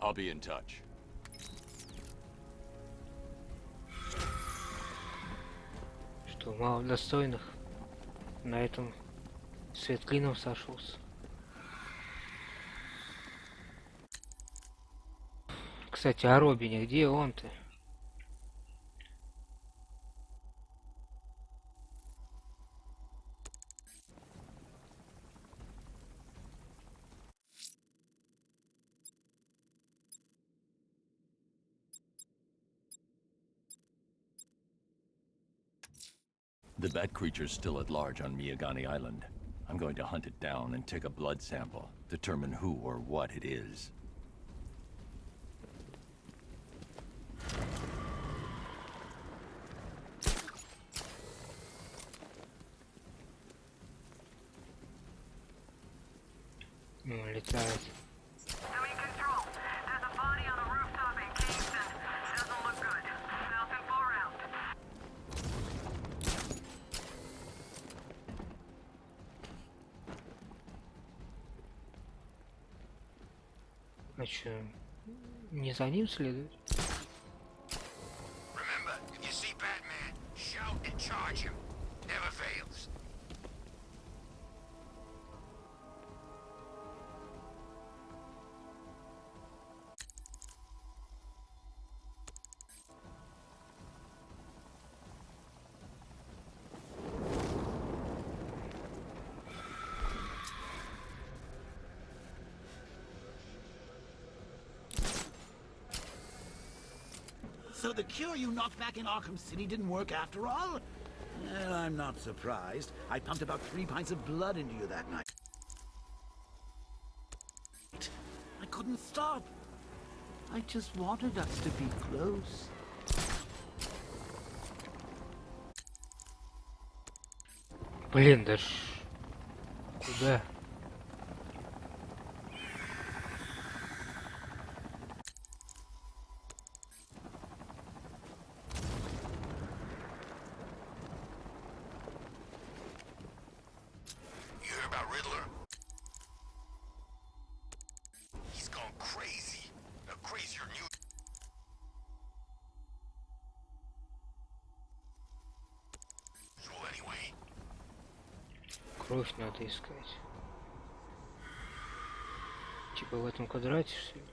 [SPEAKER 2] I'll be in touch.
[SPEAKER 1] Что, мало достойных. На этом свет клином сошелся. Кстати, о Робине, где он-то?
[SPEAKER 13] The bat creature's still at large on Miyagani Island. I'm going to hunt it down and take a blood sample, determine who or what it is.
[SPEAKER 1] Летает.
[SPEAKER 8] Doing control. There's a body on a rooftop in Kingston. Doesn't look good. Falcon 4 out.
[SPEAKER 1] А чё? Не за ним следует.
[SPEAKER 4] Remember, if you see Batman, shout and charge him. Never fails.
[SPEAKER 12] So the cure you knocked back in Arkham City didn't work after all? Well, I'm not surprised. I pumped about 3 pints of blood into you that night. I couldn't stop. I just wanted us to be close.
[SPEAKER 1] Блин, да куда?
[SPEAKER 4] You hear about Riddler? He's gone crazy. A crazier new. So anyway.
[SPEAKER 1] Кровь надо искать. Типа в этом квадрате, что ли?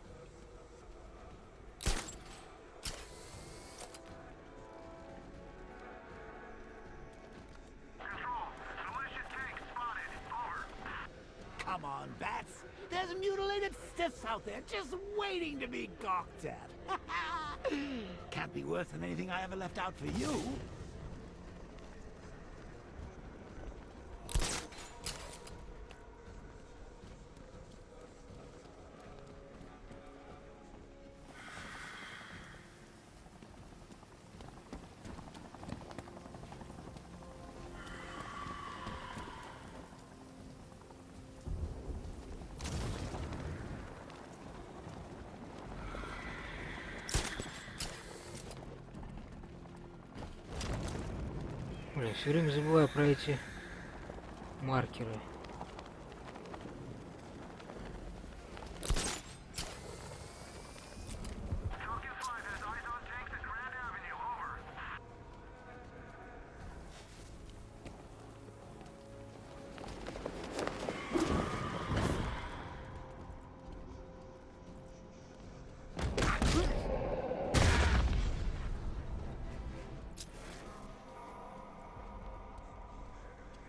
[SPEAKER 12] Come on, Bats. There's mutilated stiffs out there just waiting to be gawked at. Can't be worse than anything I ever left out for you.
[SPEAKER 1] Блин, все время забываю про эти маркеры.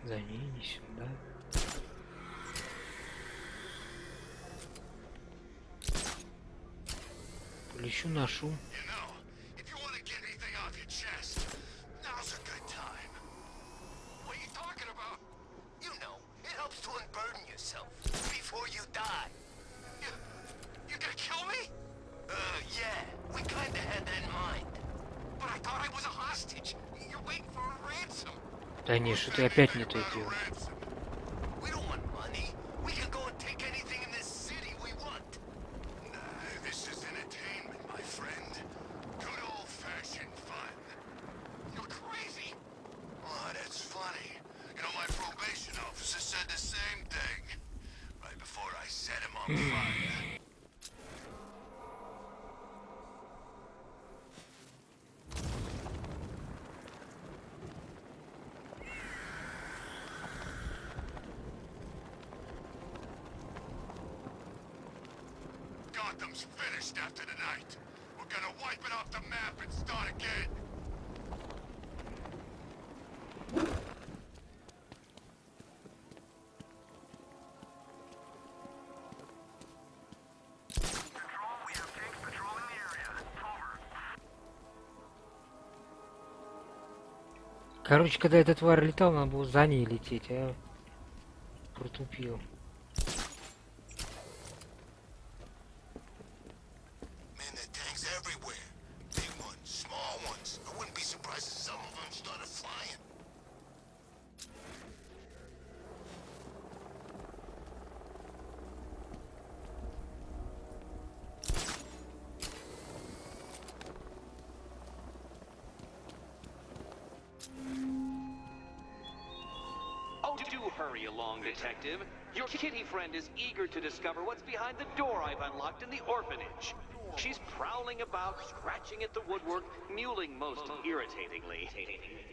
[SPEAKER 1] За ней не сюда. Полечу на шум. Да не, что ты опять не то делаешь.
[SPEAKER 4] Gotham's finished after tonight. We're gonna wipe it off the map and start again.
[SPEAKER 1] Короче, когда эта тварь летал, надо было за ней лететь, а протупил.
[SPEAKER 14] Hurry along, Detective. Your kitty friend is eager to discover what's behind the door I've unlocked in the orphanage. She's prowling about, scratching at the woodwork, mewling most irritatingly.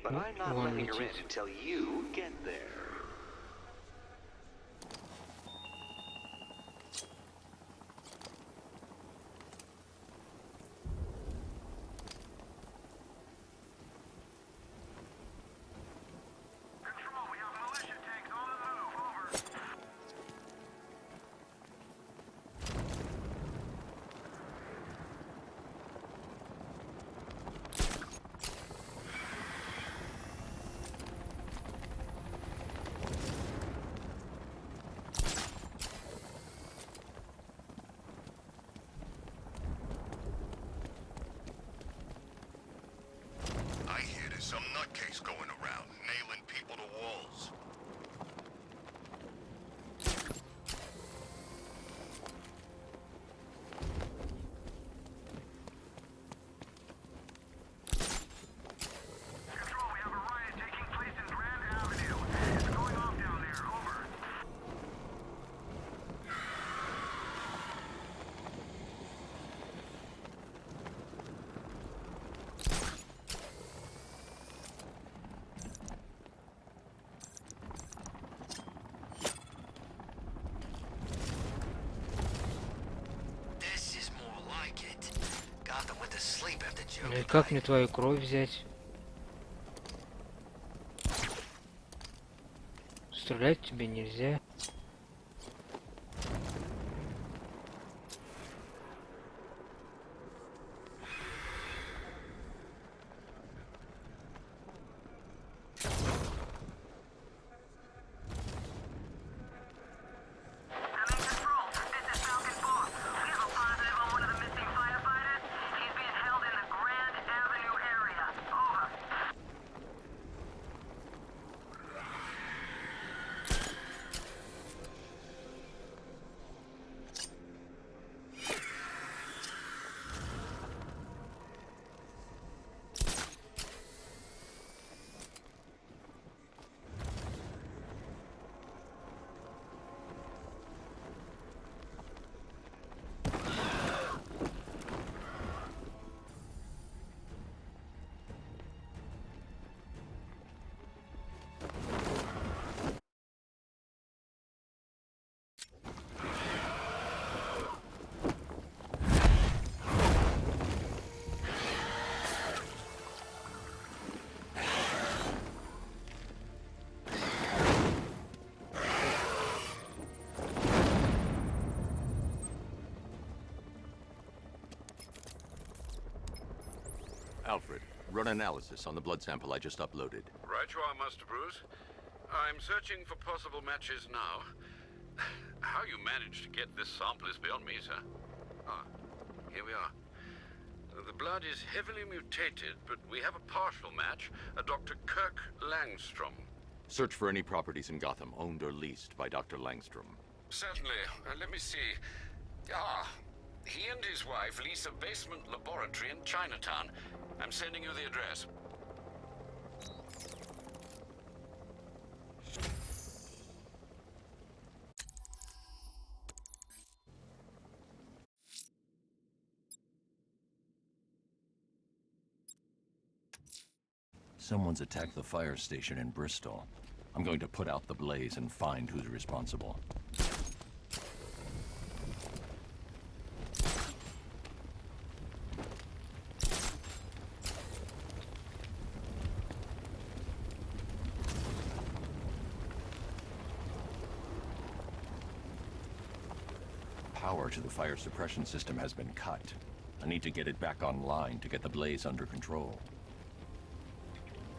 [SPEAKER 14] But I'm not letting her in until you get there.
[SPEAKER 4] I hear there's some nutcase going around, nailing people to walls.
[SPEAKER 8] Control, we have a riot taking place in Grand Avenue. It's going off down there. Over.
[SPEAKER 12] This is more like it. Gotham went to sleep after
[SPEAKER 1] Ну
[SPEAKER 12] Joker.
[SPEAKER 1] и как мне твою кровь взять? Стрелять тебе нельзя.
[SPEAKER 13] Alfred, run analysis on the blood sample I just uploaded.
[SPEAKER 10] Right you are, Master Bruce. I'm searching for possible matches now. How you managed to get this sample is beyond me, sir. Ah, here we are. The blood is heavily mutated, but we have a partial match, a Dr. Kirk Langstrom.
[SPEAKER 13] Search for any properties in Gotham owned or leased by Dr. Langstrom.
[SPEAKER 10] Certainly. Let me see. Ah, he and his wife lease a basement laboratory in Chinatown. I'm sending you the address.
[SPEAKER 13] Someone's attacked the fire station in Bristol. I'm going to put out the blaze and find who's responsible. Power to the fire suppression system has been cut. I need to get it back online to get the blaze under control.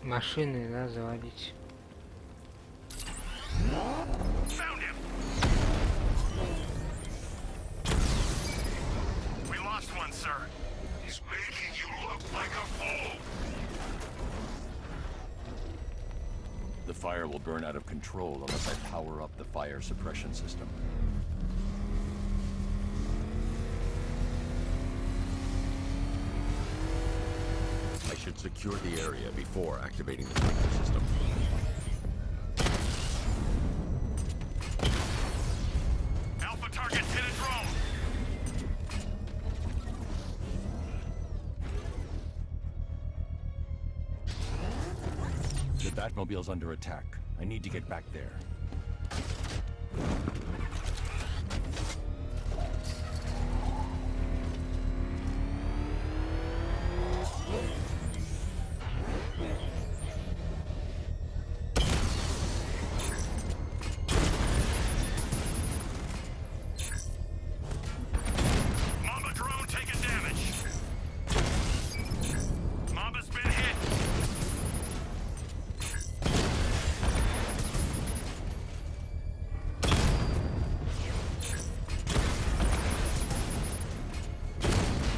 [SPEAKER 1] Машины, да, заводить.
[SPEAKER 4] Found him! We lost one, sir. He's making you look like a fool!
[SPEAKER 13] The fire will burn out of control unless I power up the fire suppression system. I should secure the area before activating the sprinkler system.
[SPEAKER 4] Alpha targets hit a drone!
[SPEAKER 13] Batmobile's under attack. I need to get back there.
[SPEAKER 5] Mamba drone taking damage. Mamba's been hit.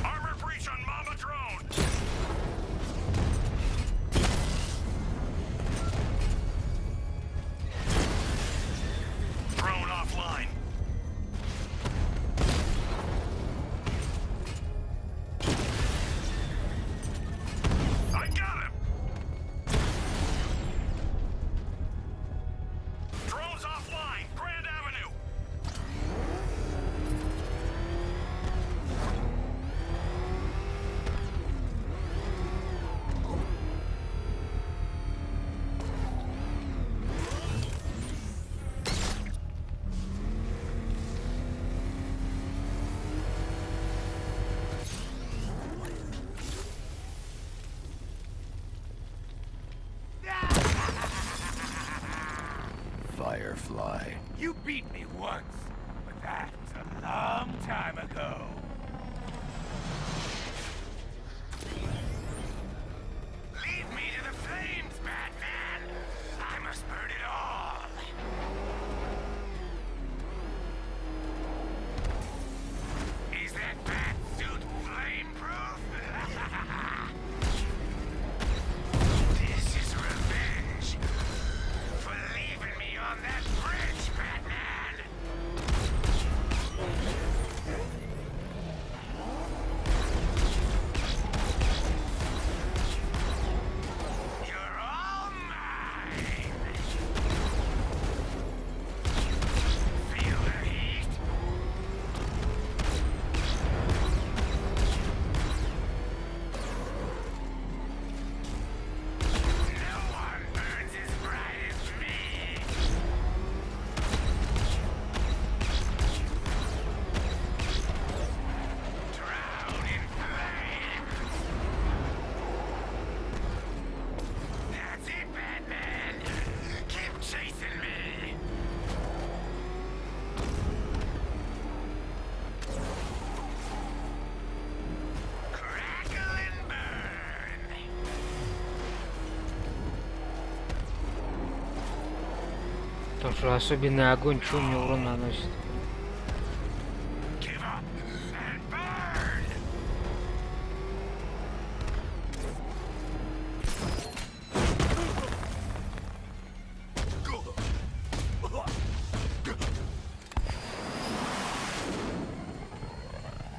[SPEAKER 5] Armor breach on Mamba drone. Drone offline. I got him! Drone's offline! Grand Avenue!
[SPEAKER 13] Firefly.
[SPEAKER 4] You beat me once, but that was a long time ago. Lead me to the flames, Batman! I must burn it all! Is that bat suit flame-proof? This is revenge for leaving me on that bridge, Batman! You're all mine! Feel the heat? No one burns as bright as me! Drown in flames! That's it, Batman! Keep chasing me! Crackle and burn!
[SPEAKER 1] Потому что особенный огонь, что мне урон наносит?
[SPEAKER 4] Give up and burn!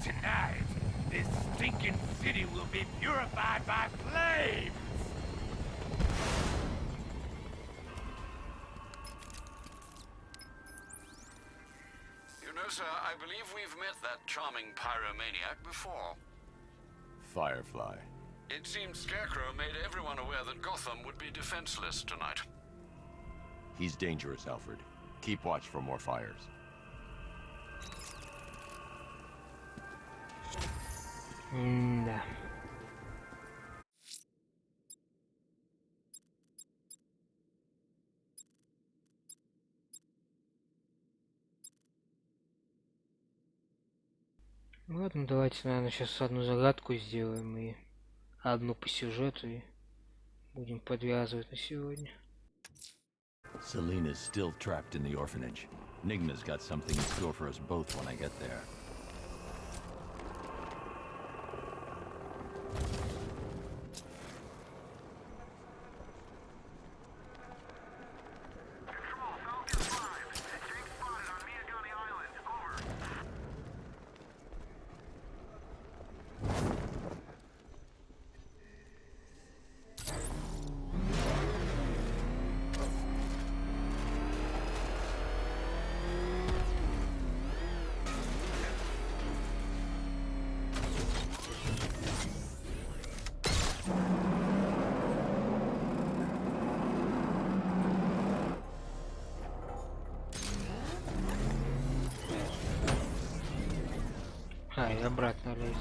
[SPEAKER 4] Tonight, this stinking city will be purified by flames!
[SPEAKER 10] You know, sir, I believe we've met that charming pyromaniac before.
[SPEAKER 13] Firefly.
[SPEAKER 10] It seems Scarecrow made everyone aware that Gotham would be defenseless tonight.
[SPEAKER 13] He's dangerous, Alfred. Keep watch for more fires.
[SPEAKER 1] Да. Ладно, давайте, наверное, сейчас одну загадку сделаем и одну по сюжету и будем подвязывать на сегодня.
[SPEAKER 13] Selena's still trapped in the orphanage. Nigma's got something in store for us both when I get there.
[SPEAKER 1] и обратно лезь.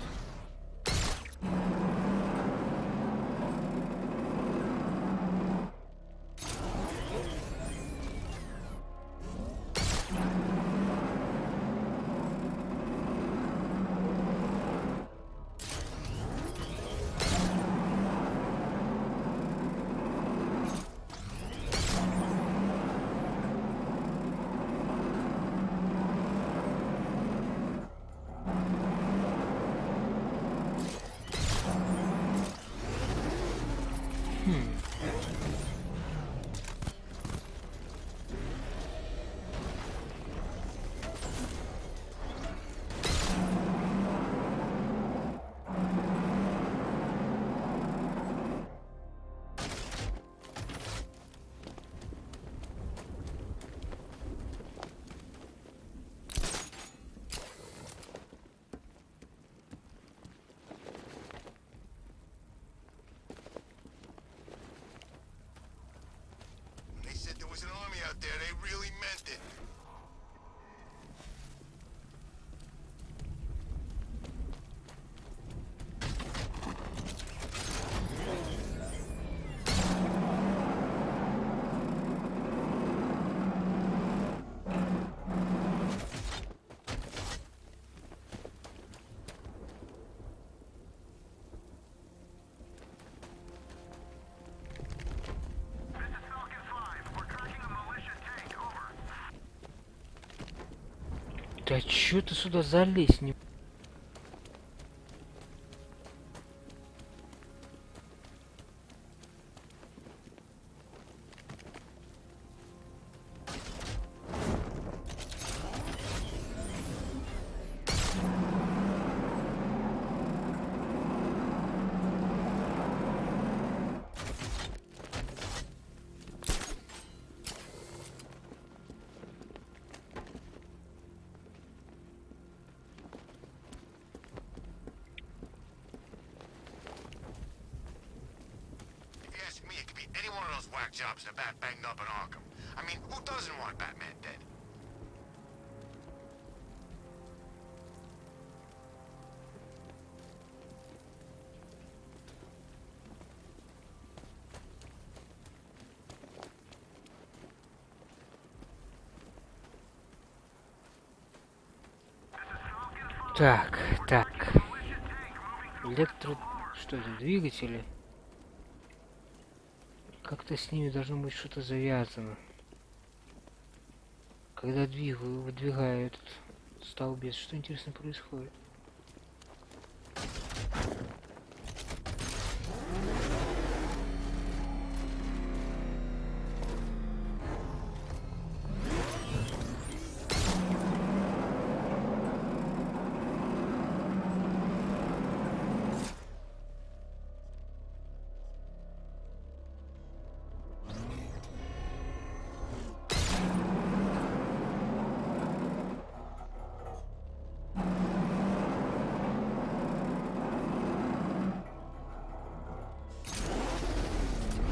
[SPEAKER 4] They said there was an army out there. They really meant it.
[SPEAKER 1] Да чё ты сюда залезть не...
[SPEAKER 4] If you ask me, it could be any one of those whack jobs that Bat banged up in Arkham. I mean, who doesn't want Batman dead?
[SPEAKER 1] Так, так. Электро... Что это, двигатели? Как-то с ними должно быть что-то завязано. Когда выдвигаю этот столбец, что интересно происходит?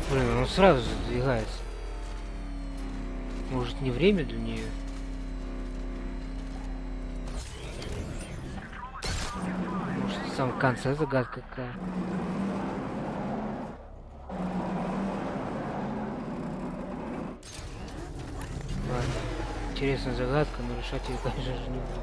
[SPEAKER 1] Блин, он сразу задвигается. Может, не время для нее? Может, в самом конце загадка какая? Ладно. Интересная загадка, но решать ее, конечно же, не буду.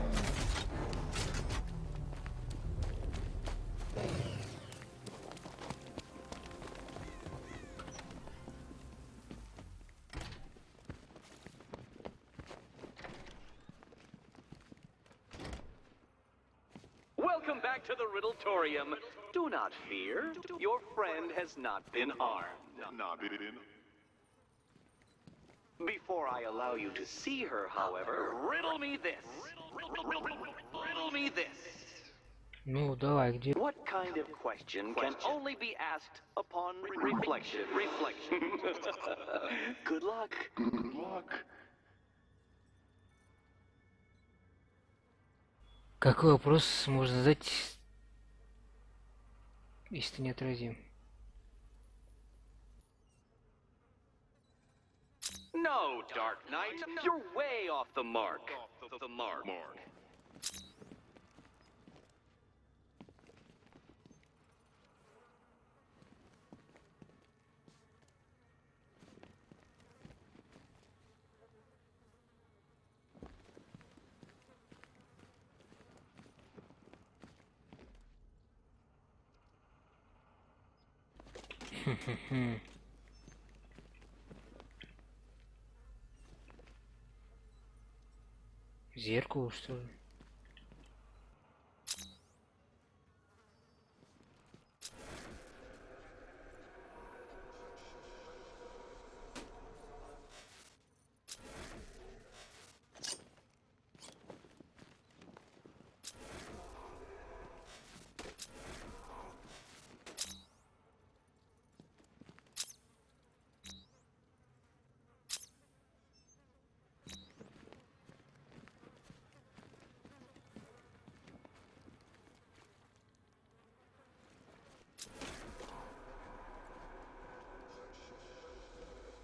[SPEAKER 14] Welcome back to the Riddletorium. Do not fear. Your friend has not been armed. Before I allow you to see her, however, riddle me this. Riddle me this.
[SPEAKER 1] Ну, давай, где?
[SPEAKER 14] What kind of question can only be asked upon reflection? Good luck. Good luck.
[SPEAKER 1] Какой вопрос можно задать, если ты неотразим?
[SPEAKER 14] No, Dark Knight, you're way off the mark. The mark.
[SPEAKER 1] Зеркало, что ли?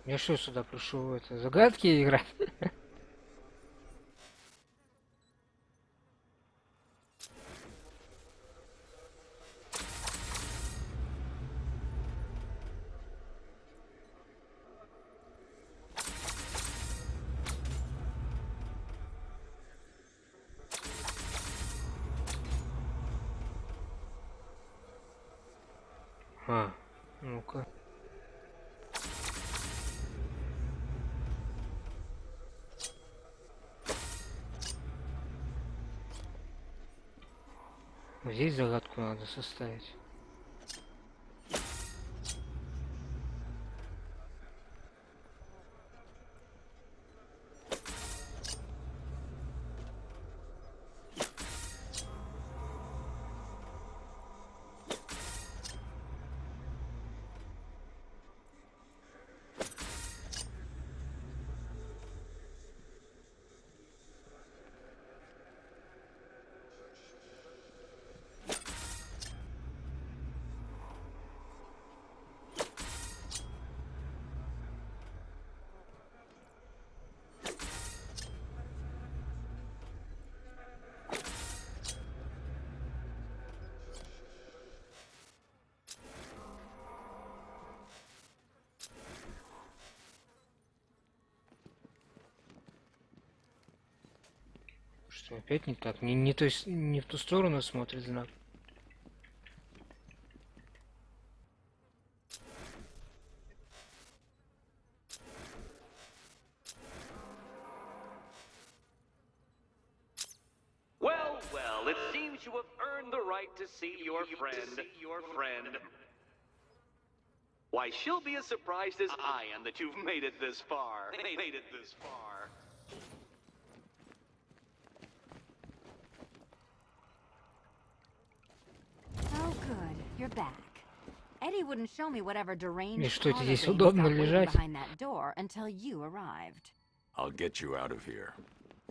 [SPEAKER 1] Я что сюда пришел? Это загадки играть? А, ну-ка. Здесь загадку надо составить. Что опять не так? Не в ту сторону смотрит знак.
[SPEAKER 14] Well, well, it seems you have earned the right to see your friend. Why, she'll be as surprised as I am that you've made it this far.
[SPEAKER 15] Oh, good. You're back. Eddie wouldn't show me whatever
[SPEAKER 1] И
[SPEAKER 15] deranged
[SPEAKER 1] что,
[SPEAKER 15] corner
[SPEAKER 1] здесь
[SPEAKER 15] thing
[SPEAKER 1] удобно
[SPEAKER 15] got waiting
[SPEAKER 1] лежать?
[SPEAKER 15] behind that door until you arrived.
[SPEAKER 2] I'll get you out of here.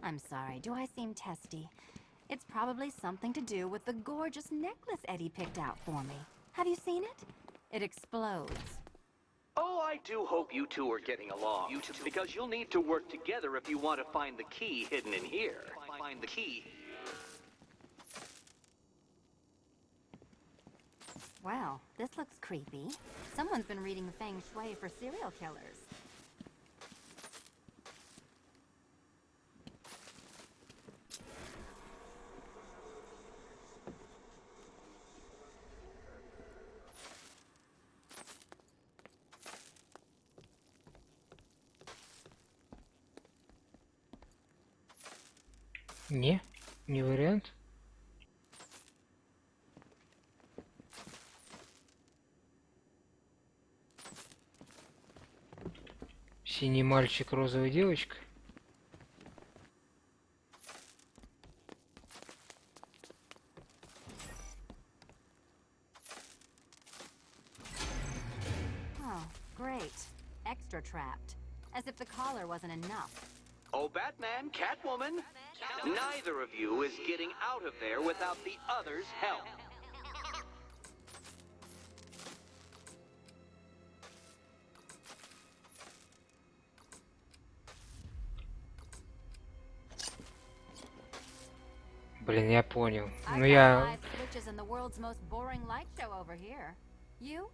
[SPEAKER 15] I'm sorry, do I seem testy? It's probably something to do with the gorgeous necklace Eddie picked out for me. Have you seen it? It explodes.
[SPEAKER 14] Oh, I do hope you two are getting along. Because you'll need to work together if you want to find the key hidden in here. Find the key.
[SPEAKER 15] Well, this looks creepy. Someone's been reading feng shui for serial killers.
[SPEAKER 1] Не вариант. Синий мальчик, розовая девочка.
[SPEAKER 15] Oh, great. Extra trapped. As if the collar wasn't enough.
[SPEAKER 14] Oh, Batman, Catwoman, neither of you is getting out of there without the other's help.
[SPEAKER 1] Блин, я понял.
[SPEAKER 15] I've
[SPEAKER 1] Ну
[SPEAKER 15] got
[SPEAKER 1] я...
[SPEAKER 15] 5 switches in the world's most boring light show over here. You?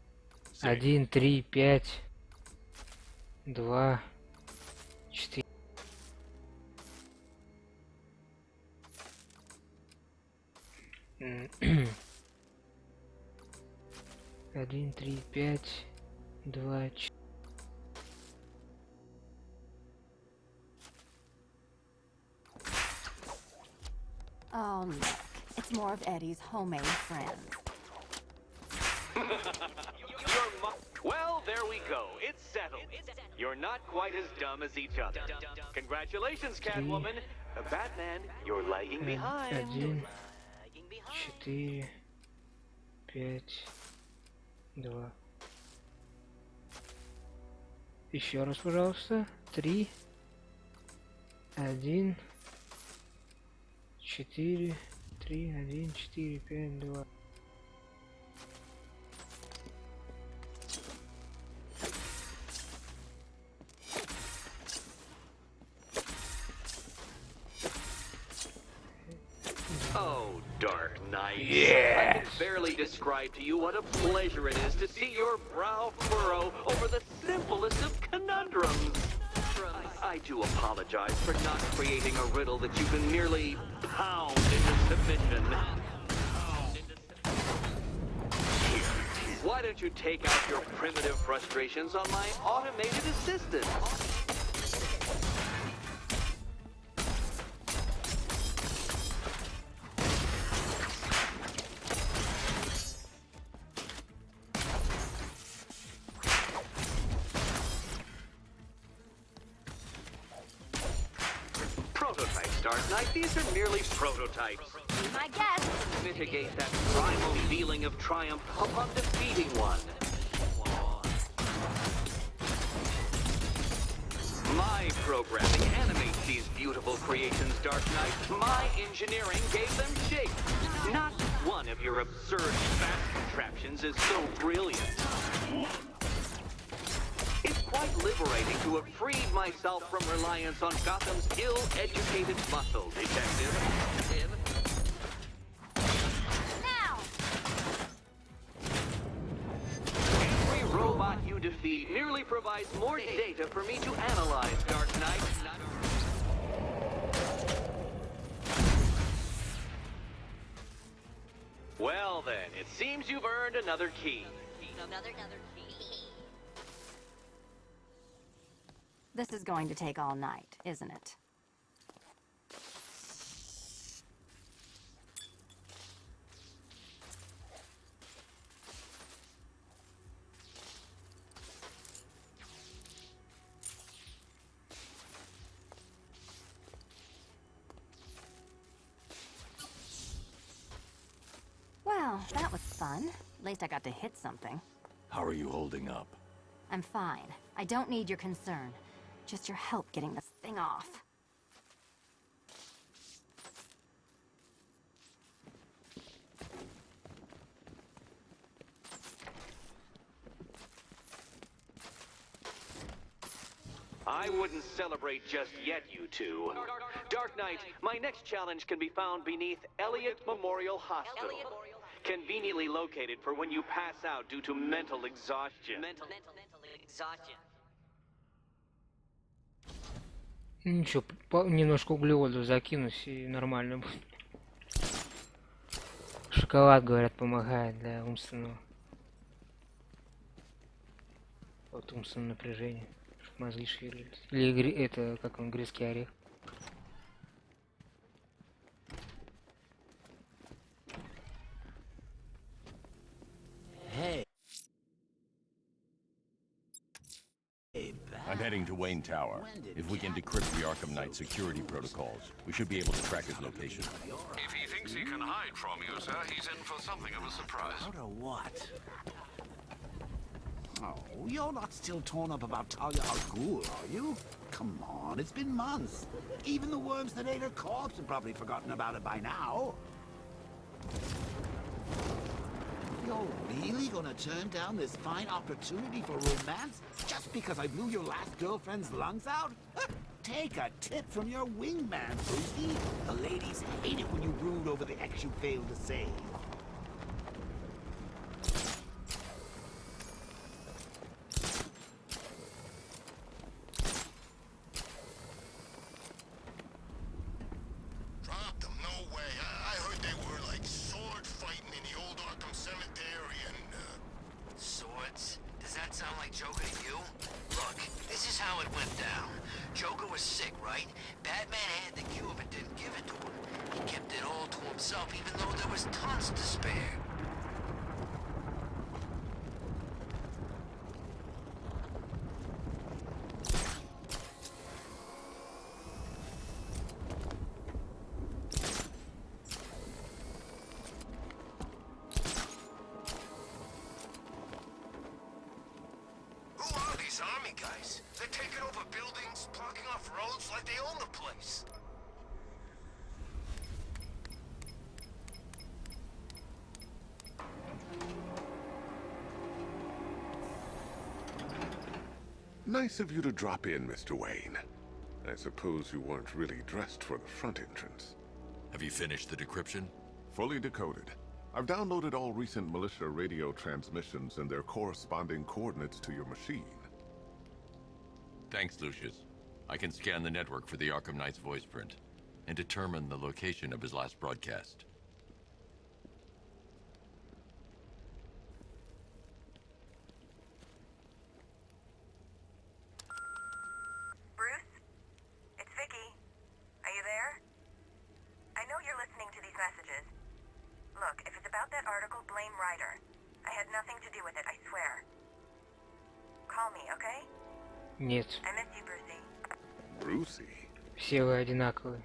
[SPEAKER 1] 1, 3, 5, 2, 4. Один, три, пять, 2.
[SPEAKER 15] Oh, look. It's more of Eddie's homemade friends.
[SPEAKER 14] Well, there we go. It's settled. You're not quite as dumb as each other. Congratulations, Catwoman. Batman, you're lagging behind.
[SPEAKER 1] 1, 4, 5, 2. Еще раз, пожалуйста. 3, 1, 4, 3, 1, 4, 5, 2.
[SPEAKER 14] Oh, Dark Knight. Yes! I can barely describe to you what a pleasure it is to see your brow furrow over the simplest of conundrums. I do apologize for not creating a riddle that you can merely pound into submission. Here, why don't you take out your primitive frustrations on my automated assistant? Prototypes, Dark Knight. These are merely prototypes.
[SPEAKER 15] Be my guest.
[SPEAKER 14] Mitigate that primal feeling of triumph upon defeating one. My programming animates these beautiful creations, Dark Knight. My engineering gave them shape. Not one of your absurd fast contraptions is so brilliant. It's quite liberating to have freed myself from reliance on Gotham's ill-educated muscle, Detective.
[SPEAKER 15] Now!
[SPEAKER 14] Every robot you defeat merely provides more data for me to analyze, Dark Knight. Well then, it seems you've earned another key.
[SPEAKER 8] Another key.
[SPEAKER 15] This is going to take all night, isn't it? Well, that was fun. At least I got to hit something.
[SPEAKER 13] How are you holding up?
[SPEAKER 15] I'm fine. I don't need your concern. Just your help getting this thing off.
[SPEAKER 14] I wouldn't celebrate just yet, you two. Dark Knight, my next challenge can be found beneath Elliott Memorial Hospital. Conveniently located for when you pass out due to mental exhaustion.
[SPEAKER 8] Mental exhaustion.
[SPEAKER 1] Ничего, немножко углеводов закинусь и нормально будет. Шоколад, говорят, помогает для умственного. Вот умственное напряжение, чтобы мозги шевелились. Или это, как он, грецкий орех.
[SPEAKER 13] I'm heading to Wayne Tower. If we can decrypt the Arkham Knight security protocols, we should be able to track his location.
[SPEAKER 10] If he thinks he can hide from you, sir, he's in for something of a surprise.
[SPEAKER 12] Out of what? Oh, you're not still torn up about Talia al Ghul, are you? Come on, it's been months. Even the worms that ate her corpse have probably forgotten about it by now. You're really gonna turn down this fine opportunity for romance just because I blew your last girlfriend's lungs out? Take a tip from your wingman, Brucey. The ladies hate it when you brood over the ex you failed to save.
[SPEAKER 4] Dropped them, no way. I heard they were like sword fighting in the old Arkham Cemetery and,
[SPEAKER 8] Swords? Does that sound like
[SPEAKER 12] right. Batman had the cure but didn't give it to him. He kept it all to himself even though there was tons to spare. Who are these army guys? They're taking over buildings, blocking off roads like they own the place.
[SPEAKER 9] Nice of you to drop in, Mr. Wayne. I suppose you weren't really dressed for the front entrance.
[SPEAKER 2] Have you finished the decryption?
[SPEAKER 9] Fully decoded. I've downloaded all recent militia radio transmissions and their corresponding coordinates to your machine.
[SPEAKER 13] Thanks, Lucius. I can scan the network for the Arkham Knight's voice print and determine the location of his last broadcast.
[SPEAKER 6] Bruce? It's Vicky. Are you there? I know you're listening to these messages. Look, if it's about that article, blame Ryder. I had nothing to do with it, I swear. Call me, okay?
[SPEAKER 1] Нет.
[SPEAKER 6] I miss you, Brucey.
[SPEAKER 9] Brucey?
[SPEAKER 1] Все вы одинаковые.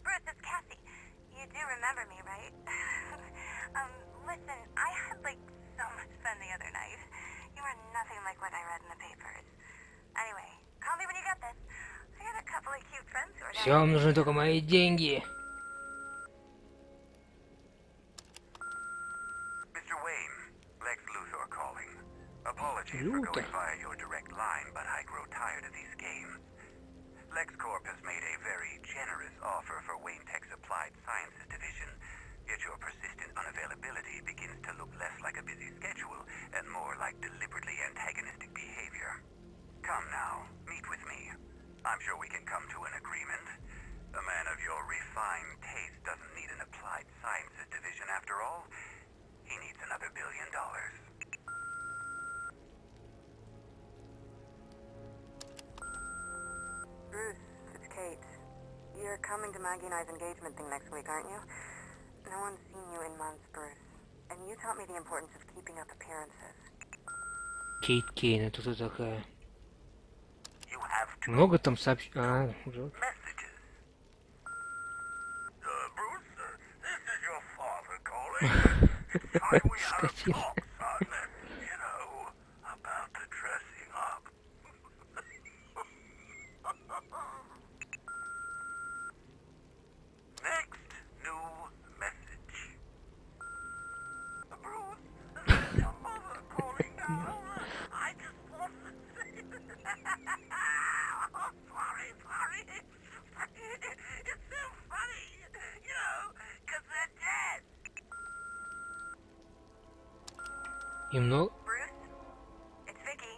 [SPEAKER 6] Bruce, it's Cassie. You do remember me, right? Listen, I had, so much fun the other night. You were nothing like what I read in the papers. Anyway, call me when you get this. I got a couple of cute friends who are
[SPEAKER 1] Все, вам нужны только мои деньги.
[SPEAKER 3] Mr. Wayne, Lex Luthor calling. Apologies for going via your direct line, but I grow tired of these games. LexCorp has made a very generous offer for Wayne Tech's Applied Sciences division, yet your persistent unavailability begins to look less like a busy schedule and more like deliberately antagonistic behavior. Come now, meet with me. I'm sure we can come to an agreement. A man of your refined taste doesn't need an Applied Sciences division after all. He needs another $1 billion.
[SPEAKER 6] Bruce, it's Kate. You're coming to Maggie and I's engagement thing next week, aren't you? No one's seen you in months, Bruce. And you taught me the importance of keeping up appearances.
[SPEAKER 1] Кейт Кейн, это кто такая? Много там сообщений. А, уже.
[SPEAKER 3] Bruce, this is your father calling. It's time we had a talk, son. You know, about the dressing up. Next new message. Bruce, this is your mother calling now. I just want to say... Oh, sorry. It's so funny, you know, 'cause they're dead.
[SPEAKER 1] И много.
[SPEAKER 6] Bruce, it's Vicky.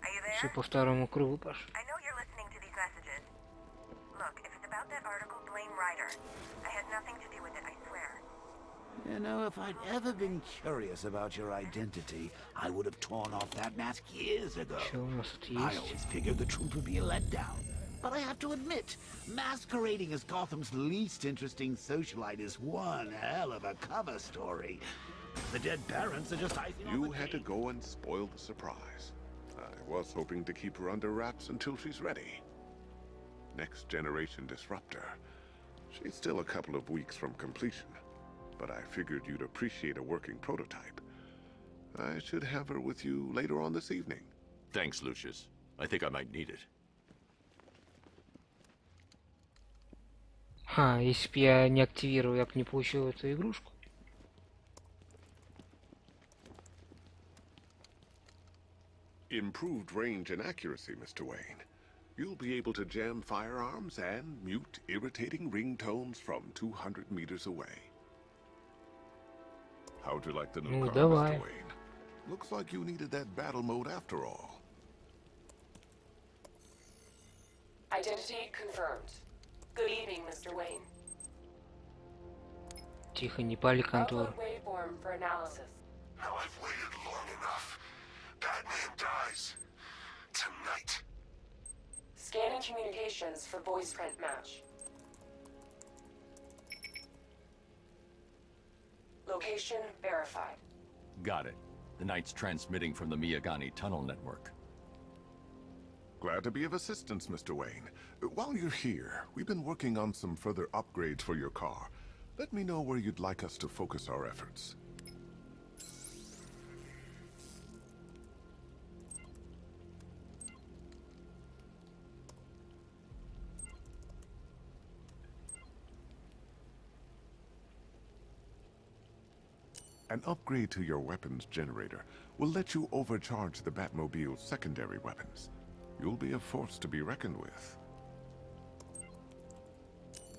[SPEAKER 6] Are you there?
[SPEAKER 1] Все по второму кругу пошло.
[SPEAKER 6] I know you're listening to these messages. Look, if it's about that article, blame Ryder. I had nothing to do with it, I swear.
[SPEAKER 12] You know, if I'd ever been curious about your identity, I would have torn off that mask years ago.
[SPEAKER 1] Что у нас тут
[SPEAKER 12] I
[SPEAKER 1] есть?
[SPEAKER 12] always figured the truth would be a letdown. But I have to admit, masquerading as Gotham's least interesting socialite is one hell of a cover story. The dead parents are just icing on the
[SPEAKER 9] You had to go and spoil the surprise. I was hoping to keep her under wraps until she's ready. Next generation disruptor. She's still a couple of weeks from completion, but I figured you'd appreciate a working prototype. I should have her with you later on this evening.
[SPEAKER 13] Thanks, Lucius. I think I might need it.
[SPEAKER 1] Если бы я не активировал, я бы не получил эту игрушку.
[SPEAKER 9] Improved range and accuracy, Mr. Wayne. You'll be able to jam firearms and mute irritating ringtones from 200 meters away. How'd you like the new car,
[SPEAKER 1] давай.
[SPEAKER 9] Mr. Wayne? Looks like you needed that battle mode after all.
[SPEAKER 11] Identity confirmed. Good evening, Mr. Wayne.
[SPEAKER 1] Тихо, не пали контору.
[SPEAKER 11] Upload waveform for analysis.
[SPEAKER 3] Now I've waited long enough. Batman dies.
[SPEAKER 11] communications for voice print match. Location verified.
[SPEAKER 13] Got it. The Knight's transmitting from the Miyagani tunnel network.
[SPEAKER 9] Glad to be of assistance, Mr. Wayne. While you're here, we've been working on some further upgrades for your car. Let me know where you'd like us to focus our efforts. An upgrade to your weapons generator will let you overcharge the Batmobile's secondary weapons. You'll be a force to be reckoned with.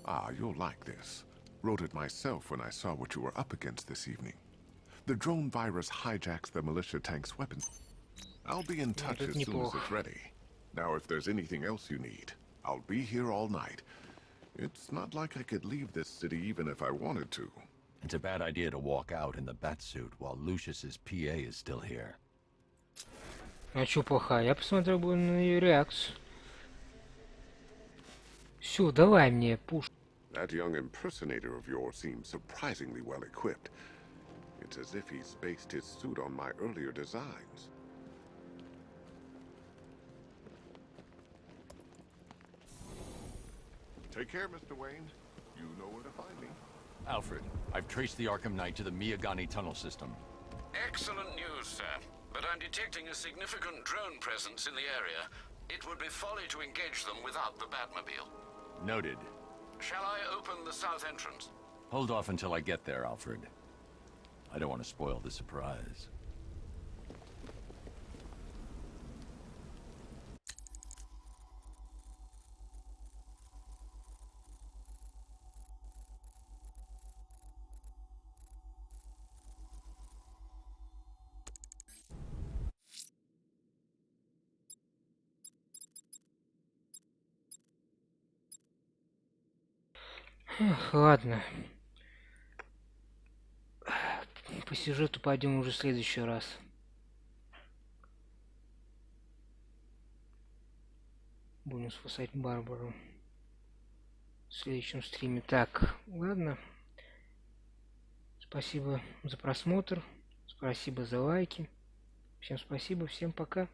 [SPEAKER 9] Ah, you'll like this. Wrote it myself when I saw what you were up against this evening. The drone virus hijacks the militia tank's weapons. I'll be in touch as soon as it's ready. Now, if there's anything else you need, I'll be here all night. It's not like I could leave this city even if I wanted to.
[SPEAKER 13] It's a bad idea to walk out in the Batsuit while Lucius's PA is still here.
[SPEAKER 1] А чё плохая? Я посмотрел бы на ее реакцию. Всё, давай мне пуш.
[SPEAKER 9] That young impersonator of yours seems surprisingly well equipped. It's as if he's based his suit on my earlier designs. Take care, Mr. Wayne. You know where to find me.
[SPEAKER 13] Alfred, I've traced the Arkham Knight to the Miyagani tunnel system.
[SPEAKER 10] Excellent news, sir. But I'm detecting a significant drone presence in the area. It would be folly to engage them without the Batmobile.
[SPEAKER 13] Noted.
[SPEAKER 10] Shall I open the south entrance?
[SPEAKER 13] Hold off until I get there, Alfred. I don't want to spoil the surprise.
[SPEAKER 1] Ладно. По сюжету пойдем уже в следующий раз. Будем спасать Барбару в следующем стриме. Так, ладно. Спасибо за просмотр. Спасибо за лайки. Всем спасибо, всем пока.